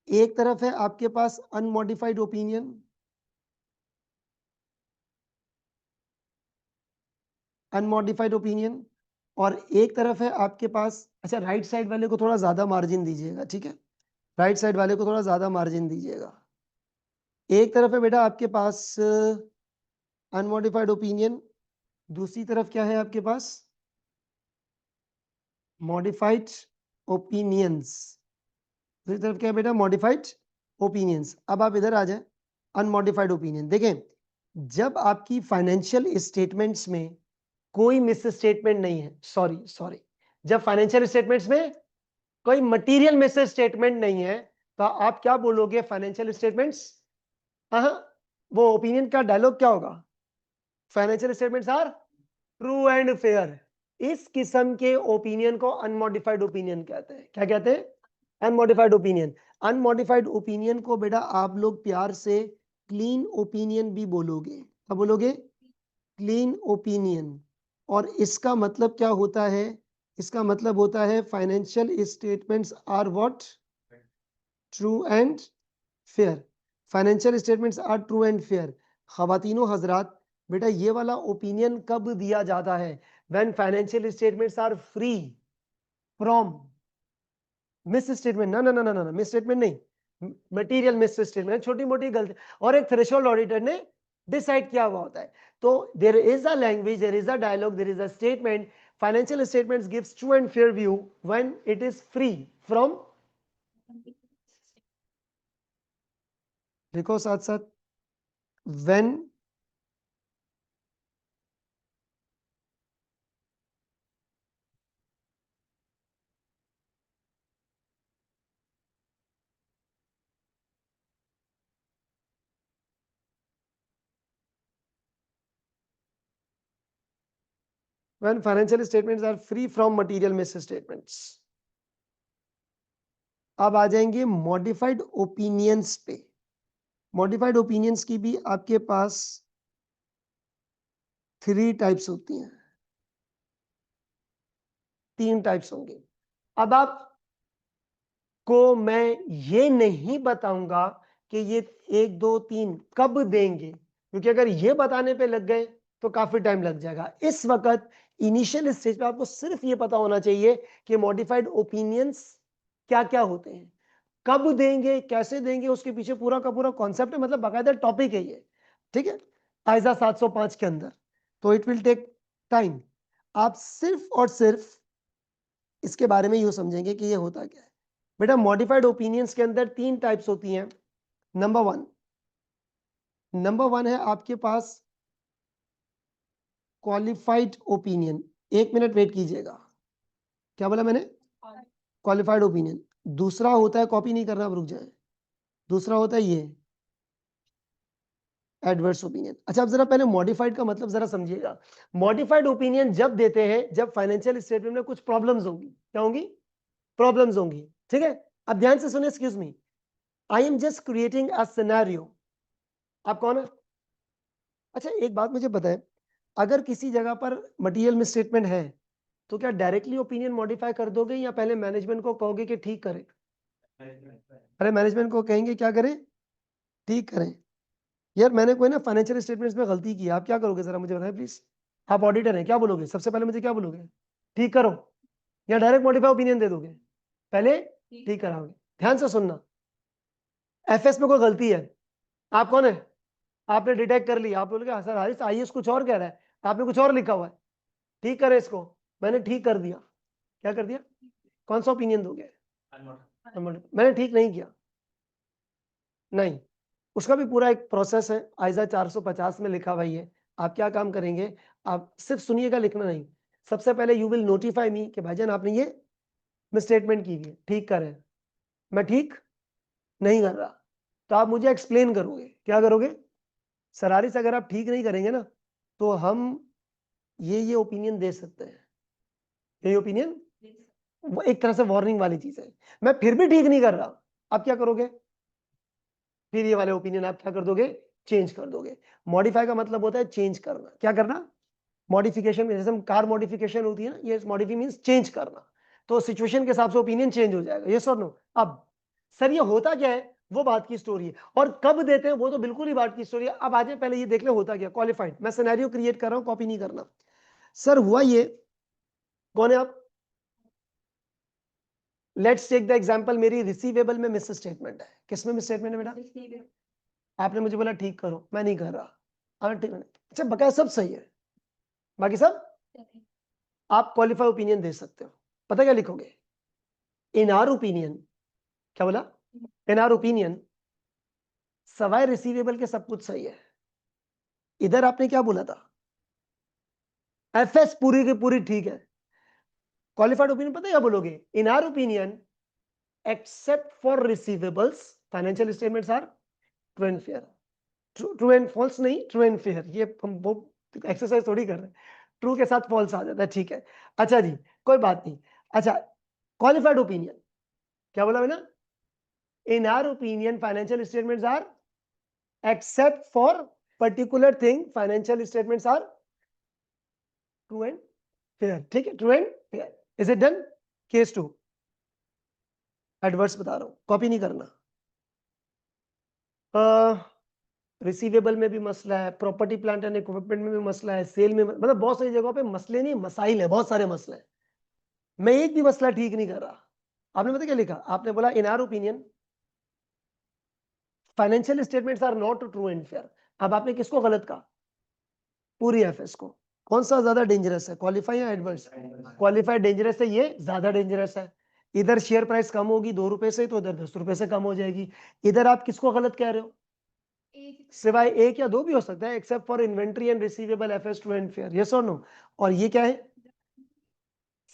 Speaker 1: एक तरफ है आपके पास अनमॉडिफाइड ओपिनियन, अनमॉडिफाइड ओपिनियन। और एक तरफ है आपके पास, अच्छा राइट साइड वाले को थोड़ा ज्यादा मार्जिन दीजिएगा, ठीक है? राइट साइड वाले को थोड़ा ज्यादा मार्जिन दीजिएगा। एक तरफ है बेटा आपके पास अनमॉडिफाइड ओपिनियन, दूसरी तरफ क्या है आपके पास? Modified opinions. दूसरी तरफ क्या है बेटा? Modified opinions. अब आप इधर आ जाए, अनमॉडिफाइड ओपिनियन। देखें, जब आपकी फाइनेंशियल स्टेटमेंट्स में कोई मिस स्टेटमेंट नहीं है, सॉरी जब फाइनेंशियल स्टेटमेंट्स में कोई मटेरियल मिस स्टेटमेंट नहीं है, तो आप क्या बोलोगे? फाइनेंशियल स्टेटमेंट्स, हाँ, वो ओपिनियन का डायलॉग क्या होगा? Financial statements are true and fair. इस किस्म के ओपिनियन को अनमॉडिफाइड ओपिनियन कहते हैं। क्या कहते हैं? Unmodified opinion. अनमॉडिफाइड ओपिनियन को बेटा आप लोग प्यार से क्लीन ओपिनियन भी बोलोगे। क्या बोलोगे? Clean opinion. और इसका मतलब क्या होता है? इसका मतलब होता है financial statements are what? True and fair. Financial statements are true and fair. खवातीनो हजरात, बेटा ये वाला ओपिनियन कब दिया जाता है? When financial statements are free from misstatement. ना ना ना ना ना मिस स्टेटमेंट नहीं, मटेरियल मिस स्टेटमेंट, छोटी मोटी गलती। और एक थ्रेशोल्ड ऑडिटर ने डिसाइड किया हुआ होता है। तो there is a language, there is a dialogue, there is a statement. Financial statements gives true and fair view when it is free from, देखो साथ साथ, when when financial statements are free from material misstatements। अब आ जाएंगे modified opinions पे। Modified opinions की भी आपके पास 3 types होती हैं, 3 टाइप्स होंगे। अब आप को मैं ये नहीं बताऊंगा कि ये 1 2 3 कब देंगे, क्योंकि अगर ये बताने पे लग गए तो काफी टाइम लग जाएगा। इस वक्त इनिशियल स्टेज पे आपको सिर्फ ये पता होना चाहिए कि मॉडिफाइड ओपिनियंस क्या क्या होते हैं, कब देंगे, कैसे देंगे, उसके पीछे पूरा का पूरा कॉन्सेप्ट है, मतलब बाकायदा टॉपिक है ये, ठीक है? आइजा 705 के अंदर। तो इट विल टेक टाइम। आप सिर्फ और सिर्फ इसके बारे में यूं समझेंगे कि ये होता क्या है। बेटा मॉडिफाइड ओपिनियंस के अंदर 3 टाइप्स होती हैं। नंबर वन है आपके पास क्वालिफाइड ओपिनियन। 1 मिनट वेट कीजिएगा। क्या बोला मैंने? Qualified opinion. दूसरा होता है, कॉपी नहीं करना, रुक जाए, दूसरा होता है ये एडवर्स ओपिनियन। अच्छा अब जरा पहले मॉडिफाइड का मतलब जरा समझिएगा। मॉडिफाइड ओपिनियन जब देते हैं जब फाइनेंशियल स्टेटमेंट में कुछ प्रॉब्लम्स होंगी। क्या होंगी? प्रॉब्लम्स होंगी, ठीक है? अब ध्यान से सुनिए, excuse me, I am just creating a scenario. आप कौन है? अच्छा एक बात मुझे बताएं, अगर किसी जगह पर मटेरियल मिसस्टेटमेंट है तो क्या डायरेक्टली ओपिनियन मॉडिफाई कर दोगे या पहले मैनेजमेंट को कहोगे कि ठीक करें? अरे मैनेजमेंट को कहेंगे क्या करें? ठीक करें। यार मैंने कोई ना फाइनेंशियल स्टेटमेंट्स में गलती की है, आप क्या करोगे जरा मुझे बताएं प्लीज। आप ऑडिटर हैं, क्या बोलोगे सबसे पहले? मुझे क्या बोलोगे? ठीक करो, या डायरेक्ट मॉडिफाई ओपिनियन दे दोगे? पहले ठीक कराओगे। ध्यान से सुनना, एफएस में कोई गलती है, आप कौन है? आपने डिटेक्ट कर लिया, आप बोलोगे हाँ सर हारिस आईएएस कुछ और कह रहा है, आपने कुछ और लिखा हुआ है, ठीक करे इसको। मैंने ठीक कर दिया। क्या कर दिया? कौन सा ओपिनियन दोगे? मैंने ठीक नहीं किया। नहीं, उसका भी पूरा एक प्रोसेस है, आइजा 450 में लिखा हुआ ही है। आप क्या काम करेंगे, आप सिर्फ सुनिएगा, लिखना नहीं। सबसे पहले यू विल नोटिफाई मी कि भाईजान आपने ये मिसस्टेटमेंट की है, ठीक करें। मैं ठीक नहीं कर रहा, तो आप मुझे एक्सप्लेन करोगे। क्या करोगे? सरारी से अगर आप ठीक नहीं करेंगे ना, तो हम ये ओपिनियन दे सकते हैं। ये ओपिनियन वो एक तरह से वार्निंग वाली चीज है। मैं फिर भी ठीक नहीं कर रहा, आप क्या करोगे? फिर ये वाले ओपिनियन आप क्या कर दोगे? चेंज कर दोगे। मॉडिफाई का मतलब होता है चेंज करना। क्या करना? मॉडिफिकेशन में जैसे हम कार मॉडिफिकेशन होती है ना, ये मॉडिफाई मींस चेंज करना। तो सिचुएशन के हिसाब से ओपिनियन चेंज हो जाएगा। यस और नो? अब सर ये होता क्या है, वो बात की स्टोरी है, और कब देते हैं वो तो बिल्कुल ही बात की स्टोरी है। अब आज पहले ये देख ले होता क्या। क्वालिफाइड, मैं सिनेरियो क्रिएट कर रहा हूं, कॉपी नहीं करना। सर हुआ ये, कौन है आप? लेट्स टेक द एग्जांपल, मेरी रिसीवेबल में मिस स्टेटमेंट है। किस में मिस स्टेटमेंट है बेटा? आपने मुझे बोला ठीक करो, मैं नहीं कर रहा। हाँ ठीक है, अच्छा बकाया सब सही है, बाकी सब आप क्वालिफाई ओपिनियन दे सकते हो। पता क्या लिखोगे? इन आर ओपिनियन, क्या बोला? इन आर ओपिनियन सवाए रिसीवेबल के सब कुछ सही है। इधर आपने क्या बोला था? एफएस पूरी की पूरी ठीक है। क्वालिफाइड ओपिनियन पता है क्या बोलोगे? In our opinion except for receivables financial statements are true and fair. True and false नहीं, ट्रू एंड फेयर। ये हम वो एक्सरसाइज थोड़ी कर रहे हैं। ट्रू के साथ फॉल्स आ जाता है, ठीक है। अच्छा जी, कोई बात नहीं। अच्छा, क्वालिफाइड ओपिनियन क्या बोला मैंने? In our opinion financial statements are except for particular thing financial statements are true and fair। ठीक है, true and fair. Is it done? Case 2 adverse बता रहा हूं, कॉपी नहीं करना। रिसीवेबल में भी मसला है, प्रॉपर्टी प्लांट एंड इक्विपमेंट में भी मसला है, सेल में, मतलब बहुत सारी जगहों पे मसले नहीं मसाइल है, बहुत सारे मसले हैं। मैं एक भी मसला ठीक नहीं कर रहा। आपने पता क्या लिखा? आपने बोला in our opinion financial statements are not true and fair. अब आपने किसको गलत कहा? पूरी एफएस को। कौन सा ज्यादा डेंजरस है, क्वालिफाई या एडवर्स? क्वालिफाई डेंजरस है, ये ज्यादा डेंजरस है। इधर शेयर प्राइस कम होगी 2 रुपए से, तो इधर 10 रुपए से कम हो जाएगी। इधर आप किसको गलत कह रहे हो? सिवाय एक या दो भी हो सकता है, except for inventory and receivable FS true and fair. Yes और नो? और ये क्या है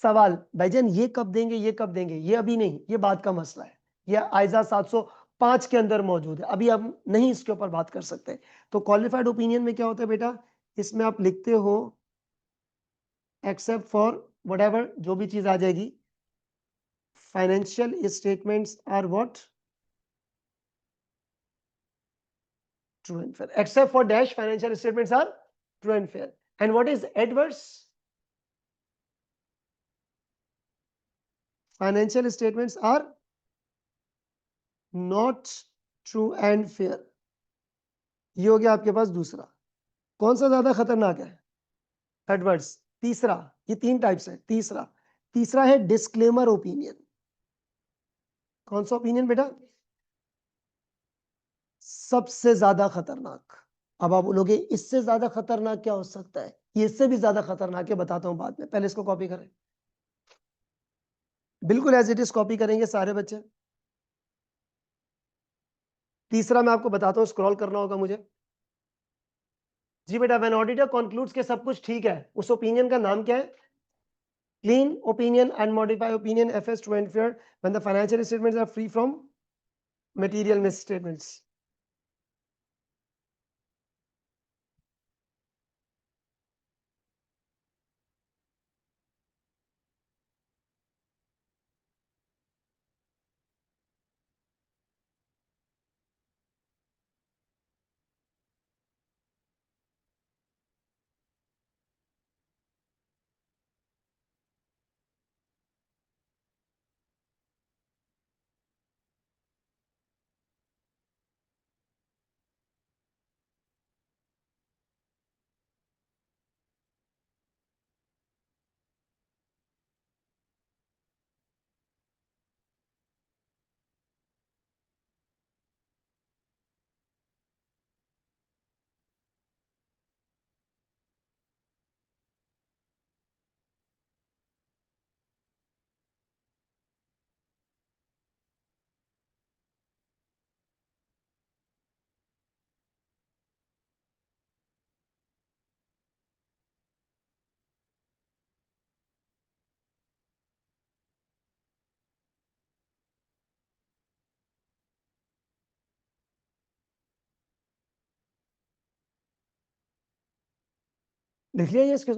Speaker 1: सवाल? भाईजान ये कब देंगे, ये कब देंगे, ये अभी नहीं, ये बात का मसला है। ये आइजा 705 के अंदर मौजूद है, अभी हम नहीं इसके ऊपर बात कर सकते। तो क्वालिफाइड ओपिनियन में क्या होता है बेटा? इसमें आप लिखते हो एक्सेप्ट फॉर whatever, जो भी चीज आ जाएगी, financial statements are what? True and fair. Except for dash financial statements are true and fair. And what is adverse? Financial statements are not true and fair. ये हो गया आपके पास दूसरा। कौन सा ज्यादा खतरनाक है? एडवर्स। तीसरा, ये 3 टाइप्स है। तीसरा, तीसरा है डिस्क्लेमर ओपिनियन। कौन सा ओपिनियन बेटा? सबसे ज्यादा खतरनाक। अब आप बोलोगे इससे ज्यादा खतरनाक क्या हो सकता है? ये इससे भी ज्यादा खतरनाक है, बताता हूं बाद में, पहले इसको कॉपी करें। बिल्कुल एज इट इज कॉपी करेंगे सारे बच्चे। तीसरा मैं आपको बताता हूं, स्क्रॉल करना होगा मुझे। जी बेटा, व्हेन ऑडिटर कंक्लूड्स के सब कुछ ठीक है, उस ओपिनियन का नाम क्या है? Clean opinion and modify opinion FS true and fair when the financial statements are free from material misstatements. लिख लिया ये इसके,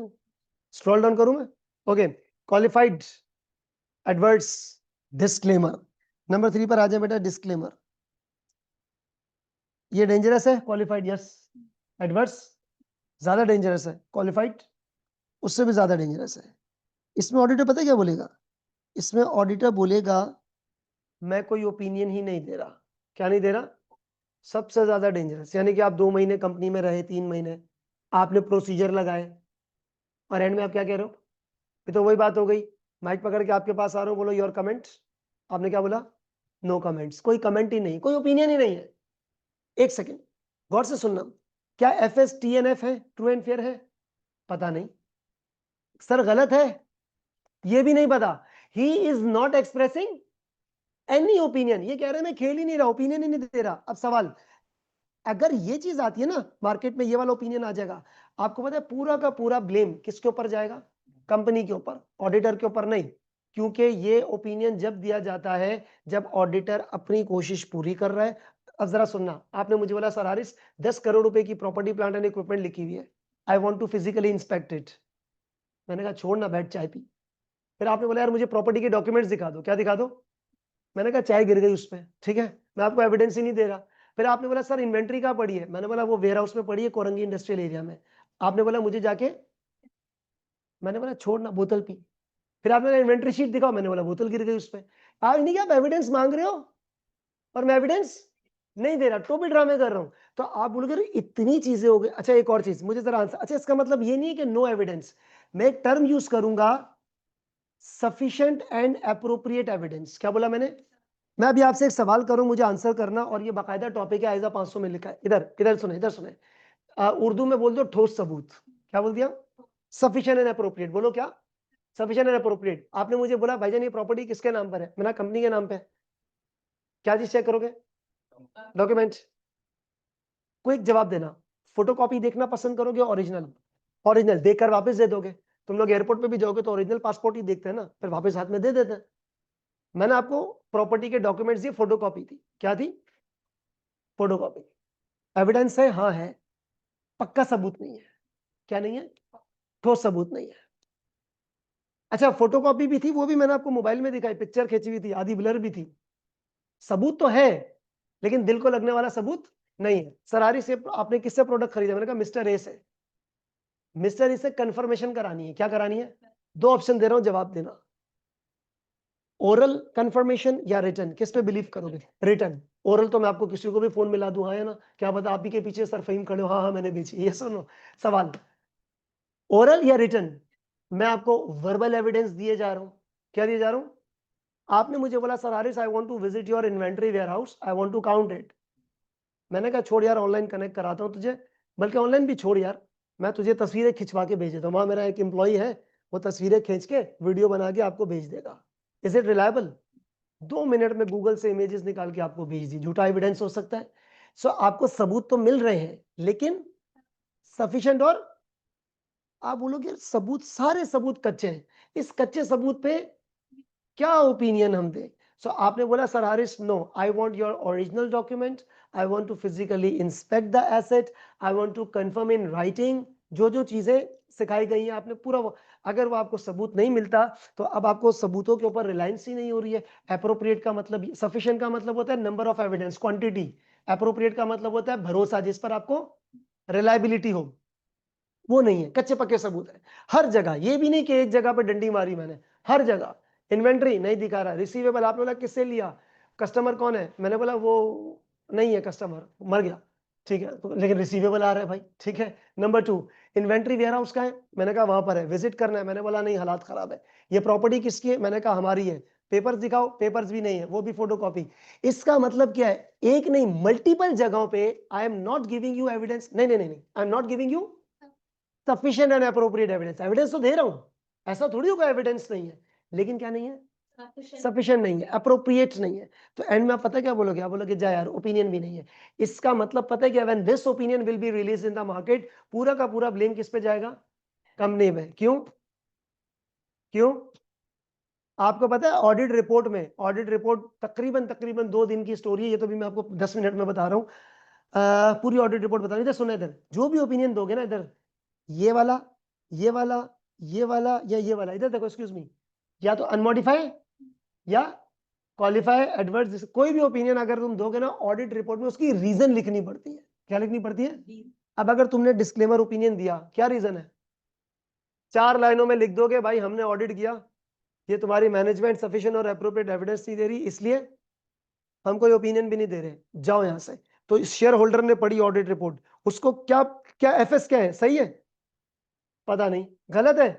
Speaker 1: स्क्रॉल डाउन करूं मैं? Okay, qualified adverse disclaimer, number 3 पर आ जाए बेटा, डिस्क्लेमर। ये डेंजरस है क्वालिफाइड, यस। एडवर्ड्स ज्यादा डेंजरस है, क्वालिफाइड उससे भी ज्यादा डेंजरस है। इसमें ऑडिटर पता है क्या बोलेगा? इसमें ऑडिटर बोलेगा मैं कोई ओपिनियन ही नहीं दे रहा। क्या नहीं दे रहा? सबसे ज्यादा डेंजरस। यानी कि आप 2 महीने कंपनी में रहे, 3 महीने आपने प्रोसीजर लगाए, और एंड में आप क्या कह रहे हो? ये तो वही बात हो गई, माइक पकड़ के आपके पास आ रहा हूं, बोलो योर कमेंट। आपने क्या बोला? नो कमेंट्स, कोई कमेंट ही नहीं, कोई ओपिनियन ही नहीं है। एक सेकेंड गौर से सुनना, क्या एफएस टीएनएफ है, ट्रू एंड फेयर है? पता नहीं सर, गलत है, ये भी नहीं पता। He is not expressing any opinion, ये कह रहे हैं मैं खेल ही नहीं रहा, ओपिनियन ही नहीं दे रहा। अब सवाल, अगर ये चीज आती है ना मार्केट में, ये वाला ओपिनियन आ जाएगा, आपको पता है पूरा का पूरा ब्लेम किसके ऊपर जाएगा? कंपनी के ऊपर, ऑडिटर के ऊपर नहीं। क्योंकि ये ओपिनियन जब दिया जाता है जब ऑडिटर अपनी कोशिश पूरी कर रहा है। अब जरा सुनना, आपने मुझे बोला सर हारिस 10 करोड़ रुपए की प्रॉपर्टी प्लांट एंड इक्विपमेंट लिखी हुई है, I want to physically inspect it. मैंने कहा छोड़ ना, बैठ चाय पी। फिर आपने बोला यार मुझे प्रॉपर्टी के डॉक्यूमेंट्स दिखा दो, क्या दिखा दो? मैंने कहा चाय गिर गई उस पर, ठीक है, मैं आपको एविडेंस ही नहीं दे रहा। फिर आपने बोला सर इन्वेंट्री कहाँ पड़ी है? मैंने बोला वो वेयर हाउस में पड़ी है, कोरंगी इंडस्ट्रियल एरिया में। आपने बोला मुझे जाके, मैंने बोला छोड़ ना, बोतल पी। फिर आपने इन्वेंट्री शीट दिखाओ, मैंने बोला बोतल गिर गई उस पर। आज नहीं, क्या आप एविडेंस मांग रहे हो और मैं एविडेंस नहीं दे रहा, तो भी ड्रामे कर रहा हूं। तो आप बोलोगे अरे इतनी चीजें हो गई। अच्छा एक और चीज मुझे जरा आंसर, अच्छा इसका मतलब ये नहीं है कि नो एविडेंस, मैं एक टर्म यूज करूंगा, सफिशिएंट एंड एप्रोप्रिएट एविडेंस। क्या बोला मैंने? मैं अभी आपसे एक सवाल करूं, मुझे आंसर करना, और ये बाकायदा टॉपिक है, आइजा 500 में लिखा है। इधर इधर सुने, इधर सुने। उर्दू में बोल दो ठोस सबूत। क्या बोल दिया? Sufficient and appropriate. बोलो क्या? Sufficient and appropriate. आपने मुझे बोला भाईजान ये प्रॉपर्टी किसके नाम पर है, मैंने कंपनी के नाम पे है। क्या चीज चेक करोगे? डॉक्यूमेंट। क्विक जवाब देना, फोटोकॉपी देखना पसंद करोगे ओरिजिनल? ओरिजिनल देखकर वापस दे दोगे? तुम लोग एयरपोर्ट पे भी जाओगे तो ओरिजिनल पासपोर्ट ही देखते हैं ना, फिर वापस हाथ में दे देते हैं। मैंने आपको प्रॉपर्टी के डॉक्यूमेंट्स दिए, फोटोकॉपी थी। क्या थी? फोटोकॉपी। एविडेंस है? हाँ है, पक्का सबूत नहीं है। क्या नहीं है? ठोस सबूत नहीं है। अच्छा फोटोकॉपी भी थी, वो भी मैंने आपको मोबाइल में दिखाई, पिक्चर खींची हुई थी, आधी ब्लर भी थी। सबूत तो है लेकिन दिल को लगने वाला सबूत नहीं है। सरारी से आपने किससे प्रोडक्ट खरीदा? मैंने कहा मिस्टर ए से। मिस्टर ए से कंफर्मेशन करानी है। क्या करानी है? 2 ऑप्शन दे रहा हूं, जवाब देना। ओरल कंफर्मेशन या रिटर्न, किस पे बिलीव करोगे? रिटर्न। ओरल तो मैं आपको किसी को भी फोन मिला दूं, हाँ या ना, क्या पता आप ही के पीछे सर फहीम खड़े हो, हाँ हाँ मैंने बेची। ये सुनो सवाल, ओरल या रिटर्न? मैं आपको वर्बल एविडेंस दिए जा रहा हूं। क्या दिए जा रहा हूं? आपने मुझे बोला sir Haris I want to visit your inventory warehouse, I want to count it. मैंने कहा छोड़ यार, ऑनलाइन कनेक्ट कराता हूं तुझे, बल्कि ऑनलाइन भी छोड़ यार, मैं तुझे तस्वीरें खिंचवा के भेज देता हूं। वहां मेरा एक एम्प्लॉई है, वो तस्वीरें खींच के वीडियो बना के आपको भेज देगा। Is it reliable? 2 मिनट में गूगल से इमेजेस निकाल के आपको भेज दी। झूठा एविडेंस हो सकता है? सो आपको सबूत तो मिल रहे हैं लेकिन सफिशिएंट, और आप बोलोगे सबूत, सारे सबूत कच्चे हैं, इस कच्चे सबूत पे क्या ओपिनियन हम दें? सो आपने बोला sir Haris no, I want your original document, I want to physically inspect the asset, I want to confirm in writing. जो जो चीजें सिखाई गई हैं आपने पूरा अगर वो आपको सबूत नहीं मिलता तो अब आपको सबूतों के ऊपर रिलायंस ही नहीं हो रही है। अप्रोप्रिएट का मतलब, सफिशिएंट का मतलब होता है number of evidence, quantity. Appropriate का मतलब होता है भरोसा, जिस पर आपको रिलायबिलिटी हो। वो नहीं है, कच्चे पक्के सबूत है हर जगह। ये भी नहीं कि एक जगह पर डंडी मारी मैंने, हर जगह। इन्वेंट्री नहीं दिखा रहा, रिसीवेबल आपने बोला किससे लिया, कस्टमर कौन है, मैंने बोला वो नहीं है, कस्टमर मर गया, ठीक है, तो लेकिन रिसीवेबल आ रहा है भाई, ठीक है। नंबर 2, इन्वेंट्री वेयर हाउस का है, मैंने कहा वहां पर है, विजिट करना है, मैंने बोला नहीं हालात खराब है। ये प्रॉपर्टी किसकी है, मैंने कहा हमारी है, पेपर्स दिखाओ, पेपर्स भी नहीं है, वो भी फोटोकॉपी। इसका मतलब क्या है? एक नहीं मल्टीपल जगहों पे I am not giving you evidence, नहीं नहीं नहीं, I am not giving you sufficient and appropriate evidence. Evidence तो दे रहा हूं, ऐसा थोड़ी होगा एविडेंस नहीं है, लेकिन क्या नहीं है? सफिशिएंट नहीं है, अप्रोप्रिएट नहीं है। तो एंड में आप पता क्या बोलोगे? आप बोलोगे जा यार ओपिनियन भी नहीं है। इसका मतलब पता है क्या? When this opinion will be release in the market, पूरा का पूरा ब्लेम किस पे जाएगा? कंपनी में। क्यों? क्यों? आपको पता है ऑडिट रिपोर्ट में, ऑडिट रिपोर्ट तकरीबन तकरीबन 2 दिन की स्टोरी है, ये तो भी मैं आपको 10 मिनट में बता रहा हूं। पूरी ऑडिट रिपोर्ट बता रही, इधर सुना, इधर जो भी ओपिनियन दोगे ना, इधर ये वाला ये वाला, ये वाला या ये वाला, इधर देखो, एक्सक्यूज मी, या तो अनमॉडिफाई या क्वालिफाई एडवर्स, कोई भी ओपिनियन अगर तुम दोगे ना ऑडिट रिपोर्ट में, उसकी रीजन लिखनी पड़ती है। क्या लिखनी पड़ती है? अब अगर तुमने डिस्क्लेमर ओपिनियन दिया, क्या रीजन है? 4 लाइनों में लिख दोगे भाई हमने ऑडिट किया, ये तुम्हारी मैनेजमेंट सफिशिएंट और एप्रोप्रिएट एविडेंस नहीं दे रही, इसलिए हम कोई ओपिनियन भी नहीं दे रहे, जाओ यहां से। तो इस शेयर होल्डर ने पढ़ी ऑडिट रिपोर्ट, उसको क्या क्या एफएस क्या है, सही है, पता नहीं, गलत है,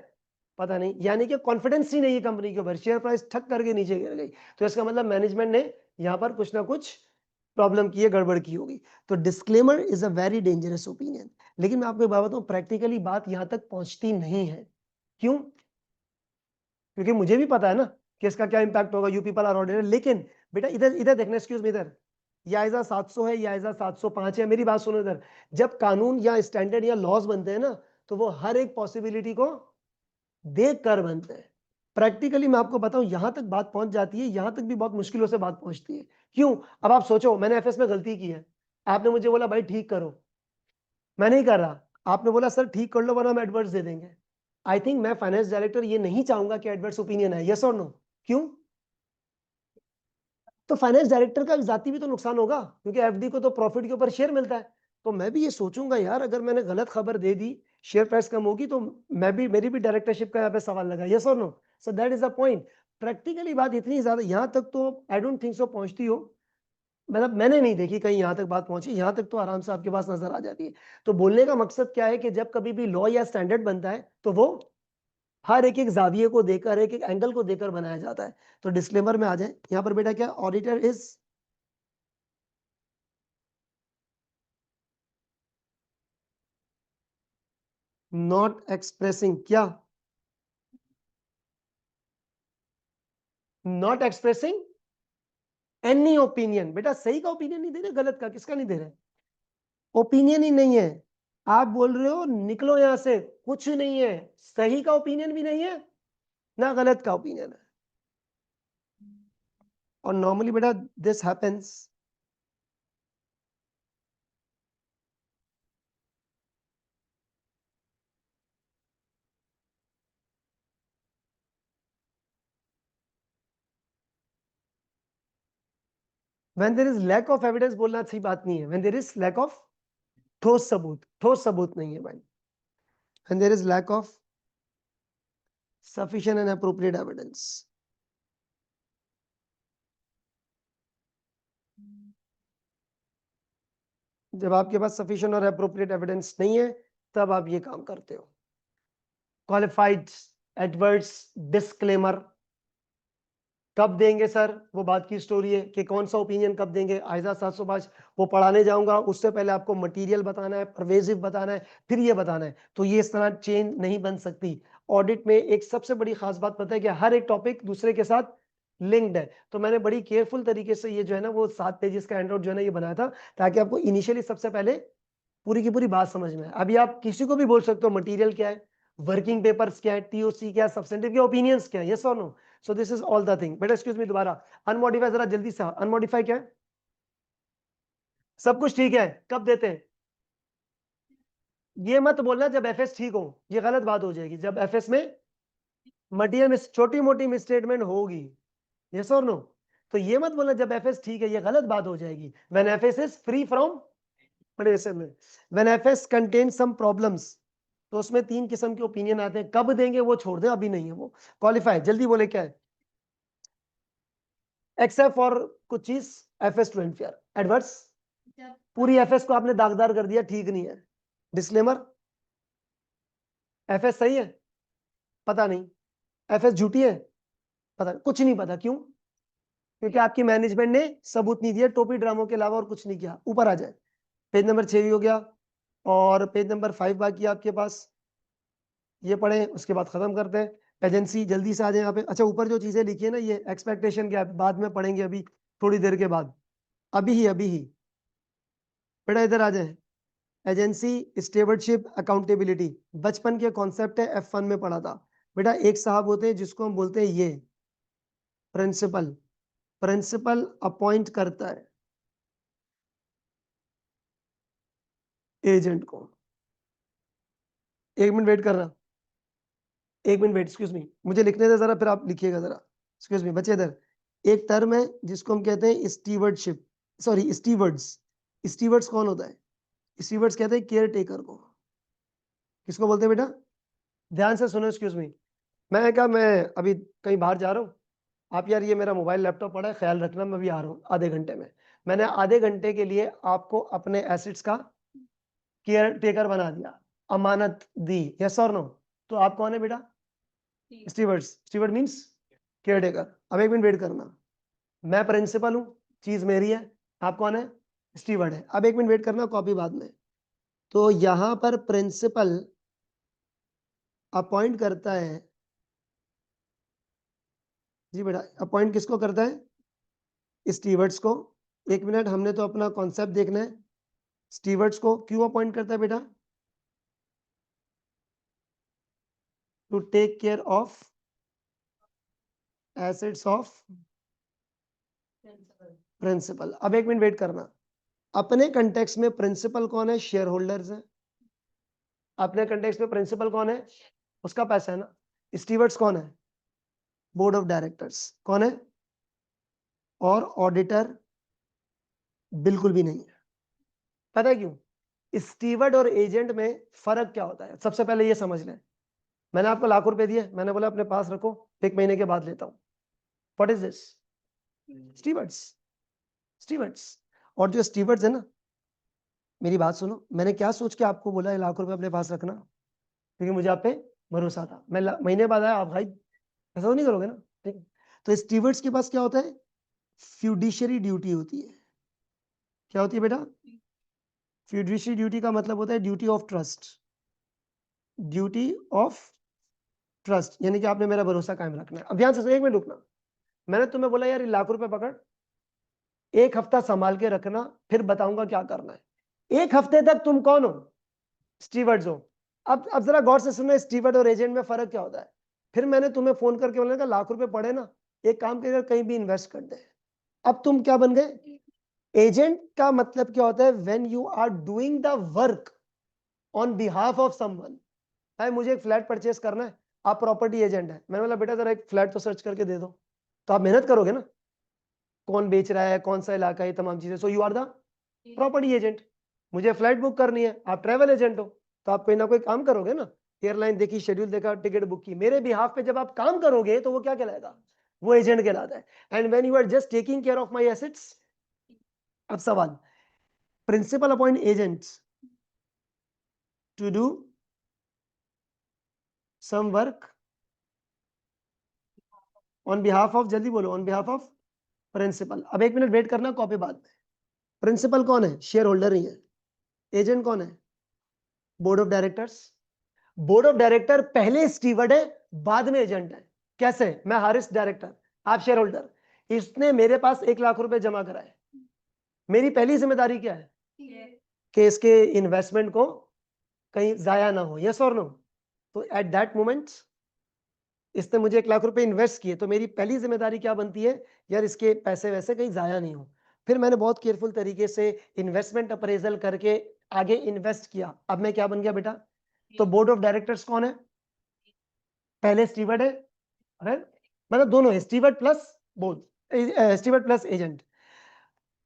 Speaker 1: पता नहीं, यानी कि कॉन्फिडेंस ही नहीं है कंपनी के ऊपर, शेयर प्राइस ठक करके नीचे गिर गई, तो इसका मतलब मैनेजमेंट ने यहां पर कुछ ना कुछ प्रॉब्लम की है, गड़बड़ की होगी। तो disclaimer is a very dangerous opinion. लेकिन मैं आपको एक बात बताऊं, प्रैक्टिकली बात यहां तक पहुंचती नहीं है। क्यों? क्योंकि मुझे भी पता है ना कि इसका क्या इंपैक्ट होगा, यू पीपल आर ऑर्डिनरी। लेकिन बेटा इधर इधर देखना, एक्सक्यूज मी, इधर याइजा 700 है, याइजा 705 है, मेरी बात सुनो इधर। जब कानून या स्टैंडर्ड या लॉज बनते हैं ना, तो वो हर एक पॉसिबिलिटी को देख कर बनते हैं। प्रैक्टिकली मैं आपको बताऊं, यहां तक बात पहुंच जाती है, यहां तक भी बहुत मुश्किलों से बात पहुंचती है। क्यों? अब आप सोचो, मैंने एफएस में गलती की है, आपने मुझे बोला भाई ठीक करो, मैं नहीं कर रहा, आपने बोला सर ठीक कर लो वरना हम एडवर्स दे देंगे। आई थिंक मैं फाइनेंस डायरेक्टर ये नहीं चाहूंगा कि एडवर्स ओपिनियन है, यस और नो? क्यों? तो फाइनेंस डायरेक्टर का जाती भी तो नुकसान होगा, क्योंकि एफडी को तो प्रॉफिट के ऊपर शेयर मिलता है। तो मैं भी ये सोचूंगा यार, अगर मैंने गलत खबर दे दी, शेयर प्राइस कम होगी, तो मैं भी, मेरी भी डायरेक्टरशिप का यहाँ पे सवाल लगा, यस और no? So that is the point. Practically बात इतनी ज्यादा यहाँ तक तो आई डोंट थिंक सो पहुंचती हो, मतलब मैंने नहीं देखी कहीं यहाँ तक बात पहुंची, यहाँ तक तो आराम से आपके पास नजर आ जाती है। तो बोलने का मकसद क्या है कि जब कभी भी लॉ या स्टैंडर्ड बनता है, तो वो हर एक एक जाविये को देकर, एक एक एंगल को देकर बनाया जाता है। तो डिस्क्लेमर में आ जाए यहाँ पर बेटा, क्या ऑडिटर इज नॉट एक्सप्रेसिंग, क्या नॉट एक्सप्रेसिंग एनी ओपिनियन। बेटा सही का ओपिनियन नहीं दे रहे, गलत का, किसका नहीं दे रहे? ओपिनियन ही नहीं है। आप बोल रहे हो निकलो यहां से, कुछ नहीं है, सही का ओपिनियन भी नहीं है ना गलत का ओपिनियन है। और नॉर्मली बेटा this happens when there is lack of evidence, बोलना सही बात नहीं है, when there is lack of ठोस सबूत, ठोस सबूत नहीं है भाई, when there is lack of sufficient and appropriate evidence। जब आपके पास सफिशिएंट और अप्रोप्रिएट एविडेंस नहीं है, तब आप ये काम करते हो। क्वालिफाइड एडवर्स डिस्क्लेमर कब देंगे सर, वो बात की स्टोरी है कि कौन सा ओपिनियन कब देंगे। आइजा 705 वो पढ़ाने जाऊंगा, उससे पहले आपको मटेरियल बताना है, परवेजिव बताना है, फिर ये बताना है। तो ये इस तरह चेन नहीं बन सकती। ऑडिट में एक सबसे बड़ी खास बात पता है कि हर एक टॉपिक दूसरे के साथ लिंक्ड है। तो मैंने बड़ी केयरफुल तरीके से ये जो है ना, वो 7 पेजेस का हैंडआउट जो है ना, ये बनाया था, ताकि आपको इनिशियली सबसे पहले पूरी की पूरी बात समझ में आए। अभी आप किसी को भी बोल सकते हो मटेरियल क्या है, वर्किंग पेपर्स क्या है, टीओसी क्या है, सब्सटेंटिव के ओपिनियंस क्या है, यस और no? So this is all the thing. बेटा एक्सक्यूज मी, दोबारा अनमॉडिफाई जरा जल्दी से, अनमॉडिफाई क्या है? सब कुछ ठीक है, कब देते हैं? ये मत बोलना जब एफएस ठीक हो, ये गलत बात हो जाएगी। जब एफएस में मटेरियल में छोटी मोटी मिसस्टेटमेंट होगी, यस और नो? तो ये मत बोलना जब एफएस ठीक है, ये गलत बात हो जाएगी। When FS is free from, when FS contains some problems, तो उसमें 3 किस्म के ओपिनियन आते हैं। कब देंगे वो छोड़ दे, अभी नहीं है वो। क्वालिफाई जल्दी बोले क्या है? एक्सेप्ट फॉर कुछ चीज एफएस टू इंफेयर एडवर्स, पूरी एफएस को आपने दागदार कर दिया, ठीक नहीं है। डिस्क्लेमर, एफएस सही है, पता नहीं, एफएस झूठी है, पता नहीं, कुछ नहीं पता। क्यों? क्योंकि आपकी मैनेजमेंट ने सबूत नहीं दिया, टोपी ड्रामों के अलावा और कुछ नहीं किया। ऊपर आ जाए, पेज नंबर 6 भी हो गया, और पेज नंबर 5 बाकी है आपके पास, ये पढ़े, उसके बाद खत्म करते हैं। एजेंसी जल्दी से आ जाए यहाँ पे। अच्छा, ऊपर जो चीजें लिखी है ना, ये एक्सपेक्टेशन क्या है, बाद में पढ़ेंगे, अभी थोड़ी देर के बाद, अभी ही बेटा इधर आ जाए। एजेंसी, स्टेवर्डशिप, अकाउंटेबिलिटी, बचपन के कॉन्सेप्ट है, F1 में पढ़ा था। बेटा एक साहब होते हैं जिसको हम बोलते हैं ये प्रिंसिपल, प्रिंसिपल अपॉइंट करता है एजेंट को। 1 मिनट वेट करना। एक मिनट वेट, एक्सक्यूज मी, मुझे लिखने दे जरा, फिर आप लिखिएगा जरा। एक्सक्यूज मी, बच्चे इधर। एक टर्म है जिसको हम कहते हैं स्टीवर्डशिप, सॉरी स्टीवर्ड्स। स्टीवर्ड्स कौन होता है? स्टीवर्ड्स कहते हैं केयर टेकर को। किसको बोलते हैं बेटा? ध्यान से सुनो, एक्सक्यूज मी। मैं अभी कहीं बाहर जा रहा हूँ, आप यार ये मेरा मोबाइल लैपटॉप पड़ा है, ख्याल रखना, मैं भी आ रहा हूँ आधे घंटे में। मैंने आधे घंटे के लिए आपको अपने एसेट्स का केयर टेकर बना दिया, अमानत दी, यस और नो? तो आप कौन है बेटा? Stewards. Steward means care taker. अब एक मिनट वेट करना, मैं प्रिंसिपल हूं, चीज मेरी है, आप कौन है? स्टीवर्ड है। अब एक मिनट वेट करना, कॉपी बाद में। तो यहां पर प्रिंसिपल अपॉइंट करता है, जी बेटा, अपॉइंट किसको करता है? स्टीवर्ड्स को। एक मिनट, हमने तो अपना कॉन्सेप्ट देखना है। स्टीवर्ड्स को क्यों अपॉइंट करता है बेटा? To take care of assets of principal. अब एक मिनट वेट करना, अपने कंटेक्स्ट में प्रिंसिपल कौन है? शेयर होल्डर्स है। अपने कंटेक्स्ट में प्रिंसिपल कौन है? उसका पैसा है ना। स्टीवर्ड्स कौन है? Board of directors. कौन है? और ऑडिटर बिल्कुल भी नहीं है। पता है क्यों? स्टीवर्ड और एजेंट में फर्क क्या होता है, सबसे पहले ये समझ लें। मैंने आपको लाख रुपए दिए, मैंने बोला अपने पास रखो, एक महीने के बाद लेता हूं। What is this? Stewards. Stewards. और जो स्टीवर्ड्स है ना, मेरी बात सुनो, मैंने क्या सोच के आपको बोला है लाख रुपए अपने पास रखना? क्योंकि मुझे आप पे भरोसा था। मैं महीने बाद आया, आप भाई ऐसा तो नहीं करोगे ना? ठीक है। तो स्टीवर्ड्स के पास क्या होता है? फ्यूडिशरी ड्यूटी होती है। क्या होती है बेटा? फ्यूडिशरी ड्यूटी का मतलब होता है duty of trust. Duty of trust यानी कि आपने मेरा भरोसा कायम रखना है। अब ध्यान से सुनो, एक मिनट रुकना। मैंने तुम्हें बोला यार लाख रुपए पकड़, एक हफ्ता संभाल के रखना, फिर बताऊंगा क्या करना है। एक हफ्ते तक तुम कौन हो? स्टीवर्ड्स हो। अब जरा गौर से सुनो, स्टीवर्ड और एजेंट में फर्क क्या होता है। फिर मैंने तुम्हें फोन करके बोला लाख रुपए पड़े ना, एक काम कर कहीं भी इन्वेस्ट कर दे। अब तुम क्या बन गए? एजेंट का मतलब क्या होता है? When you are doing the work on behalf of someone. भाई मुझे एक फ्लैट परचेस करना है, आप प्रॉपर्टी एजेंट है। मैंने बोला बेटा जरा एक फ्लैट तो सर्च करके दे दो, तो आप मेहनत करोगे ना, कौन बेच रहा है, कौन सा इलाका है, तमाम चीजें। So you are the property agent. मुझे फ्लाइट बुक करनी है, आप ट्रैवल एजेंट हो, तो आप कोई ना कोई काम करोगे ना। एयरलाइन देखी, शेड्यूल देखा, टिकट बुक की, मेरे बिहाफ पे जब आप काम करोगे तो वो क्या कहलाएगा? वो एजेंट कहलाता है। And when you are just taking care of my assets. अब सवाल, principal appoint agents to do some work on behalf of, जल्दी बोलो, ऑन बिहाफ ऑफ प्रिंसिपल। अब एक मिनट वेट करना, कॉपी बात में। प्रिंसिपल कौन है? शेयर होल्डर ही है। एजेंट कौन है? Board of directors. Board of director पहले स्टीवर्ड है, बाद में एजेंट है। कैसे? मैं हारिस डायरेक्टर, आप शेयर होल्डर। इसने मेरे पास 1 लाख रुपए जमा कराए, मेरी पहली जिम्मेदारी क्या है? कि इसके इन्वेस्टमेंट को कहीं जाया ना हो, यस और नो? तो एट दैट मोमेंट इसने मुझे 1 लाख रुपए इन्वेस्ट किए, तो मेरी पहली जिम्मेदारी क्या बनती है? यार इसके पैसे वैसे कहीं जाया नहीं हो। फिर मैंने बहुत केयरफुल तरीके से इन्वेस्टमेंट अप्रेजल करके आगे इन्वेस्ट किया। अब मैं क्या बन गया बेटा? तो बोर्ड ऑफ डायरेक्टर्स कौन है? पहले स्टीवर्ड है, राइट? मतलब दोनों है, steward plus board, steward plus agent.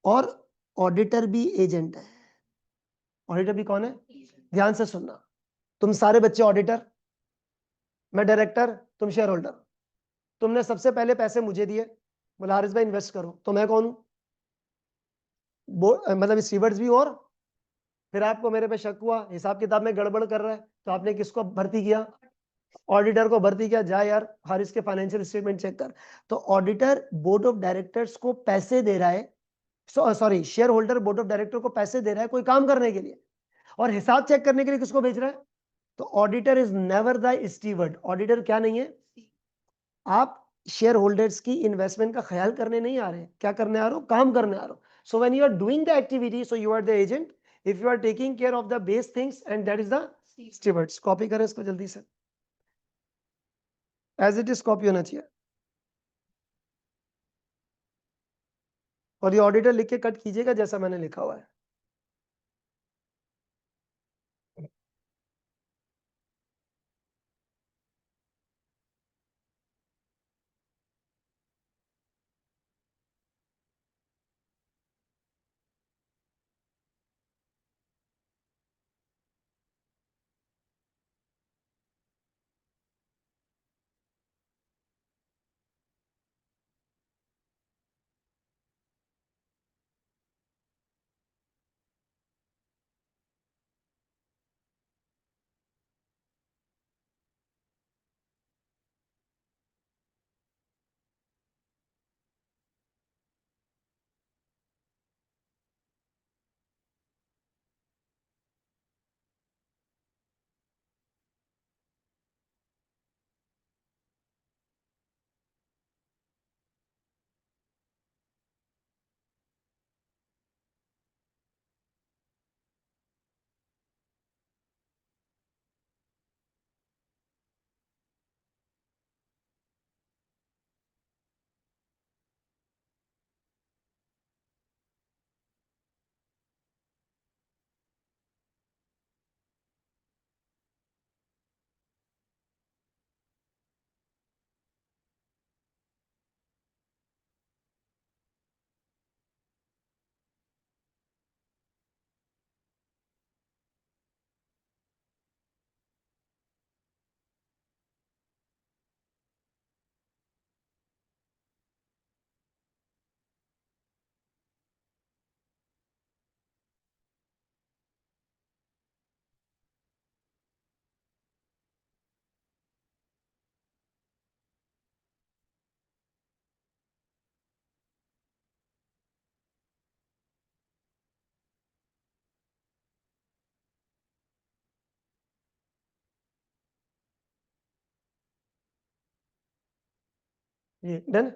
Speaker 1: और ऑडिटर भी एजेंट है। ऑडिटर भी कौन है? ध्यान से सुनना, तुम सारे बच्चे ऑडिटर, मैं डायरेक्टर, तुम शेयर होल्डर। तुमने सबसे पहले पैसे मुझे दिए, बोला हारिस भाई इन्वेस्ट करो, तो मैं कौन हूं? मतलब स्टीवर्ड्स भी। और फिर आपको मेरे पे शक हुआ, हिसाब किताब में गड़बड़ कर रहा है, तो आपने किसको भर्ती किया? ऑडिटर को भर्ती किया। जा यार हारिस के फाइनेंशियल स्टेटमेंट चेक कर। तो ऑडिटर बोर्ड ऑफ डायरेक्टर्स को पैसे दे रहा है, sorry share holder board of director को पैसे दे रहा है कोई काम करने के लिए, और हिसाब चेक करने के लिए किसको भेज रहा है? तो auditor is never the steward. Auditor क्या नहीं है? आप शेयर होल्डर्स की इन्वेस्टमेंट का ख्याल करने नहीं आ रहे, क्या करने आ रहे हो? काम करने आ रहे हो। So when you are doing the activity, so you are the agent, if you are taking care of the base things, and that is the stewards. Copy करें इसको जल्दी से, एज इट इज कॉपी होना चाहिए। और ये auditor लिख के कट कीजिएगा जैसा मैंने लिखा हुआ है। ये done.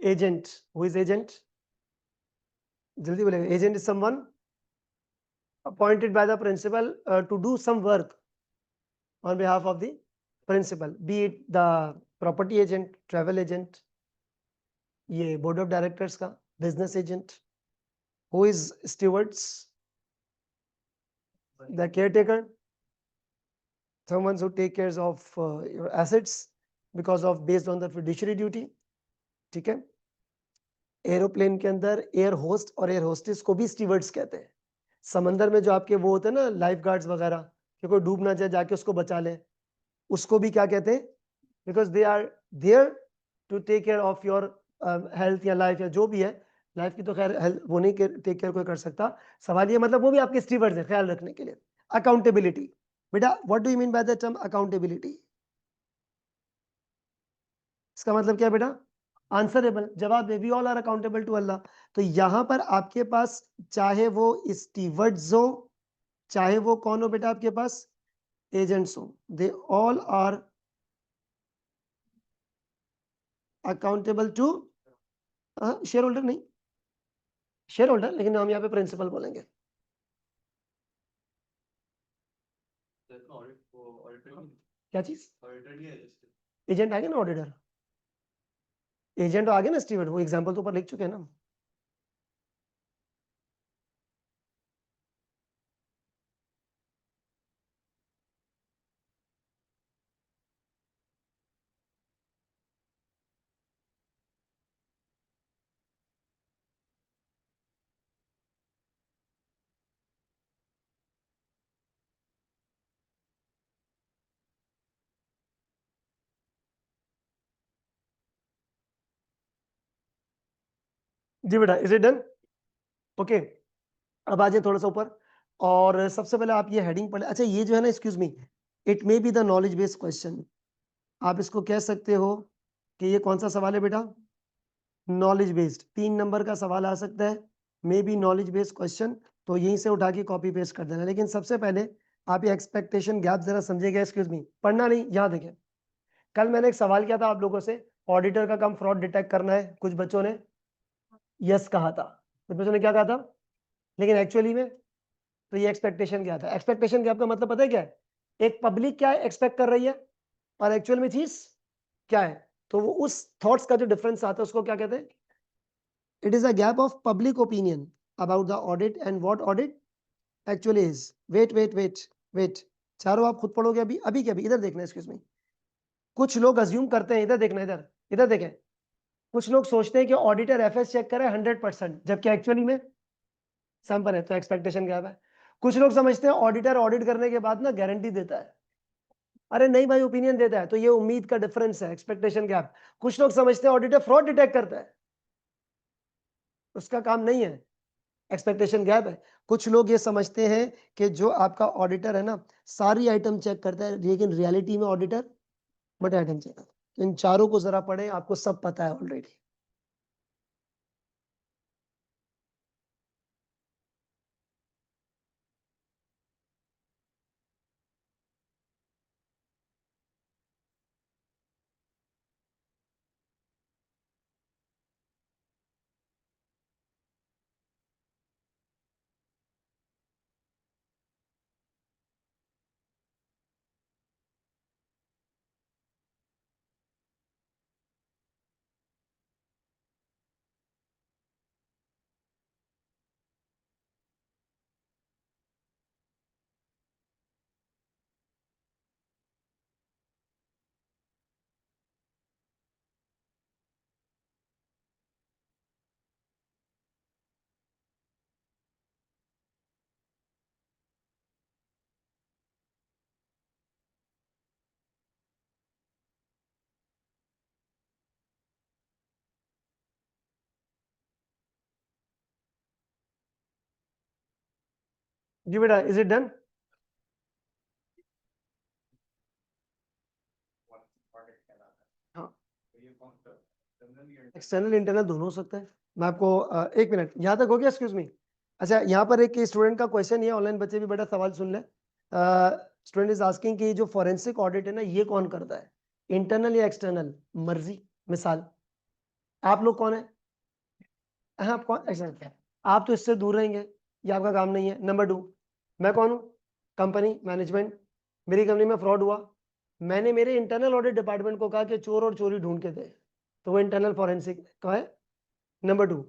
Speaker 1: Agent, who is agent? जल्दी बोलेगा। Agent is someone appointed by the principal to do some work on behalf of the principal, be it the property agent, travel agent, ये board of directors का business agent. Who is stewards? The caretaker, someone who take care of your assets because of based on the fiduciary duty. ठीक है। Aeroplane के अंदर air host और air hostess को भी stewards कहते हैं। समंदर में जो आपके वो होते हैं ना लाइफ गार्ड्स वगैरह, कि कोई डूब ना जाए जाके उसको बचा ले, उसको भी क्या कहते हैं? Because they are there to take care of your health या लाइफ या जो भी है। लाइफ की तो खैर वो नहीं टेक केयर कोई कर सकता। सवाल ये मतलब वो भी आपके स्टीवर्ड्स है ख्याल रखने के लिए। अकाउंटेबिलिटी, बेटा what do you mean by the term accountability? इसका मतलब क्या बेटा? आंसरेबल, जवाब है we all are accountable to Allah. तो यहां पर आपके पास चाहे वो स्टीवर्ड्स हो, चाहे वो कौन हो बेटा आपके पास एजेंट्स हो, they all are accountable to share holder. नहीं शेयर होल्डर, लेकिन हम यहाँ पे प्रिंसिपल बोलेंगे। क्या चीज? एजेंट आगे ना, ऑडिटर एजेंट आगे ना, स्टीवर्ड वो एग्जांपल तो ऊपर लिख चुके हैं ना। जी बेटा, इज इट डन? ओके, अब आ जाए थोड़ा सा ऊपर। और सबसे पहले आप ये हेडिंग पढ़े। अच्छा ये जो है ना, excuse me, it may be the knowledge based question. आप इसको कह सकते हो कि ये कौन सा सवाल है बेटा? Knowledge based. 3 नंबर का सवाल आ सकता है, may be knowledge based question. तो यहीं से उठा के कॉपी पेस्ट कर देना। लेकिन सबसे पहले आप ये एक्सपेक्टेशन गैप जरा समझिएगा। एक्सक्यूज मी, पढ़ना नहीं, यहाँ देखें। कल मैंने एक सवाल किया था आप लोगों से, ऑडिटर का काम फ्रॉड डिटेक्ट करना है। कुछ बच्चों ने यस कहा था, कुछ बच्चों ने क्या कहा था, लेकिन एक्चुअली में तो ये एक्सपेक्टेशन क्या था? एक्सपेक्टेशन गैप का मतलब पता है क्या है? एक पब्लिक क्या है एक्सपेक्ट कर रही है और एक्चुअल में चीज क्या है। तो वो उस थॉट्स का जो डिफरेंस आता है उसको क्या कहते हैं? It is a gap of public opinion about the audit and what audit actually is. Wait wait wait wait, चारों आप खुद पढ़ोगे अभी अभी क्या? अभी इधर देखना, एक्सक्यूज मी। कुछ लोग अज्यूम करते हैं, इधर देखना, इधर इधर देखें। कुछ लोग सोचते हैं कि ऑडिटर एफएस चेक करे 100%, जबकि एक्चुअली में सैंपल है, तो एक्सपेक्टेशन गैप है। कुछ लोग समझते हैं ऑडिटर ऑडिट करने के बाद ना गारंटी देता है, अरे नहीं भाई ओपिनियन देता है, तो ये उम्मीद का डिफरेंस है, एक्सपेक्टेशन गैप। कुछ लोग समझते हैं ऑडिटर फ्रॉड डिटेक्ट करता है, उसका काम नहीं है, एक्सपेक्टेशन गैप है। कुछ लोग ये समझते हैं कि जो आपका ऑडिटर है ना सारी आइटम चेक करता है, लेकिन रियलिटी में ऑडिटर बट आइटम चेक करता है। इन चारों को जरा पढ़े, आपको सब पता है ऑलरेडी। जी बेटा, इज इट डन? हाँ, एक्सटर्नल इंटरनल दोनों हो सकता है। मैं आपको एक मिनट, यहाँ तक हो गया? Excuse me. अच्छा, यहाँ पर एक स्टूडेंट का क्वेश्चन ये, ऑनलाइन बच्चे भी बड़ा सवाल सुन ले। स्टूडेंट इज आस्किंग कि जो फॉरेंसिक ऑडिट है ना ये कौन करता है, इंटरनल या एक्सटर्नल? मर्जी। मिसाल, आप लोग कौन है? हाँ, आप कौन? अच्छा, आप तो इससे दूर रहेंगे, ये आपका काम नहीं है। नंबर 2, मैं कौन हूँ? कंपनी मैनेजमेंट, मेरी कंपनी में फ्रॉड हुआ, मैंने मेरे इंटरनल ऑडिट डिपार्टमेंट को कहा कि चोर और चोरी ढूंढ के दे, तो वो इंटरनल फॉरेंसिक का है। नंबर 2,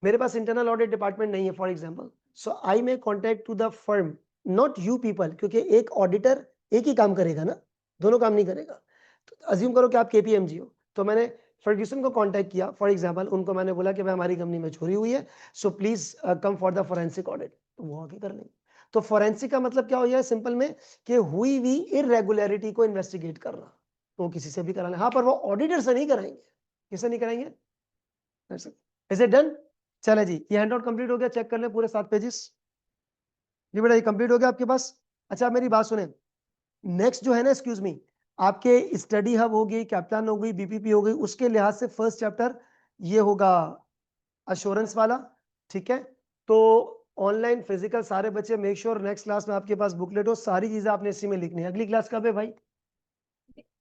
Speaker 1: मेरे पास इंटरनल ऑडिट डिपार्टमेंट नहीं है for example, so I may contact to the firm, not you people, क्योंकि एक ऑडिटर एक ही काम करेगा ना, दोनों काम नहीं करेगा। तो अज्यूम करो कि आप केपीएमजी हो, तो मैंने फर्ग्यूसन को कांटेक्ट किया फॉर एग्जांपल, उनको मैंने बोला कि भाई हमारी कंपनी में चोरी हुई है, so please come for the forensic audit, तो वो आगे कर लेंगे। तो फोरेंसिक का मतलब क्या हो गया सिंपल में, कि हुई हुई इरेगुलरिटी को इन्वेस्टिगेट करना, तो किसी से भी करा लें। हाँ, पर वो ऑडिटर से नहीं कराएंगे। किससे नहीं कराएंगे? Is it done? चले जी, ये हैंड आउट कंप्लीट हो गया, चेक कर ले पूरे 7 पेजेस। ये बेटा ये कंप्लीट हो गया आपके पास। अच्छा, आप मेरी बात सुने, नेक्स्ट जो है ना, एक्सक्यूज मी, आपके स्टडी हब होगी, कैप्टन हो गई, बीपीपी हो गई, उसके लिहाज से फर्स्ट चैप्टर ये होगा अश्योरेंस वाला, ठीक है? तो ऑनलाइन फिजिकल सारे बच्चे मेक श्योर नेक्स्ट क्लास में आपके पास बुकलेट हो, सारी चीजें आपने इसी में लिखनी है। अगली क्लास कब है भाई?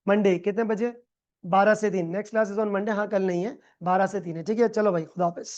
Speaker 1: मंडे, कितने बजे? 12 से 3। Next class is on Monday, हाँ कल नहीं है, 12 से 3 है, ठीक है? चलो भाई, खुदा हाफिज।